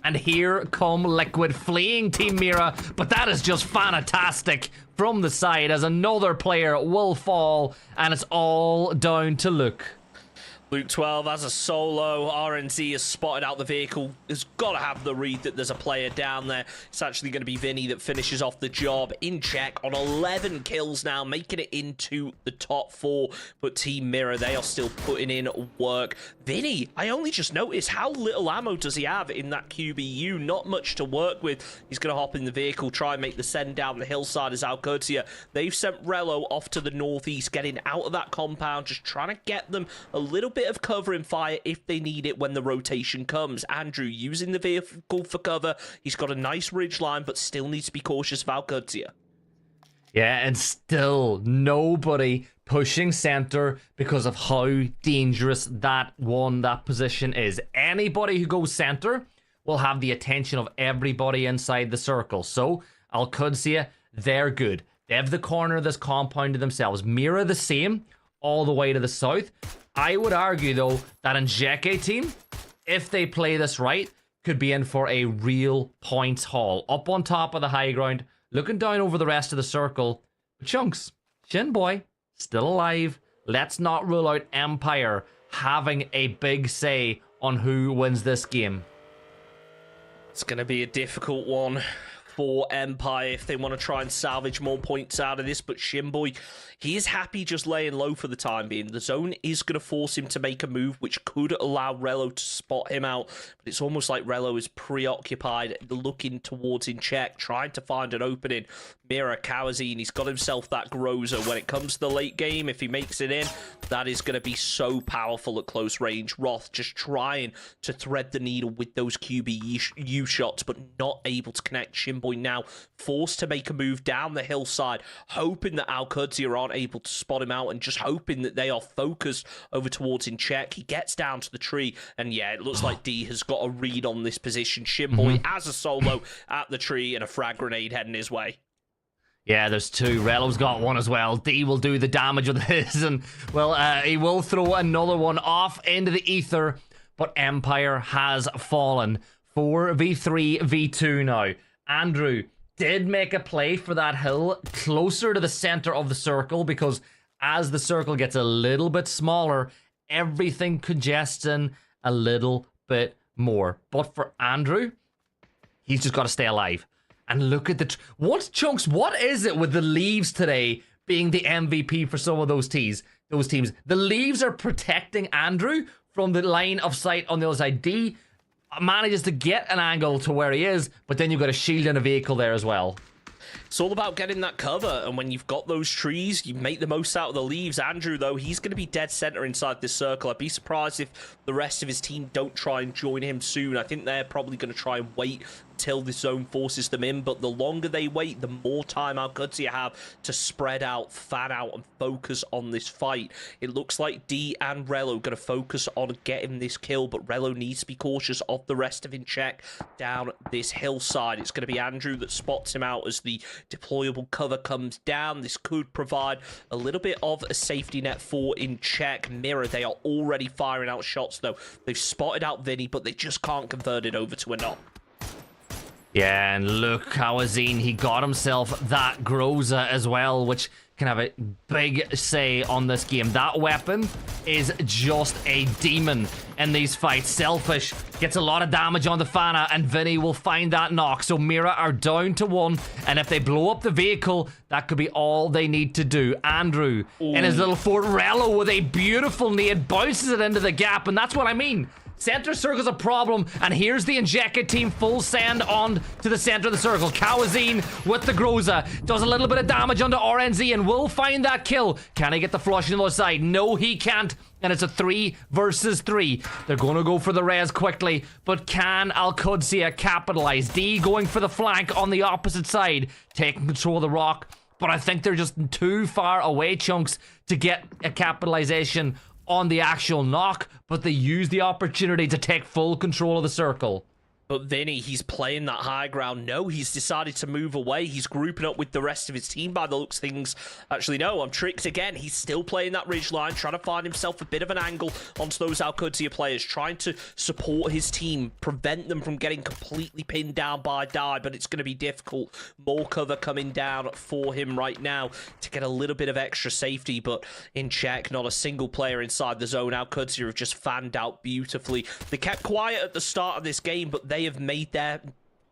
And here come Liquid fleeing Team Mira, but that is just fantastic from the side as another player will fall, and it's all down to Luke. Luke 12 as a solo. RNZ has spotted out the vehicle. Has got to have the read that there's a player down there. It's actually going to be Vinny that finishes off the job. In check on 11 kills now, making it into the top 4. But Team Mirror, they are still putting in work. Vinny, I only just noticed how little ammo does he have in that QBU. Not much to work with. He's going to hop in the vehicle, try and make the send down the hillside as Alcudia. They've sent Rello off to the northeast, getting out of that compound, just trying to get them a little bit of cover and fire if they need it when the rotation comes. Andrew using the vehicle for cover. He's got a nice ridge line, but still needs to be cautious of Alcudia. Yeah, and still nobody pushing center because of how dangerous that position is. Anybody who goes center will have the attention of everybody inside the circle. So Alcudia, they're good. They have the corner of this compound to themselves. Mira the same all the way to the south. I would argue, though, that Njeke team, if they play this right, could be in for a real points haul. Up on top of the high ground, looking down over the rest of the circle. Chunks, Shin Boy, still alive. Let's not rule out Empire having a big say on who wins this game. It's going to be a difficult one for Empire if they want to try and salvage more points out of this, but Shimboy, he is happy just laying low for the time being. The zone is going to force him to make a move which could allow Rello to spot him out, but it's almost like Rello is preoccupied looking towards in check, trying to find an opening. Mira Kawazine, he's got himself that Groza. When it comes to the late game, if he makes it in, that is going to be so powerful at close range. Roth just trying to thread the needle with those QBU shots, but not able to connect. Shimboy now forced to make a move down the hillside, hoping that Alcudia aren't able to spot him out, and just hoping that they are focused over towards in check. He gets down to the tree, and yeah, it looks like D has got a read on this position. Shimboy as a solo at the tree, and a frag grenade heading his way. Yeah, there's two. Rello's got one as well. D will do the damage with this, and, well, he will throw another one off into the ether, but Empire has fallen. 4v3, v2 now. Andrew did make a play for that hill closer to the center of the circle, because as the circle gets a little bit smaller, everything congests in a little bit more. But for Andrew, he's just got to stay alive. And look at the... Chunks, what is it with the leaves today being the MVP for some of those teams? The leaves are protecting Andrew from the line of sight on the other side. D manages to get an angle to where he is, but then you've got a shield and a vehicle there as well. It's all about getting that cover, and when you've got those trees, you make the most out of the leaves. Andrew, though, he's going to be dead center inside this circle. I'd be surprised if the rest of his team don't try and join him soon. I think they're probably going to try and wait until the zone forces them in, but the longer they wait, the more time Alcudia have to spread out, fan out, and focus on this fight. It looks like D and Rello going to focus on getting this kill, but Rello needs to be cautious of the rest of In-Check down this hillside. It's going to be Andrew that spots him out as the deployable cover comes down. This could provide a little bit of a safety net for In-Check. Mirror, they are already firing out shots, though. They've spotted out Vinny, but they just can't convert it over to a knock. Yeah, and look, Kawazine, he got himself that Groza as well, which can have a big say on this game. That weapon is just a demon in these fights. Selfish gets a lot of damage on the Fana, and Vinny will find that knock. So Mira are down to 1, and if they blow up the vehicle, that could be all they need to do. Andrew, in his little Fort Rello with a beautiful nade, bounces it into the gap, and that's what I mean. Center circle's a problem, and here's the Injected team full send on to the center of the circle. Kawazine with the Groza does a little bit of damage onto RNZ and will find that kill. Can he get the flush on the other side? No, he can't. And it's a 3 versus 3. They're going to go for the res quickly, but can Alcudia capitalize? D going for the flank on the opposite side, taking control of the rock, but I think they're just too far away, Chunks, to get a capitalization on the actual knock, but they use the opportunity to take full control of the circle. But Vinny, he's playing that high ground. No, he's decided to move away. He's grouping up with the rest of his team by the looks of things. Actually, no, I'm tricked again. He's still playing that ridge line, trying to find himself a bit of an angle onto those Alcudia players, trying to support his team, prevent them from getting completely pinned down by Die, but it's going to be difficult. More cover coming down for him right now to get a little bit of extra safety, but In-Check, not a single player inside the zone. Alcudia have just fanned out beautifully. They kept quiet at the start of this game, but they have made their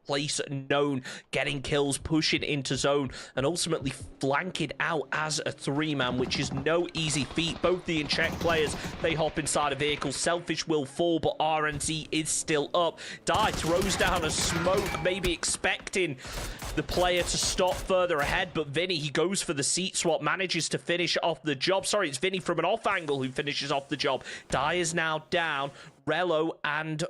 place known, getting kills, pushing into zone, and ultimately flanking out as a 3-man, which is no easy feat. Both the In-Check players, they hop inside a vehicle. Selfish will fall, but RNZ is still up. Die throws down a smoke, maybe expecting the player to stop further ahead, but Vinny, he goes for the seat swap, manages to finish off the job. Sorry, it's Vinny from an off angle who finishes off the job. Die is now down. Rello and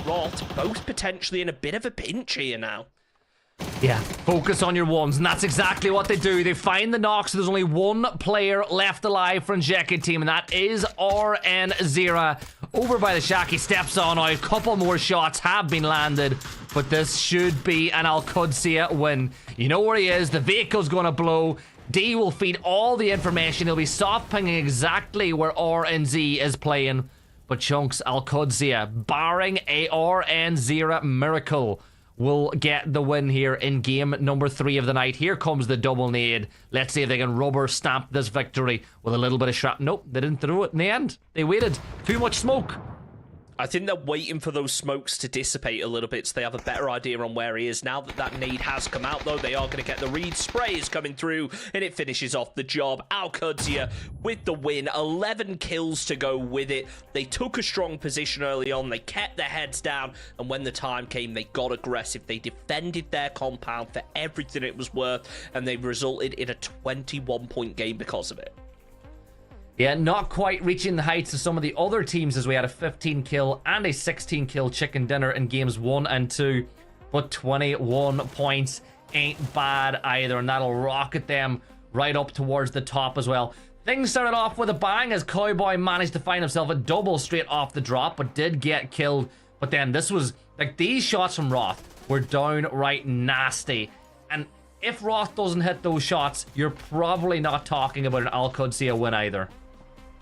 Roth both potentially in a bit of a pinch here now. Yeah, focus on your ones, and that's exactly what they do. They find the knock, so there's only one player left alive for Injected team, and that is RN0. Over by the shack, he steps on out. A couple more shots have been landed, but this should be an Alcudia win. You know where he is. The vehicle's going to blow. D will feed all the information. He'll be soft pinging exactly where RNZ is playing. But Chunks, Alcudia, barring a RN0 miracle, will get the win here in game number 3 of the night. Here comes the double nade. Let's see if they can rubber stamp this victory with a little bit of shrapnel. Nope, they didn't throw it in the end. They waited. Too much smoke. I think they're waiting for those smokes to dissipate a little bit so they have a better idea on where he is. Now that that nade has come out, though, they are going to get the read. Spray is coming through, and it finishes off the job. Alcudia with the win. 11 kills to go with it. They took a strong position early on. They kept their heads down, and when the time came, they got aggressive. They defended their compound for everything it was worth, and they resulted in a 21-point game because of it. Yeah, not quite reaching the heights of some of the other teams, as we had a 15 kill and a 16 kill chicken dinner in games 1 and 2, but 21 points ain't bad either, and that'll rocket them right up towards the top as well. Things started off with a bang as Cowboy managed to find himself a double straight off the drop, but did get killed. But then this was like, these shots from Roth were downright nasty, and if Roth doesn't hit those shots, you're probably not talking about an Alcudia win either.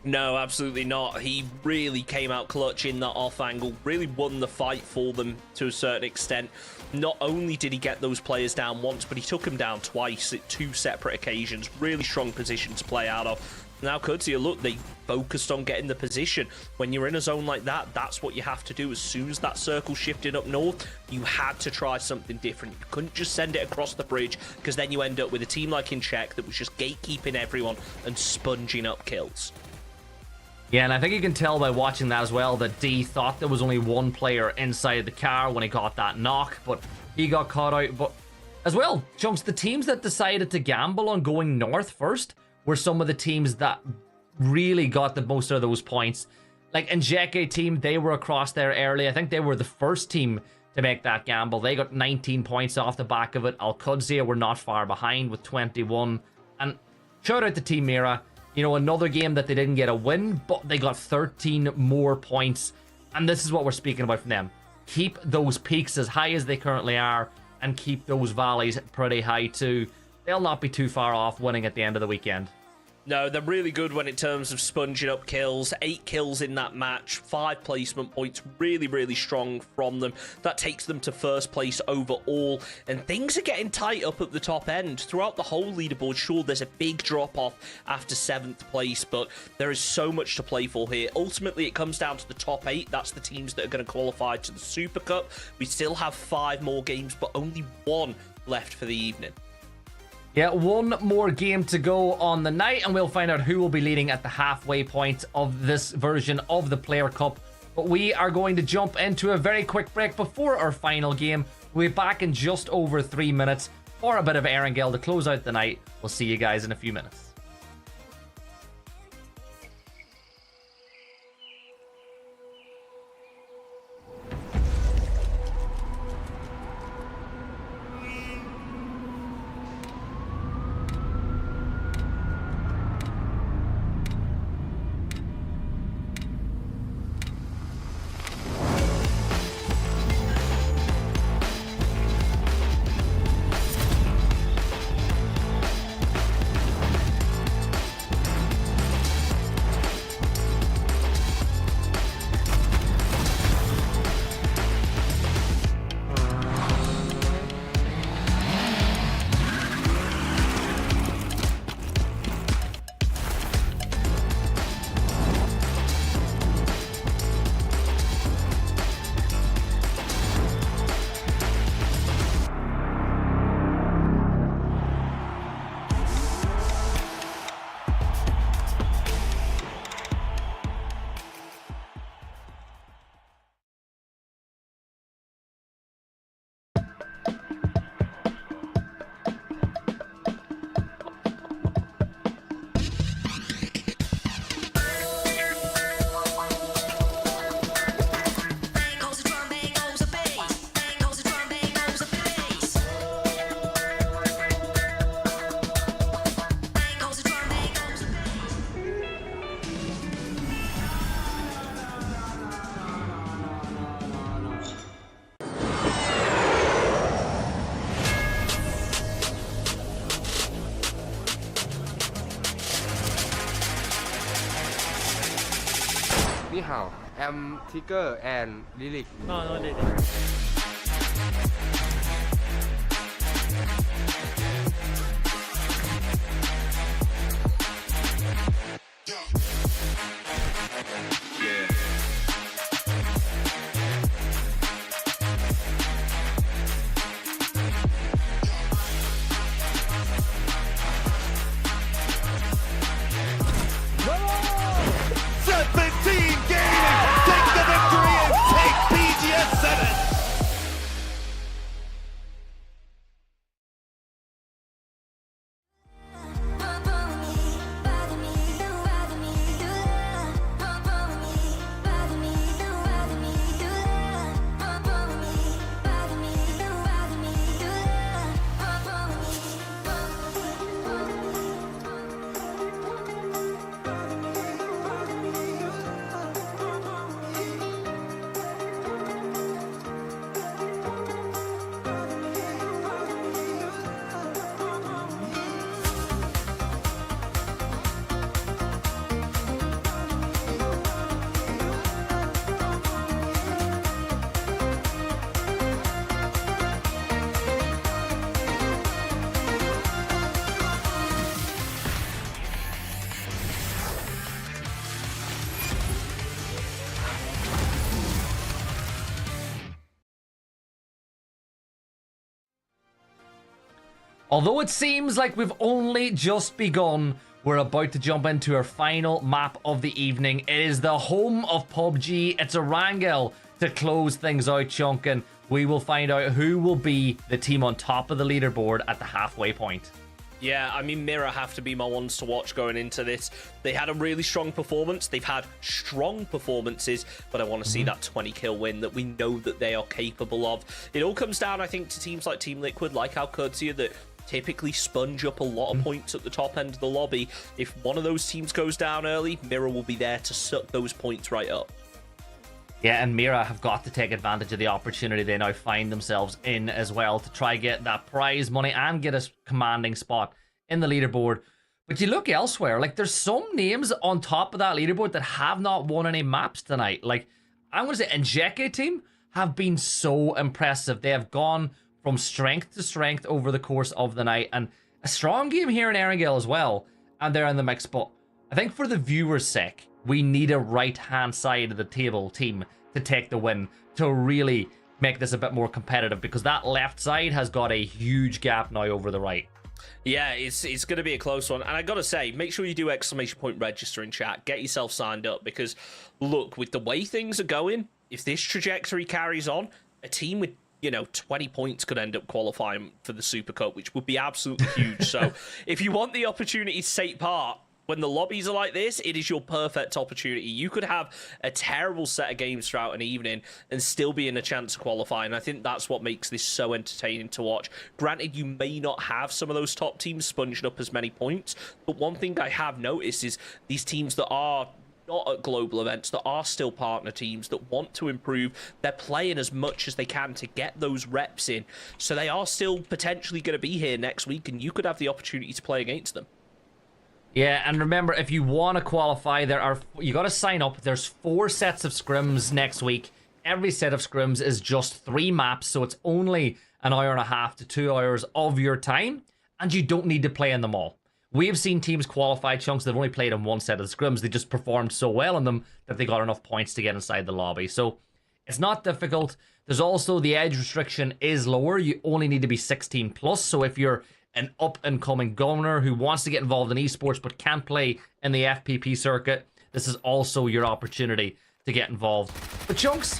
No, absolutely not. He really came out clutch in that off angle, really won the fight for them to a certain extent. Not only did he get those players down once, but he took them down twice at 2 separate occasions. Really strong position to play out of. Now, Kurtzia, look, they focused on getting the position. When you're in a zone like that, that's what you have to do. As soon as that circle shifted up north, you had to try something different. You couldn't just send it across the bridge, because then you end up with a team like in Czech that was just gatekeeping everyone and sponging up kills. Yeah, and I think you can tell by watching that as well that D thought there was only one player inside the car when he got that knock, but he got caught out. But as well, Chunks, the teams that decided to gamble on going north first were some of the teams that really got the most of those points. Like Njeke team, they were across there early. I think they were the first team to make that gamble. They got 19 points off the back of it. Al-Qudsiyah were not far behind with 21. And shout out to Team Mira. You know, another game that they didn't get a win, but they got 13 more points. And this is what we're speaking about from them. Keep those peaks as high as they currently are, and keep those valleys pretty high too. They'll not be too far off winning at the end of the weekend. No, they're really good when in terms of sponging up kills. 8 kills in that match, 5 placement points, really, really strong from them. That takes them to first place overall, and things are getting tight up at the top end. Throughout the whole leaderboard, sure, there's a big drop-off after 7th place, but there is so much to play for here. Ultimately, it comes down to the top 8. That's the teams that are going to qualify to the Super Cup. We still have 5 more games, but only 1 left for the evening. Yeah, 1 more game to go on the night, and we'll find out who will be leading at the halfway point of this version of the Player Cup. But we are going to jump into a very quick break before our final game. We'll be back in just over 3 minutes for a bit of Erangel to close out the night. We'll see you guys in a few minutes. I'm Tiger and Lyric. No, Lyric. Although it seems like we've only just begun, we're about to jump into our final map of the evening. It is the home of PUBG. It's Erangel to close things out, Chunk, and we will find out who will be the team on top of the leaderboard at the halfway point. Yeah, I mean, Mirror have to be my ones to watch going into this. They had a really strong performance. They've had strong performances, but I want to see that 20 kill win that we know that they are capable of. It all comes down, I think, to teams like Team Liquid, like Alcudia, that typically sponge up a lot of points at the top end of the lobby. If one of those teams goes down early, Mirror will be there to suck those points right up. Yeah, and Mira have got to take advantage of the opportunity they now find themselves in as well to try get that prize money and get a commanding spot in the leaderboard. But you look elsewhere, like there's some names on top of that leaderboard that have not won any maps tonight. Like, I'm going to say Njeke team have been so impressive. They have gone from strength to strength over the course of the night, and a strong game here in Erangel as well, and they're in the mix. But I think for the viewers' sake, we need a right-hand side of the table team to take the win to really make this a bit more competitive, because that left side has got a huge gap now over the right. Yeah, it's going to be a close one. And I got to say, make sure you do exclamation point register in chat. Get yourself signed up, because, look, with the way things are going, if this trajectory carries on, a team with 20 points could end up qualifying for the Super Cup, which would be absolutely huge. So if you want the opportunity to take part, when the lobbies are like this, it is your perfect opportunity. You could have a terrible set of games throughout an evening and still be in a chance to qualify, and I think that's what makes this so entertaining to watch. Granted, you may not have some of those top teams sponging up as many points, but one thing I have noticed is these teams that are not at global events, that are still partner teams, that want to improve, they're playing as much as they can to get those reps in, so they are still potentially going to be here next week, and you could have the opportunity to play against them. Yeah, and remember, if you want to qualify, you got to sign up. There's 4 sets of scrims next week. Every set of scrims is just 3 maps, so it's only an hour and a half to 2 hours of your time, and you don't need to play in them all. We've seen teams qualify, Chunks, they've only played in 1 set of the scrims. They just performed so well in them that they got enough points to get inside the lobby. So it's not difficult. There's also the age restriction is lower. You only need to be 16 plus. So if you're an up-and-coming gunner who wants to get involved in esports but can't play in the FPP circuit, this is also your opportunity to get involved. But Chunks,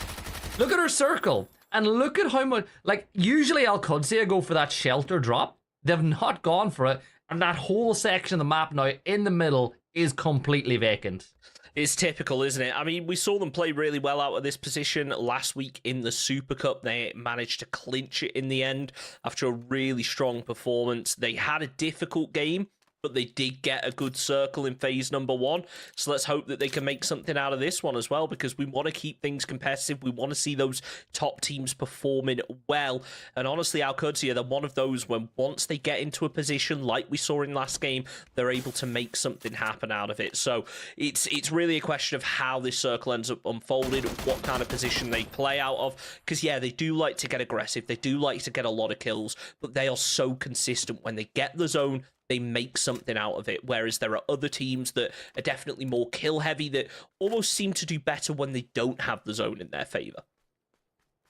look at her circle, and look at how much, like, usually Alcudia go for that shelter drop. They've not gone for it, and that whole section of the map now in the middle is completely vacant. It's typical, isn't it? I mean, we saw them play really well out of this position last week in the Super Cup. They managed to clinch it in the end after a really strong performance. They had a difficult game, but they did get a good circle in phase number 1. So let's hope that they can make something out of this one as well, because we want to keep things competitive. We want to see those top teams performing well. And honestly, Alcudia, they're one of those when once they get into a position like we saw in last game, they're able to make something happen out of it. So it's really a question of how this circle ends up unfolded, what kind of position they play out of. Because, yeah, they do like to get aggressive. They do like to get a lot of kills, but they are so consistent. When they get the zone, they make something out of it, whereas there are other teams that are definitely more kill heavy that almost seem to do better when they don't have the zone in their favor.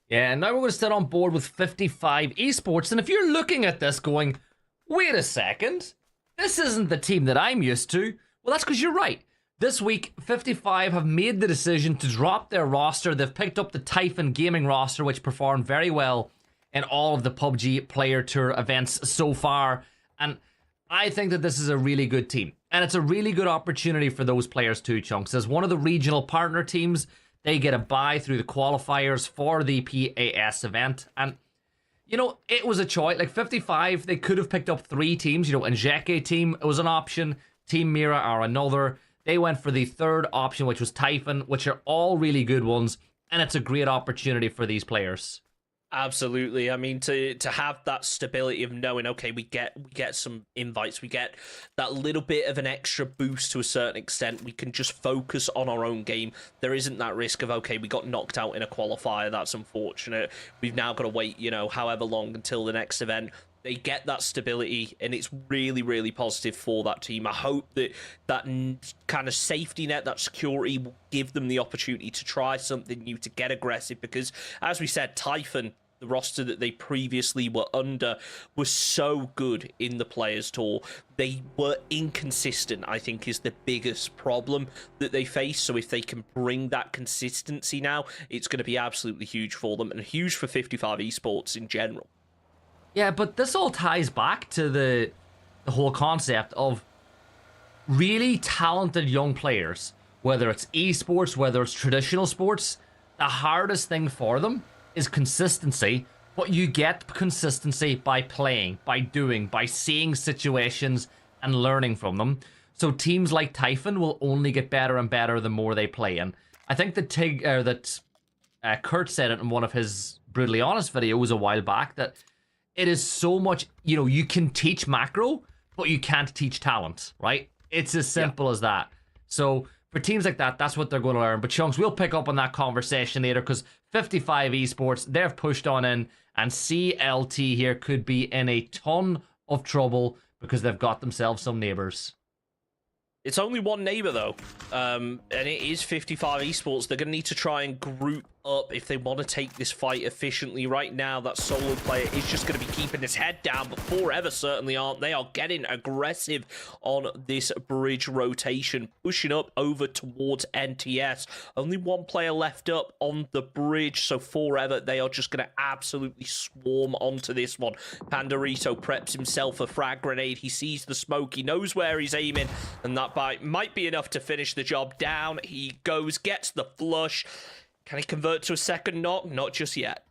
Yeah, and now we're going to sit on board with 55 Esports, and if you're looking at this going, wait a second, this isn't the team that I'm used to, well, that's because you're right. This week, 55 have made the decision to drop their roster. They've picked up the Typhon Gaming roster, which performed very well in all of the PUBG Player Tour events so far, and I think that this is a really good team, and it's a really good opportunity for those players too, Chunks. As one of the regional partner teams, they get a bye through the qualifiers for the PAS event, and it was a choice. Like 55, they could have picked up 3 teams. Njeke team was an option, Team Mira are another. They went for the third option, which was Typhon, which are all really good ones, and it's a great opportunity for these players. Absolutely. I mean, to have that stability of knowing, okay, we get some invites, we get that little bit of an extra boost to a certain extent. We can just focus on our own game. There isn't that risk of, okay, we got knocked out in a qualifier. That's unfortunate. We've now got to wait, however long until the next event. They get that stability, and it's really, really positive for that team. I hope that kind of safety net, that security, will give them the opportunity to try something new, to get aggressive, because, as we said, Typhon, the roster that they previously were under was so good in the Players Tour. They were inconsistent, I think, is the biggest problem that they face. So if they can bring that consistency now, it's going to be absolutely huge for them, and huge for 55 Esports in general. Yeah, but this all ties back to the whole concept of really talented young players, whether it's esports, whether it's traditional sports. The hardest thing for them is consistency, but you get consistency by playing, by doing, by seeing situations and learning from them. So teams like Typhon will only get better and better the more they play. And I think that Kurt said it in one of his Brutally Honest videos a while back, that it is so much, you know, you can teach macro, but you can't teach talent, right? It's as simple as that. So for teams like that, that's what they're going to learn. But Chunks, we'll pick up on that conversation later, because 55 Esports, they've pushed on in, and CLT here could be in a ton of trouble because they've got themselves some neighbors. It's only one neighbor, though, and it is 55 Esports. They're going to need to try and group up if they want to take this fight efficiently. Right now, that solo player is just going to be keeping his head down, but Forever certainly aren't. They are getting aggressive on this bridge rotation, pushing up over towards NTS. Only one player left up on the bridge, so Forever, they are just going to absolutely swarm onto this one. Pandorito preps himself a frag grenade. He sees the smoke. He knows where he's aiming, and that might be enough to finish the job down. He goes, gets the flush. Can he convert to a second knock? Not just yet.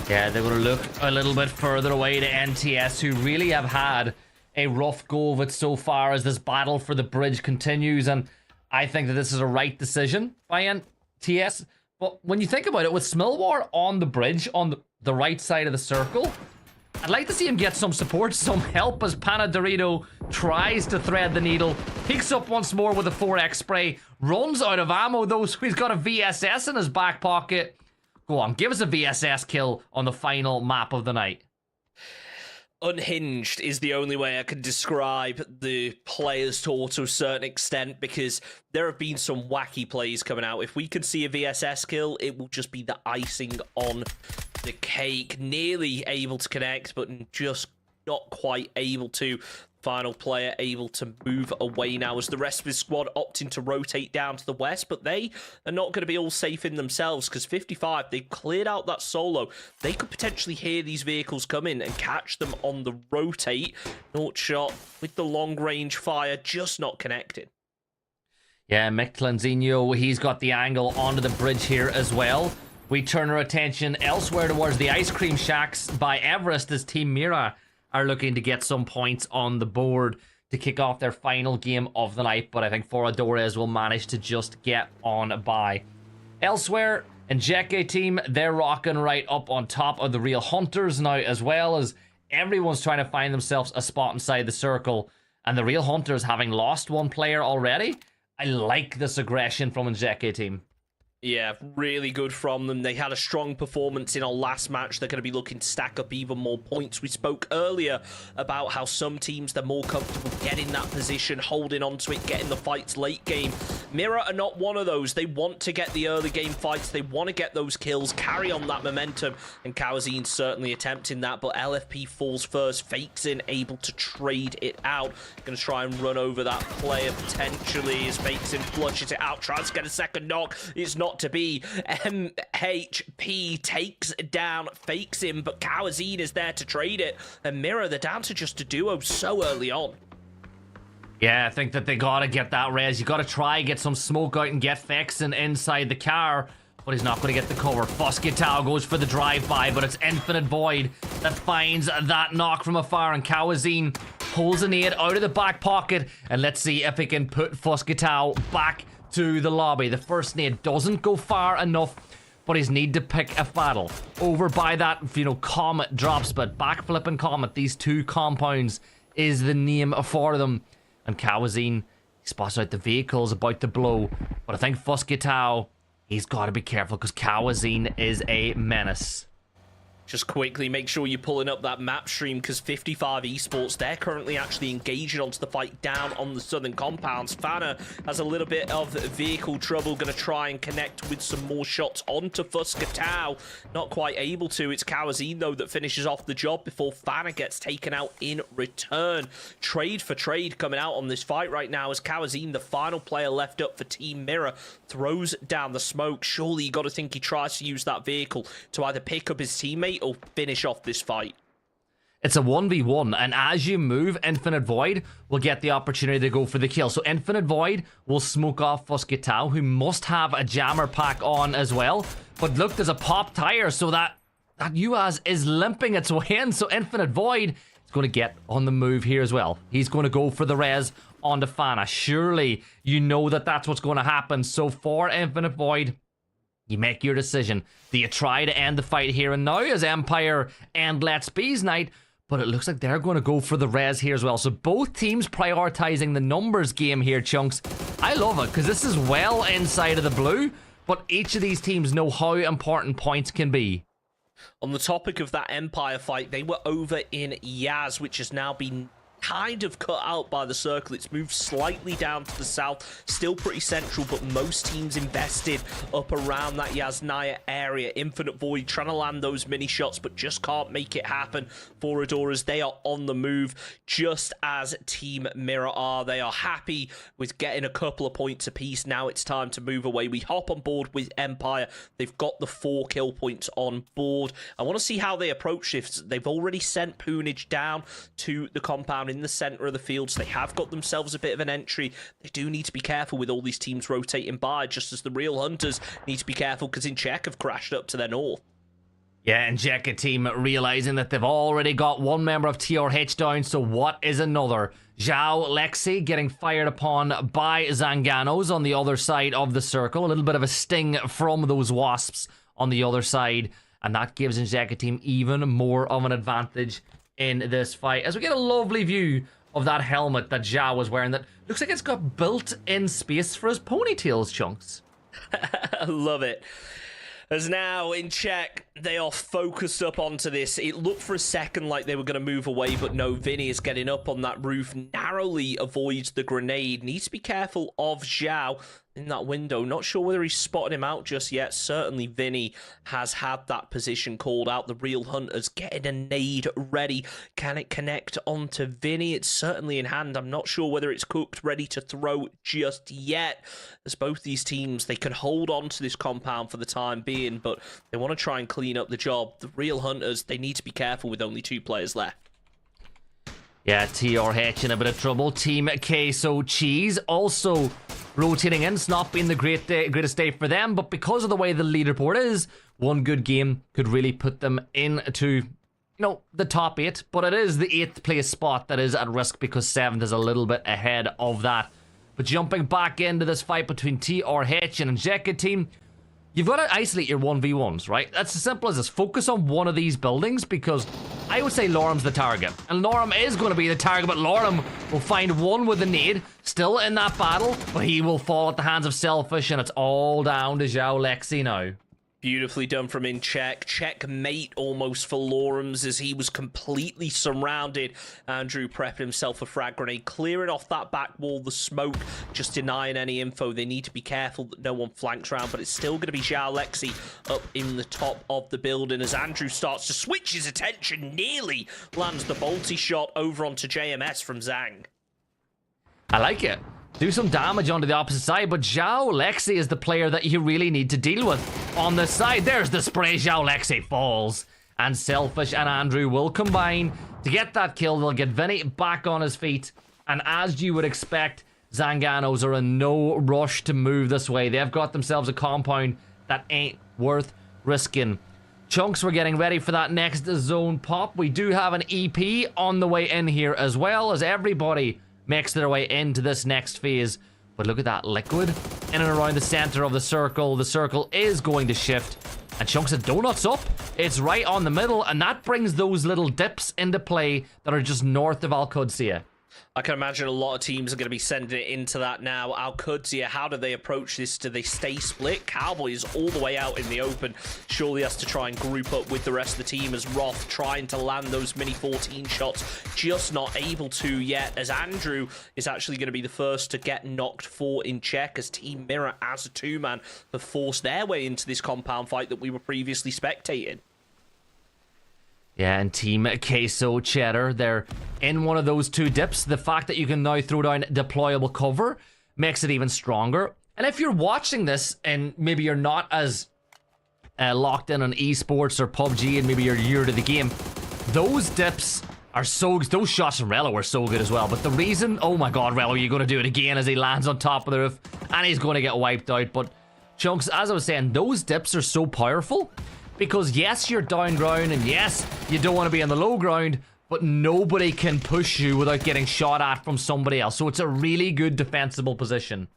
Yeah, they're going to look a little bit further away to NTS, who really have had a rough go of it so far as this battle for the bridge continues. And I think that this is a right decision by NTS. But when you think about it, with Smilwar on the bridge, on the right side of the circle, I'd like to see him get some support, some help, as Panadorito tries to thread the needle. Peeks up once more with a 4x spray. Runs out of ammo, though, so he's got a VSS in his back pocket. Go on, give us a VSS kill on the final map of the night. Unhinged is the only way I can describe the Players Tour to a certain extent, because there have been some wacky plays coming out. If we can see a VSS kill, it will just be the icing on the cake. Nearly able to connect, but just not quite able to. Final player able to move away now as the rest of his squad opting to rotate down to the west, but they are not going to be all safe in themselves, because 55, they've cleared out that solo. They could potentially hear these vehicles come in and catch them on the rotate. Naught shot with the long range fire, just not connected. Yeah, Mick Clanzino, he's got the angle onto the bridge here as well. We turn our attention elsewhere towards the ice cream shacks by Everest, as Team Mira are looking to get some points on the board to kick off their final game of the night, but I think Foradores will manage to just get on by. Elsewhere, Njeke team, they're rocking right up on top of the Real Hunters now, as well as everyone's trying to find themselves a spot inside the circle, and the Real Hunters, having lost one player already, I like this aggression from Njeke team. Yeah, really good from them. They had a strong performance in our last match. They're going to be looking to stack up even more points. We spoke earlier about how some teams, they're more comfortable getting that position, holding on to it, getting the fights late game. Mira are not one of those. They want to get the early game fights. They want to get those kills, carry on that momentum, and Kawazine's certainly attempting that, but LFP falls first, fakes in, able to trade it out. Going to try and run over that player potentially as fakes in, flushes it out, tries to get a second knock. It's not to be. MHP takes down, fakes him, but Kawazine is there to trade it, and Mira, they're down to just a duo so early on. Yeah, I think that they gotta get that res. You gotta try get some smoke out and get Fexin inside the car, but he's not gonna get the cover. Fosquetao goes for the drive-by, but it's Infinite Void that finds that knock from afar, and Kawazine pulls a nade out of the back pocket, and let's see if he can put Fosquetao back to the lobby. The first nade doesn't go far enough, but he's need to pick a battle. Over by that, Comet drops, but backflipping Comet, these two compounds is the name for them. And Kawazine, he spots out the vehicles about to blow, but I think Fosquetao, he's got to be careful because Kawazine is a menace. Just quickly, make sure you're pulling up that map stream, because 55 Esports, they're currently actually engaging onto the fight down on the southern compounds. Fana has a little bit of vehicle trouble, going to try and connect with some more shots onto Fuscatau. Not quite able to. It's Kawazine, though, that finishes off the job before Fana gets taken out in return. Trade for trade coming out on this fight right now as Kawazine, the final player left up for Team Mirror, throws down the smoke. Surely you got to think he tries to use that vehicle to either pick up his teammate or finish off this fight. It's a 1v1, and as you move, Infinite Void will get the opportunity to go for the kill. So Infinite Void will smoke off Fuscatau, who must have a jammer pack on as well. But look, there's a pop tire, so that UAZ is limping its way in. So Infinite Void is going to get on the move here as well. He's going to go for the res onto Fana. Surely you know that that's what's going to happen. So for Infinite Void, you make your decision. Do you try to end the fight here and now as Empire and Let's Be's night? But it looks like they're going to go for the res here as well. So both teams prioritizing the numbers game here, Chunks. I love it because this is well inside of the blue, but each of these teams know how important points can be. On the topic of that Empire fight, they were over in Yaz, which has now been kind of cut out by the circle. It's moved slightly down to the south, still pretty central, but most teams invested up around that Yasnaya area. Infinite Void trying to land those mini shots, but just can't make it happen for Adoras. They are on the move, just as Team Mirror are. They are happy with getting a couple of points apiece. Now it's time to move away. We hop on board with Empire. They've got the 4 kill points on board. I want to see how they approach this. They've already sent Poonage down to the compound in the center of the field, so they have got themselves a bit of an entry. They do need to be careful with all these teams rotating by, just as the real Hunters need to be careful because Incheck have crashed up to their north. Yeah, and Jekka team realizing that they've already got one member of TRH down, so what is another? Zhao Lexi getting fired upon by Zanganos on the other side of the circle. A little bit of a sting from those wasps on the other side, and that gives Jekka team even more of an advantage in this fight, as we get a lovely view of that helmet that Zhao was wearing that looks like it's got built-in space for his ponytails, Chunks. I love it. As now in check, they are focused up onto this. It looked for a second like they were going to move away, but no, Vinny is getting up on that roof, narrowly avoids the grenade. Needs to be careful of Zhao in that window. Not sure whether he's spotted him out just yet. Certainly Vinny has had that position called out. The real Hunters getting a nade ready. Can it connect onto Vinny? It's certainly in hand. I'm not sure whether it's cooked, ready to throw just yet. As both these teams, they can hold on to this compound for the time being, but they want to try and clean up the job. The real Hunters, they need to be careful with only 2 players left. Yeah, TRH in a bit of trouble. Team Queso Cheese also rotating in. It's not been the greatest day for them, but because of the way the leaderboard is, one good game could really put them into, the top 8. But it is the 8th place spot that is at risk because 7th is a little bit ahead of that. But jumping back into this fight between TRH and Injected team, you've got to isolate your 1v1s, right? That's as simple as this. Focus on one of these buildings because I would say Lorem's the target. And Lorem is going to be the target, but Lorem will find one with a nade, still in that battle, but he will fall at the hands of Selfish, and it's all down to Zhao Lexi now. Beautifully done from Incheck. Checkmate almost for Lorem's as he was completely surrounded. Andrew prepping himself a frag grenade, clearing off that back wall, the smoke, just denying any info. They need to be careful that no one flanks around, but it's still going to be Zhao Lexi up in the top of the building as Andrew starts to switch his attention, nearly lands the bolty shot over onto JMS from Zhang. I like it. Do some damage onto the opposite side, but Zhao Lexi is the player that you really need to deal with. On this side, there's the spray. Zhao Lexi falls. And Selfish and Andrew will combine to get that kill. They'll get Vinny back on his feet. And as you would expect, Zanganos are in no rush to move this way. They've got themselves a compound that ain't worth risking. Chunks, we're getting ready for that next zone pop. We do have an EP on the way in here as well, as everybody makes their way into this next phase. But look at that liquid in and around the center of the circle. The circle is going to shift, and Chunks of Donuts up. It's right on the middle, and that brings those little dips into play that are just north of Al Qudsiya. I can imagine a lot of teams are going to be sending it into that now. Al-Qudsiyah, how do they approach this? Do they stay split? Cowboy is all the way out in the open. Surely has to try and group up with the rest of the team as Roth trying to land those mini 14 shots. Just not able to yet, as Andrew is actually going to be the first to get knocked for in check, as Team Mirror as a two-man have forced their way into this compound fight that we were previously spectating. Yeah, and Team Queso Cheddar, they're in one of those two dips. The fact that you can now throw down deployable cover makes it even stronger. And if you're watching this and maybe you're not as locked in on esports or PUBG and maybe you're newer to the game, those dips are those shots from Rello are so good as well. But the reason, oh my god, Rello, you're going to do it again as he lands on top of the roof and he's going to get wiped out. But Chunks, as I was saying, those dips are so powerful. Because yes, you're down ground, and yes, you don't want to be on the low ground, but nobody can push you without getting shot at from somebody else. So it's a really good defensible position.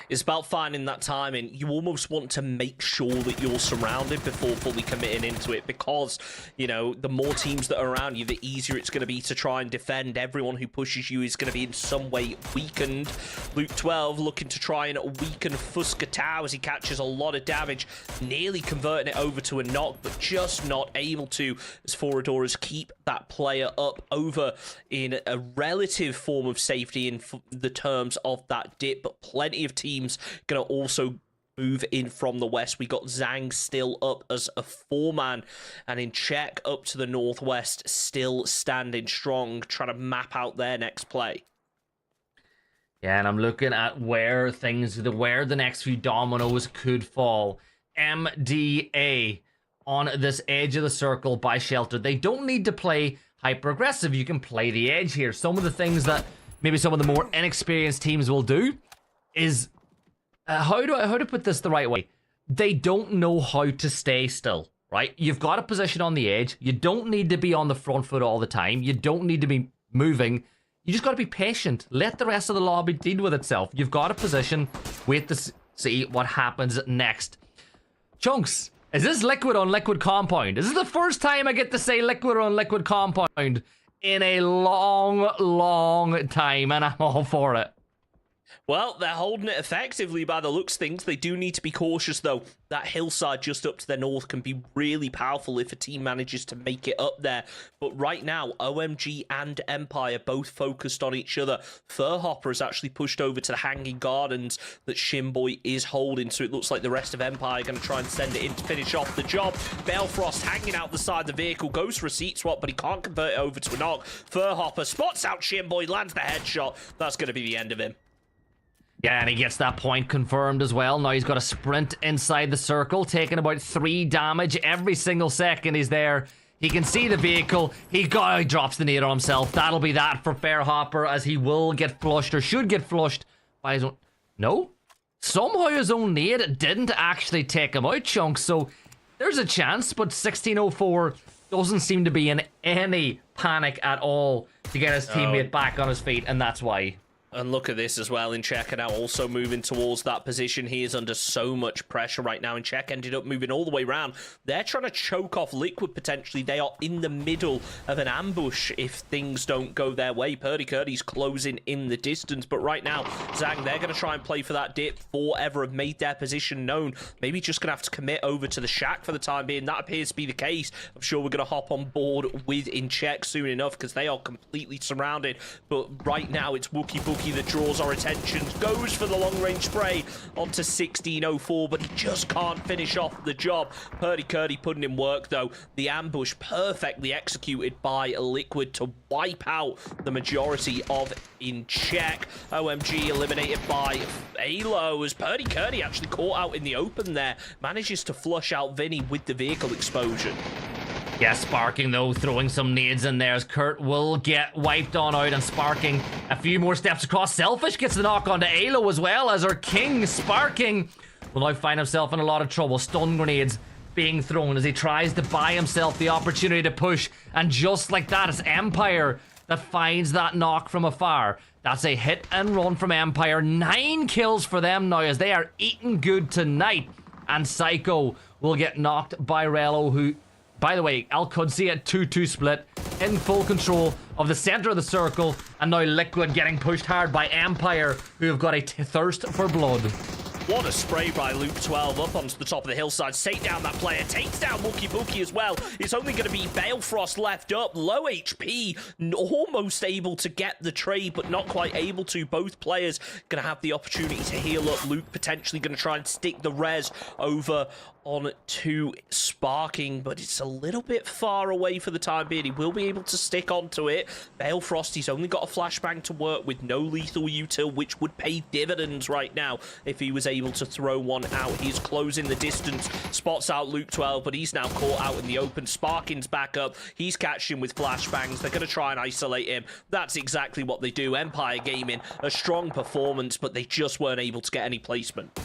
It's about finding that timing. You almost want to make sure that you're surrounded before fully committing into it, because, you know, the more teams that are around you, the easier it's going to be to try and defend. Everyone who pushes you is going to be in some way weakened. Luke 12 looking to try and weaken Fuscatau as he catches a lot of damage, nearly converting it over to a knock, but just not able to, as Foradoras keep that player up over in a relative form of safety in the terms of that dip, but plenty of teams gonna also move in from the west. We got Zhang still up as a 4-man, and in Czech up to the northwest, still standing strong, trying to map out their next play. Yeah, and I'm looking at where the next few dominoes could fall. MDA on this edge of the circle by Shelter. They don't need to play hyper aggressive. You can play the edge here. Some of the things that maybe some of the more inexperienced teams will do is how to put this the right way. They don't know how to stay still, right? You've got a position on the edge. You don't need to be on the front foot all the time. You don't need to be moving. You just got to be patient. Let the rest of the lobby deal with itself. You've got a position. Wait to see what happens next. Chunks, is this liquid on liquid compound? Is this the first time I get to say liquid on liquid compound in a long time, and I'm all for it? Well, they're holding it effectively by the looks of things. They do need to be cautious, though. That hillside just up to their north can be really powerful if a team manages to make it up there. But right now, OMG and Empire both focused on each other. Furhopper has actually pushed over to the Hanging Gardens that Shimboy is holding, so it looks like the rest of Empire are going to try and send it in to finish off the job. Balefrost hanging out the side of the vehicle, goes for a seat swap, but he can't convert it over to a knock. Furhopper spots out Shimboy, lands the headshot. That's going to be the end of him. Yeah, and he gets that point confirmed as well. Now he's got to sprint inside the circle, taking about 3 damage every single second he's there. He can see the vehicle. He drops the nade on himself. That'll be that for Fairhopper, as he will get flushed, or should get flushed by his own... No? Somehow his own nade didn't actually take him out, Chunks, so there's a chance, but 1604 doesn't seem to be in any panic at all to get his teammate back on his feet, and that's why. And look at this as well in Czech, and now also moving towards that position. He is under so much pressure right now, and Czech ended up moving all the way around. They're trying to choke off Liquid potentially. They are in the middle of an ambush if things don't go their way. Purdy Curdy's closing in the distance, but right now, Zhang, they're going to try and play for that dip. Forever have made their position known. Maybe just going to have to commit over to the shack for the time being. That appears to be the case. I'm sure we're going to hop on board with in Czech soon enough, because they are completely surrounded. But right now, it's Wookie Bookie that draws our attention, goes for the long-range spray onto 1604, but he just can't finish off the job. Purdy Curdy putting in work, though. The ambush perfectly executed by Liquid to wipe out the majority of in Czech. OMG eliminated by Alo, as Purdy Curdy actually caught out in the open there, manages to flush out Vinny with the vehicle explosion. Yeah, Sparking, though, throwing some nades in there as Kurt will get wiped on out, and Sparking a few more steps across. Selfish gets the knock onto Alo as well, as our king, Sparking, will now find himself in a lot of trouble. Stun grenades being thrown as he tries to buy himself the opportunity to push, and just like that, it's Empire that finds that knock from afar. That's a hit and run from Empire. 9 kills for them now, as they are eating good tonight, and Psycho will get knocked by Rello, who... By the way, Al-Qudsiyah 2-2 split. in full control of the center of the circle, and now Liquid getting pushed hard by Empire, who have got a thirst for blood. What a spray by Luke 12 up onto the top of the hillside. Take down that player. Takes down Wookie Bookie as well. It's only going to be Balefrost left up. Low HP. Almost able to get the trade, but not quite able to. Both players going to have the opportunity to heal up. Luke potentially going to try and stick the res over on to Sparking, but it's a little bit far away for the time being. He will be able to stick onto it. Balefrost, he's only got a flashbang to work with, no lethal util, which would pay dividends right now if he was able to throw one out. He's closing the distance, spots out Luke 12, but he's now caught out in the open. Sparking's back up. He's catching with flashbangs. They're going to try and isolate him. That's exactly what they do. Empire Gaming, a strong performance, but they just weren't able to get any placement.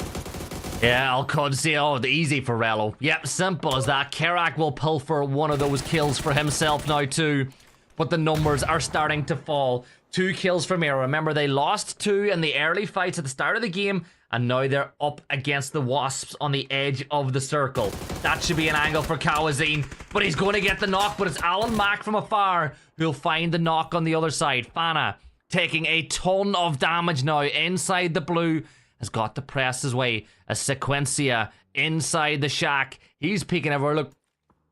Yeah, Alcudzia, easy for Rello. Yep, simple as that. Kerak will pilfer one of those kills for himself now too. But the numbers are starting to fall. 2 kills for Mira. Remember, they lost 2 in the early fights at the start of the game, and now they're up against the Wasps on the edge of the circle. That should be an angle for Kawazine, but he's going to get the knock, but it's Alan Mack from afar who'll find the knock on the other side. Fana taking a ton of damage now inside the blue, has got to press his way. A Sequencia inside the shack. He's peeking everywhere. Look,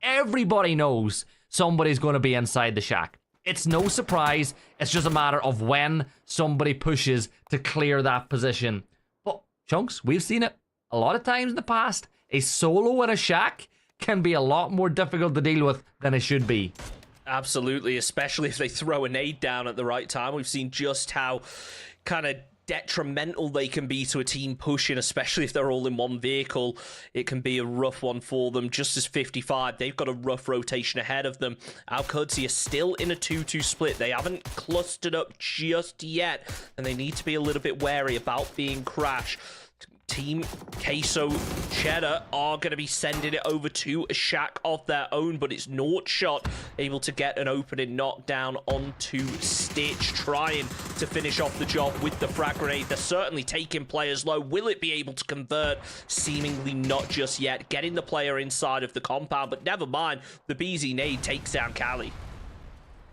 everybody knows somebody's going to be inside the shack. It's no surprise. It's just a matter of when somebody pushes to clear that position. But, Chunks, we've seen it a lot of times in the past. A solo in a shack can be a lot more difficult to deal with than it should be. Absolutely, especially if they throw a nade down at the right time. We've seen just how kind of detrimental they can be to a team pushing, especially if they're all in one vehicle. It can be a rough one for them. Just as 55, they've got a rough rotation ahead of them. Alcudzia are still in a 2-2 split. They haven't clustered up just yet, and they need to be a little bit wary about being Crash. Team Queso Cheddar are going to be sending it over to a shack of their own, but it's Naught Shot able to get an opening knockdown onto Stitch, trying to finish off the job with the frag grenade. They're certainly taking players low. Will it be able to convert? Seemingly not just yet. Getting the player inside of the compound, but never mind. The BZ nade takes down Cali.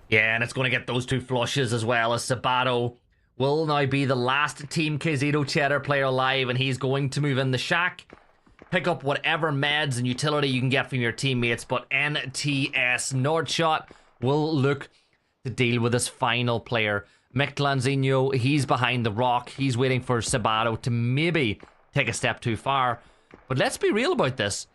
Yeah, and it's going to get those 2 flushes as well as Sabato will now be the last Team Kazito Cheddar player alive, and he's going to move in the shack, pick up whatever meds and utility you can get from your teammates, but NTS Nordshot will look to deal with this final player. Mick Lanzino, he's behind the rock. He's waiting for Sabato to maybe take a step too far. But let's be real about this.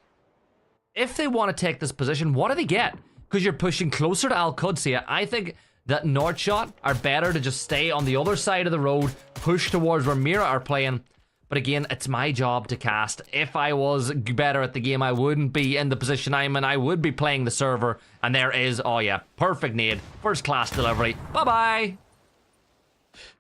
If they want to take this position, what do they get? Because you're pushing closer to Alcudzia. I think that Nordshot are better to just stay on the other side of the road, push towards where Mira are playing. But again, it's my job to cast. If I was better at the game, I wouldn't be in the position I'm in. I would be playing the server. And there is, oh yeah, perfect nade. First class delivery. Bye-bye.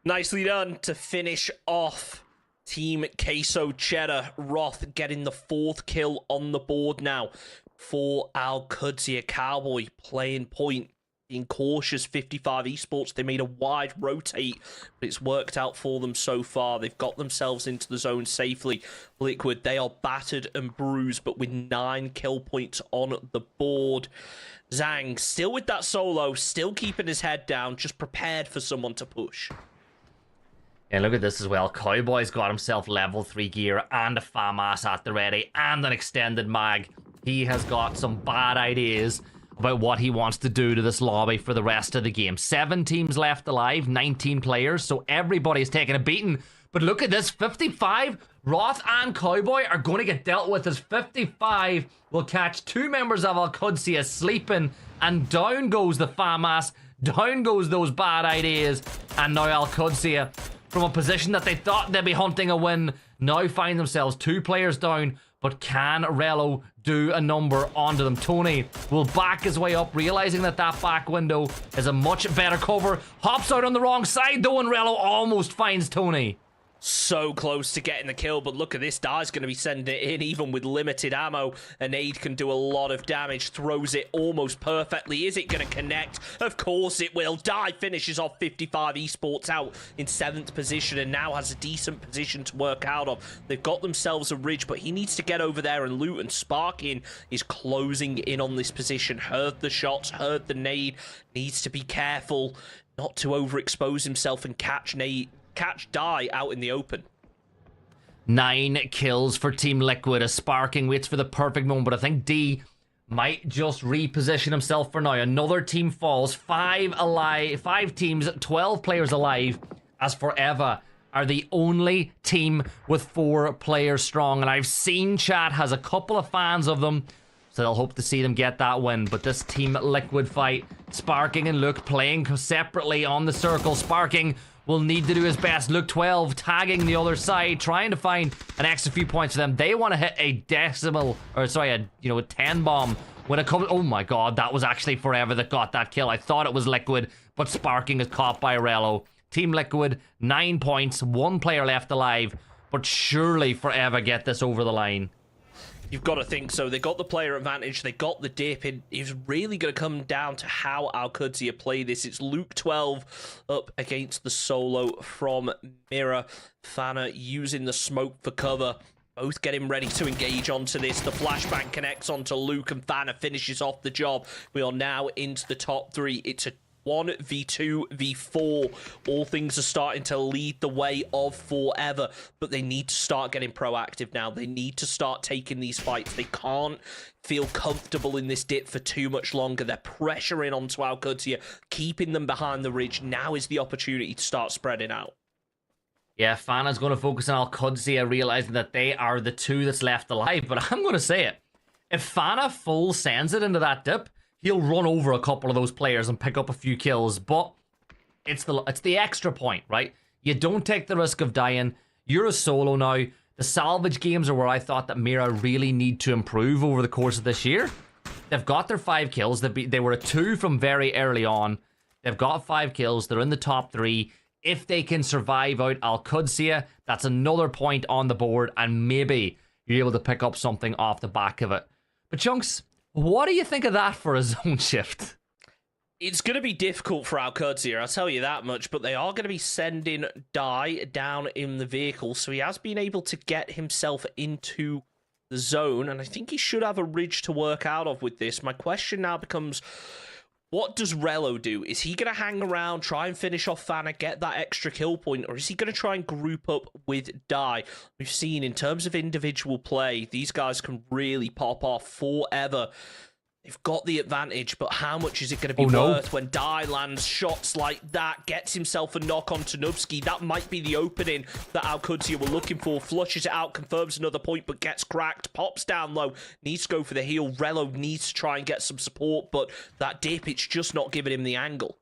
Nicely done to finish off Team Queso Cheddar. Roth getting the 4th kill on the board now for Alcudzia. Cowboy playing point. Being cautious, 55 Esports, they made a wide rotate, but it's worked out for them so far. They've got themselves into the zone safely. Liquid, they are battered and bruised, but with 9 kill points on the board. Zhang, still with that solo, still keeping his head down, just prepared for someone to push. And look at this as well. Cowboy's got himself level 3 gear and a FAMAS at the ready and an extended mag. He has got some bad ideas about what he wants to do to this lobby for the rest of the game. 7 teams left alive, 19 players, so everybody's taking a beating. But look at this, 55. Roth and Cowboy are going to get dealt with as 55 will catch 2 members of Alcudzia sleeping, and down goes the FAMAS, down goes those bad ideas, and now Alcudzia, from a position that they thought they'd be hunting a win, now find themselves 2 players down. But can Rello do a number onto them? Tony will back his way up, realizing that that back window is a much better cover. Hops out on the wrong side though, and Rello almost finds Tony. So close to getting the kill, but look at this. Die's going to be sending it in even with limited ammo. An aid can do a lot of damage, throws it almost perfectly. Is it going to connect? Of course it will. Die finishes off 55. Esports out in 7th position and now has a decent position to work out of. They've got themselves a ridge, but he needs to get over there and loot, and Sparking is closing in on this position. Heard the shots, heard the nade. Needs to be careful not to overexpose himself and catch Die out in the open. 9 kills for Team Liquid as Sparking waits for the perfect moment, but I think D might just reposition himself for now. Another team falls. 5 alive, 5 teams, 12 players alive, as Forever are the only team with 4 players strong. And I've seen chat has a couple of fans of them, so they'll hope to see them get that win. But this Team Liquid fight, Sparking and Luke playing separately on the circle. Sparking will need to do his best. Luke 12 tagging the other side, trying to find an extra few points for them. They want to hit a decimal, or sorry, a 10 bomb when it comes. Oh my god, that was actually Forever that got that kill. I thought it was Liquid, but Sparking is caught by Rello. Team Liquid, 9 points, 1 player left alive, but surely Forever get this over the line. You've got to think so. They got the player advantage. They got the dip. It's really going to come down to how Alcudia play this. It's Luke 12 up against the solo from Mirror. Fana using the smoke for cover. Both getting ready to engage onto this. The flashbang connects onto Luke and Fana finishes off the job. We are now into the top 3. It's a 1v2 v4. All things are starting to lead the way of Forever, but they need to start getting proactive now. They need to start taking these fights. They can't feel comfortable in this dip for too much longer. They're pressuring onto Alcudia, keeping them behind the ridge. Now is the opportunity to start spreading out. Yeah, Fana's going to focus on Alcudia, realizing that they are the 2 that's left alive. But I'm going to say it. If Fana full sends it into that dip, he'll run over a couple of those players and pick up a few kills, but it's the extra point, right? You don't take the risk of dying. You're a solo now. The salvage games are where I thought that Mira really need to improve over the course of this year. They've got their 5 kills. They were a 2 from very early on. They've got 5 kills. They're in the top 3. If they can survive out Alcudia, that's another point on the board, and maybe you're able to pick up something off the back of it. But Chunks, what do you think of that for a zone shift? It's going to be difficult for Alcudia, I'll tell you that much, but they are going to be sending Die down in the vehicle, so he has been able to get himself into the zone, and I think he should have a ridge to work out of with this. My question now becomes, what does Rello do? Is he going to hang around, try and finish off Fana, get that extra kill point, or is he going to try and group up with Die? We've seen in terms of individual play, these guys can really pop off. Forever. They've got the advantage, but how much is it going to be worth when Die lands shots like that, gets himself a knock on Tanubski? That might be the opening that Alcudia were looking for. Flushes it out, confirms another point, but gets cracked. Pops down low, needs to go for the heal. Rello needs to try and get some support, but that dip, it's just not giving him the angle.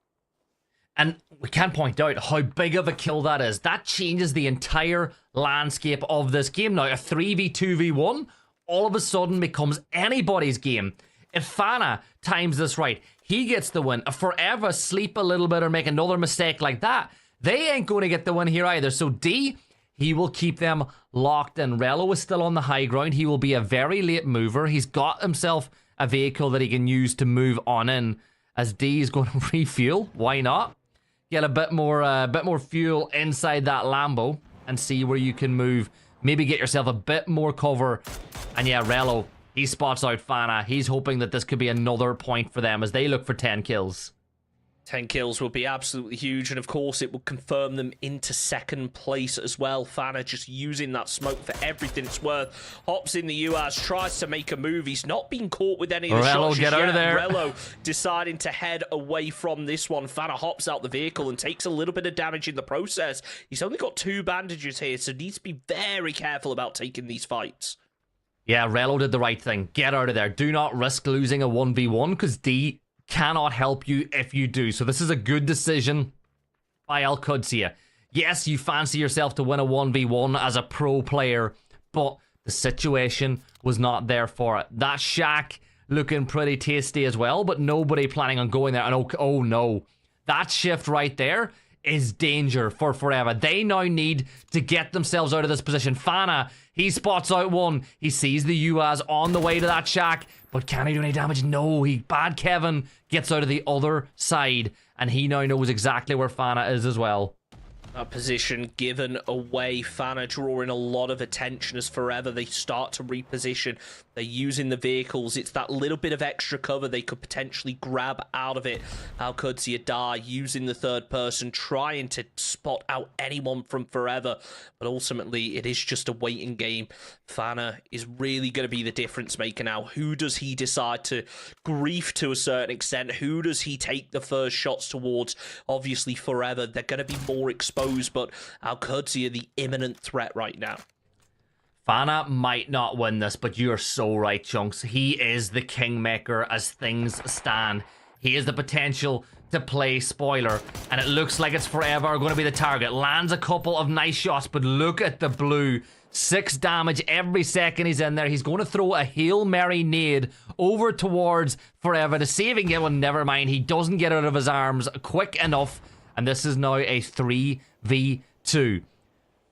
And we can point out how big of a kill that is. That changes the entire landscape of this game now. A 3v2v1 all of a sudden becomes anybody's game. If Fana times this right, he gets the win. If Forever sleep a little bit or make another mistake like that, they ain't going to get the win here either. So D, he will keep them locked in. Rello is still on the high ground. He will be a very late mover. He's got himself a vehicle that he can use to move on in. As D is going to refuel, why not? Get a bit more fuel inside that Lambo and see where you can move. Maybe get yourself a bit more cover. And yeah, Rello, he spots out Fana. He's hoping that this could be another point for them as they look for 10 kills. 10 kills will be absolutely huge, and of course it will confirm them into second place as well. Fana just using that smoke for everything it's worth. Hops in the US, tries to make a move. He's not being caught with any of the shots get out of there. Rello deciding to head away from this one. Fana hops out the vehicle and takes a little bit of damage in the process. He's only got 2 bandages here, so needs to be very careful about taking these fights. Yeah, Rello did the right thing. Get out of there. Do not risk losing a 1v1 because D cannot help you if you do. So this is a good decision by Alcudia. Yes, you fancy yourself to win a 1v1 as a pro player, but the situation was not there for it. That shack looking pretty tasty as well, but nobody planning on going there. And oh no, that shift right there is danger for Forever. They now need to get themselves out of this position. Fana, he spots out one. He sees the UAS on the way to that shack, but can he do any damage? No, Bad Kevin gets out of the other side, and he now knows exactly where Fana is as well. That position given away. Fana drawing a lot of attention as Forever they start to reposition. They're using the vehicles. It's that little bit of extra cover they could potentially grab out of it. Alcudia die using the third person, trying to spot out anyone from Forever. But ultimately, it is just a waiting game. Fana is really going to be the difference maker now. Who does he decide to grief to a certain extent? Who does he take the first shots towards? Obviously, Forever, they're going to be more exposed, but Alcudia the imminent threat right now. Fana might not win this, but you're so right, Chunks. He is the kingmaker as things stand. He has the potential to play spoiler, and it looks like it's Forever going to be the target. Lands a couple of nice shots, but look at the blue. 6 damage every second he's in there. He's going to throw a Hail Mary nade over towards Forever to see if he can get one. Never mind, he doesn't get out of his arms quick enough, and this is now a 3v2.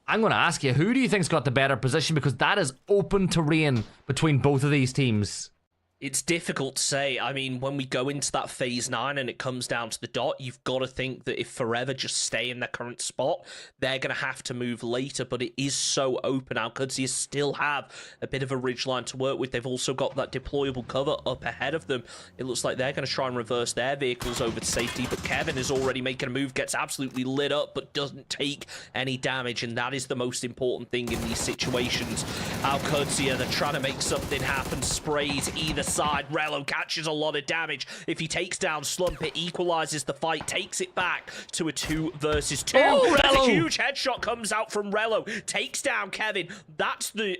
I'm going to ask you, who do you think's got the better position? Because that is open terrain between both of these teams. It's difficult to say. I mean, when we go into that phase 9 and it comes down to the dot, you've got to think that if Forever just stay in their current spot, they're going to have to move later, but it is so open. Alcudia still have a bit of a ridgeline to work with. They've also got that deployable cover up ahead of them. It looks like they're going to try and reverse their vehicles over to safety, but Kevin is already making a move, gets absolutely lit up, but doesn't take any damage, and that is the most important thing in these situations. Alcudia, they're trying to make something happen, sprays either side. Rello catches a lot of damage. If he takes down Slump, it equalizes the fight, takes it back to a 2 versus 2. Oh, That's Rello! a huge headshot comes out from Rello, takes down Kevin. That's the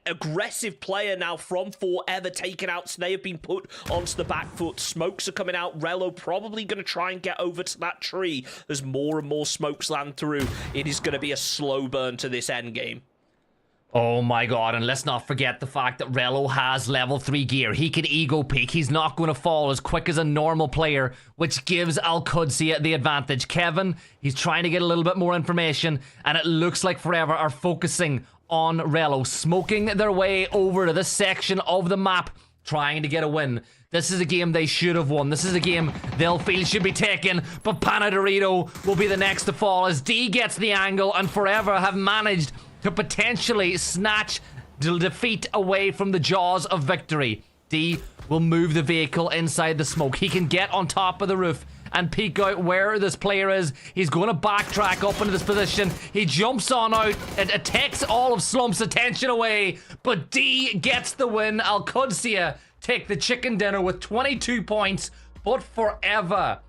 aggressive player now from Forever taken out, so they have been put onto the back foot. Smokes are coming out. Rello probably going to try and get over to that tree as more and more smokes land through. It is going to be a slow burn to this end game. Oh my god, and let's not forget the fact that Rello has level 3 gear. He can ego peek. He's not going to fall as quick as a normal player, which gives Alcudia the advantage. Kevin, he's trying to get a little bit more information, and it looks like Forever are focusing on Rello, smoking their way over to this section of the map, trying to get a win. This is a game they should have won. This is a game they'll feel should be taken, but Panadorito will be the next to fall as D gets the angle, and Forever have managed to potentially snatch the defeat away from the jaws of victory. D will move the vehicle inside the smoke. He can get on top of the roof and peek out where this player is. He's going to backtrack up into this position. He jumps on out. It takes all of Slump's attention away, but D gets the win. Alcudia take the chicken dinner with 22 points, but Forever,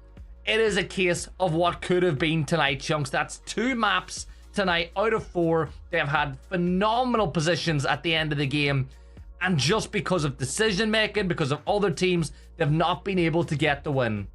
it is a case of what could have been tonight, Chunks. That's 2 maps tonight out of 4. They have had phenomenal positions at the end of the game, and just because of decision making, because of other teams, they've not been able to get the win.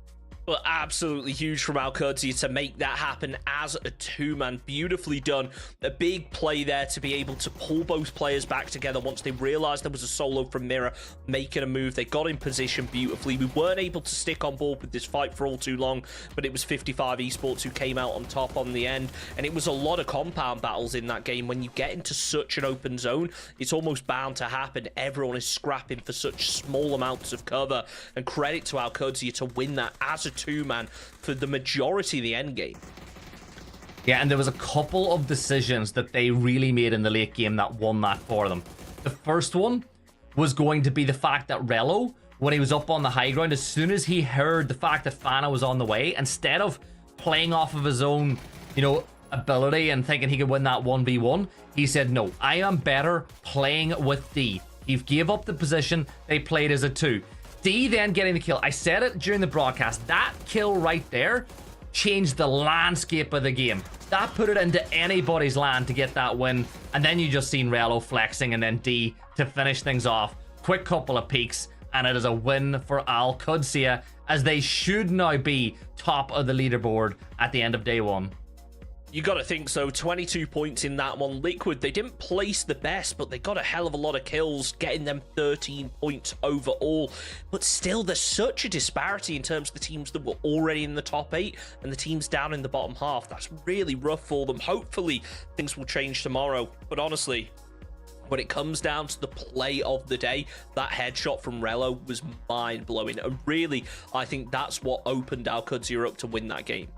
But absolutely huge from Alcudia to make that happen as a 2-man. Beautifully done. A big play there to be able to pull both players back together once they realized there was a solo from Mirror making a move. They got in position beautifully. We weren't able to stick on board with this fight for all too long, but it was 55 Esports who came out on top on the end, and it was a lot of compound battles in that game. When you get into such an open zone, it's almost bound to happen. Everyone is scrapping for such small amounts of cover, and credit to Alcudia to win that as a 2-man for the majority of the end game. Yeah, and there was a couple of decisions that they really made in the late game that won that for them. The first one was going to be the fact that Rello, when he was up on the high ground, as soon as he heard the fact that Fana was on the way, instead of playing off of his own, ability and thinking he could win that 1v1, he said, no, I am better playing with D. He gave up the position. They played as a 2. D then getting the kill. I said it during the broadcast. That kill right there changed the landscape of the game. That put it into anybody's land to get that win. And then you just seen Rello flexing and then D to finish things off. Quick couple of peaks, and it is a win for Alcudia, as they should now be top of the leaderboard at the end of day 1. You got to think so. 22 points in that one. Liquid, they didn't place the best, but they got a hell of a lot of kills, getting them 13 points overall. But still, there's such a disparity in terms of the teams that were already in the top 8 and the teams down in the bottom half. That's really rough for them. Hopefully, things will change tomorrow. But honestly, when it comes down to the play of the day, that headshot from Rello was mind-blowing. And really, I think that's what opened Alcudia up to win that game.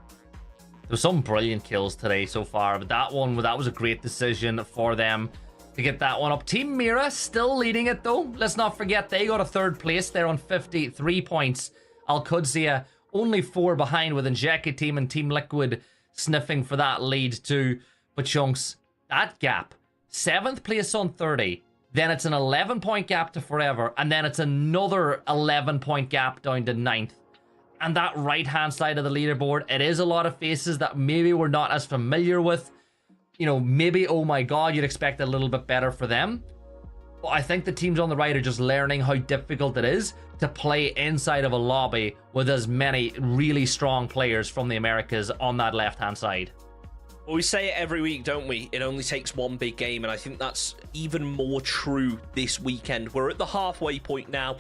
There were some brilliant kills today so far, but that was a great decision for them to get that one up. Team Mira still leading it though. Let's not forget they got a 3rd place. They're on 53 points. Alcudia only 4 behind, with Injeka team and Team Liquid sniffing for that lead too. But Chunks, that gap, 7th place on 30, then it's an 11-point gap to Forever, and then it's another 11-point gap down to 9th. And that right-hand side of the leaderboard, it is a lot of faces that maybe we're not as familiar with. You know, maybe, oh my god, you'd expect a little bit better for them. But I think the teams on the right are just learning how difficult it is to play inside of a lobby with as many really strong players from the Americas on that left-hand side. Well, we say it every week, don't we? It only takes one big game, and I think that's even more true this weekend. We're at the halfway point now.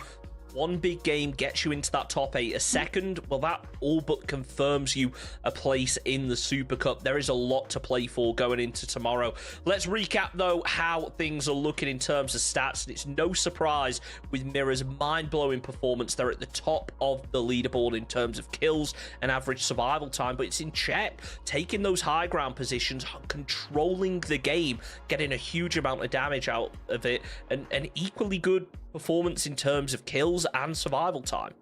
One big game gets you into that top 8. A second, well, that all but confirms you a place in the Super Cup. There is a lot to play for going into tomorrow. Let's recap, though, how things are looking in terms of stats. And it's no surprise with Mira's mind-blowing performance. They're at the top of the leaderboard in terms of kills and average survival time. But it's in check, taking those high ground positions, controlling the game, getting a huge amount of damage out of it, and an equally good performance in terms of kills and survival time.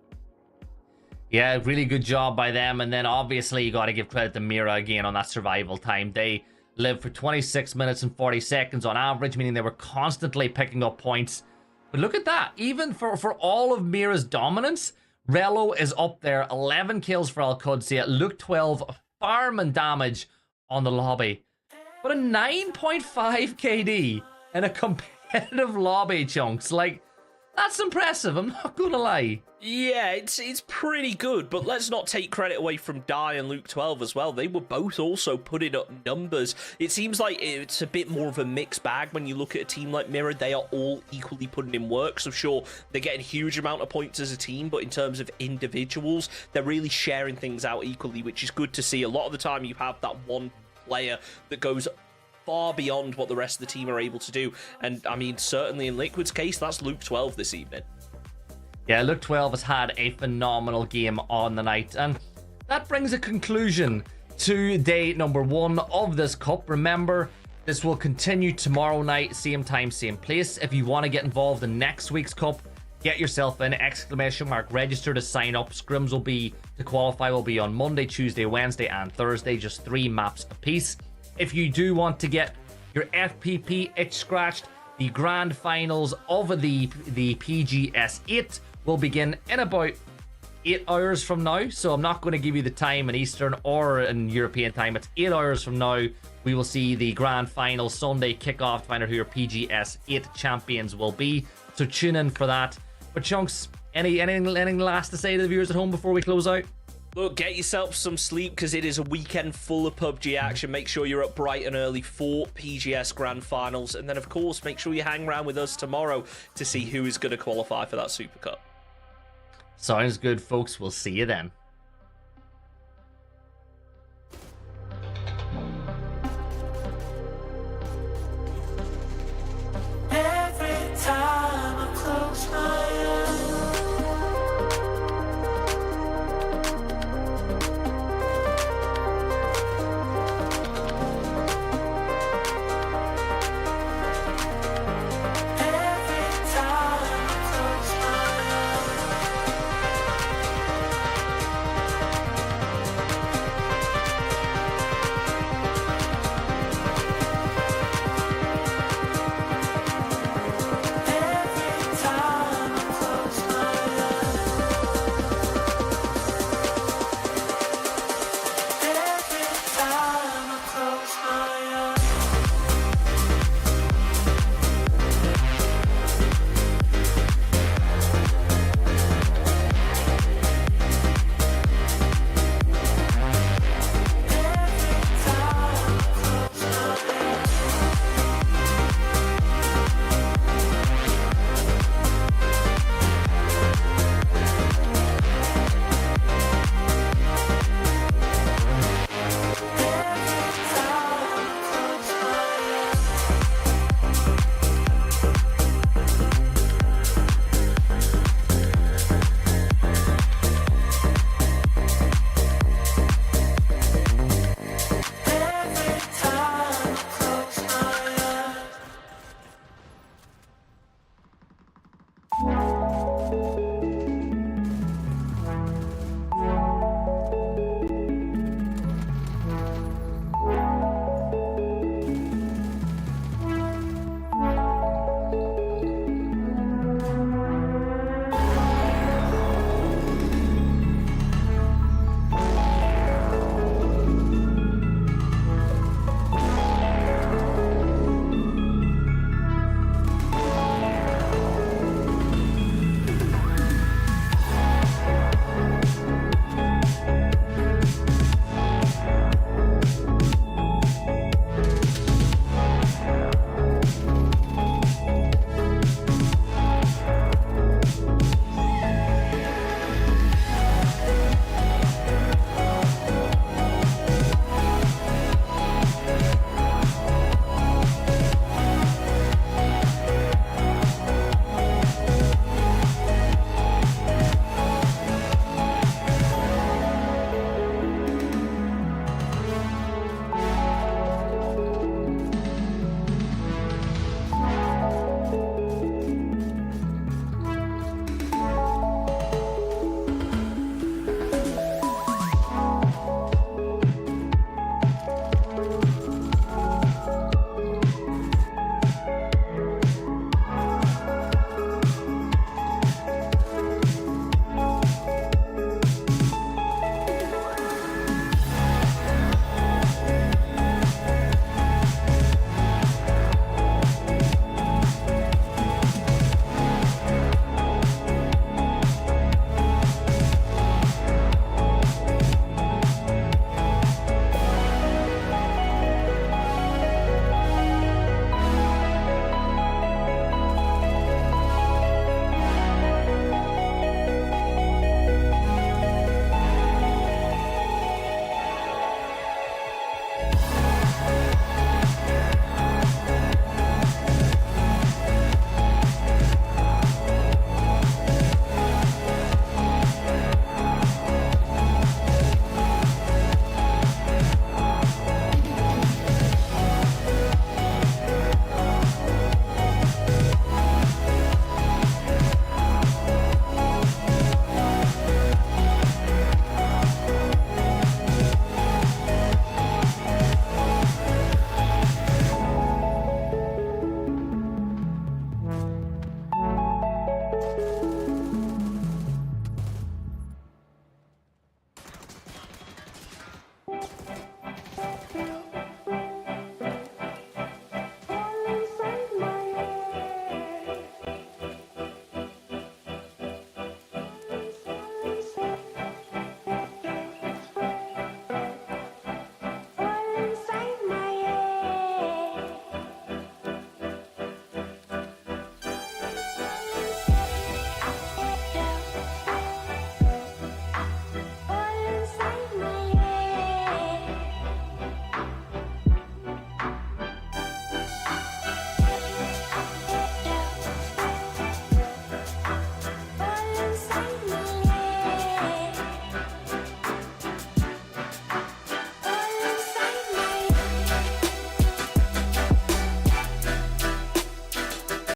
Yeah, really good job by them. And then obviously you got to give credit to Mira again on that survival time. They lived for 26 minutes and 40 seconds on average, meaning they were constantly picking up points. But look at that. Even for all of Mira's dominance, Rello is up there. 11 kills for Alcudia. Luke 12 farming damage on the lobby. But a 9.5 KD in a competitive lobby, Chunks. Like, that's impressive, I'm not gonna lie. Yeah, it's pretty good, but let's not take credit away from Die and Luke 12 as well. They were both also putting up numbers. It seems like it's a bit more of a mixed bag when you look at a team like Mirror. They are all equally putting in work, so sure, they're getting a huge amount of points as a team, but in terms of individuals, they're really sharing things out equally, which is good to see. A lot of the time you have that one player that goes far beyond what the rest of the team are able to do. And I mean, certainly in Liquid's case, that's Luke 12 this evening. Yeah, Luke 12 has had a phenomenal game on the night. And that brings a conclusion to day number 1 of this cup. Remember, this will continue tomorrow night, same time, same place. If you want to get involved in next week's cup, get yourself in, ! Register to sign up. Scrims will be, to qualify, will be on Monday, Tuesday, Wednesday, and Thursday. Just 3 maps apiece. If you do want to get your FPP itch scratched, the grand finals of the PGS 8 will begin in about 8 hours from now. So I'm not going to give you the time in Eastern or in European time. It's 8 hours from now. We will see the grand final Sunday kickoff to find out who your PGS 8 champions will be. So tune in for that. But Chunks, anything last to say to the viewers at home before we close out? Look, get yourself some sleep because it is a weekend full of PUBG action. Make sure you're up bright and early for PGS Grand Finals. And then, of course, make sure you hang around with us tomorrow to see who is going to qualify for that Super Cup. Sounds good, folks. We'll see you then.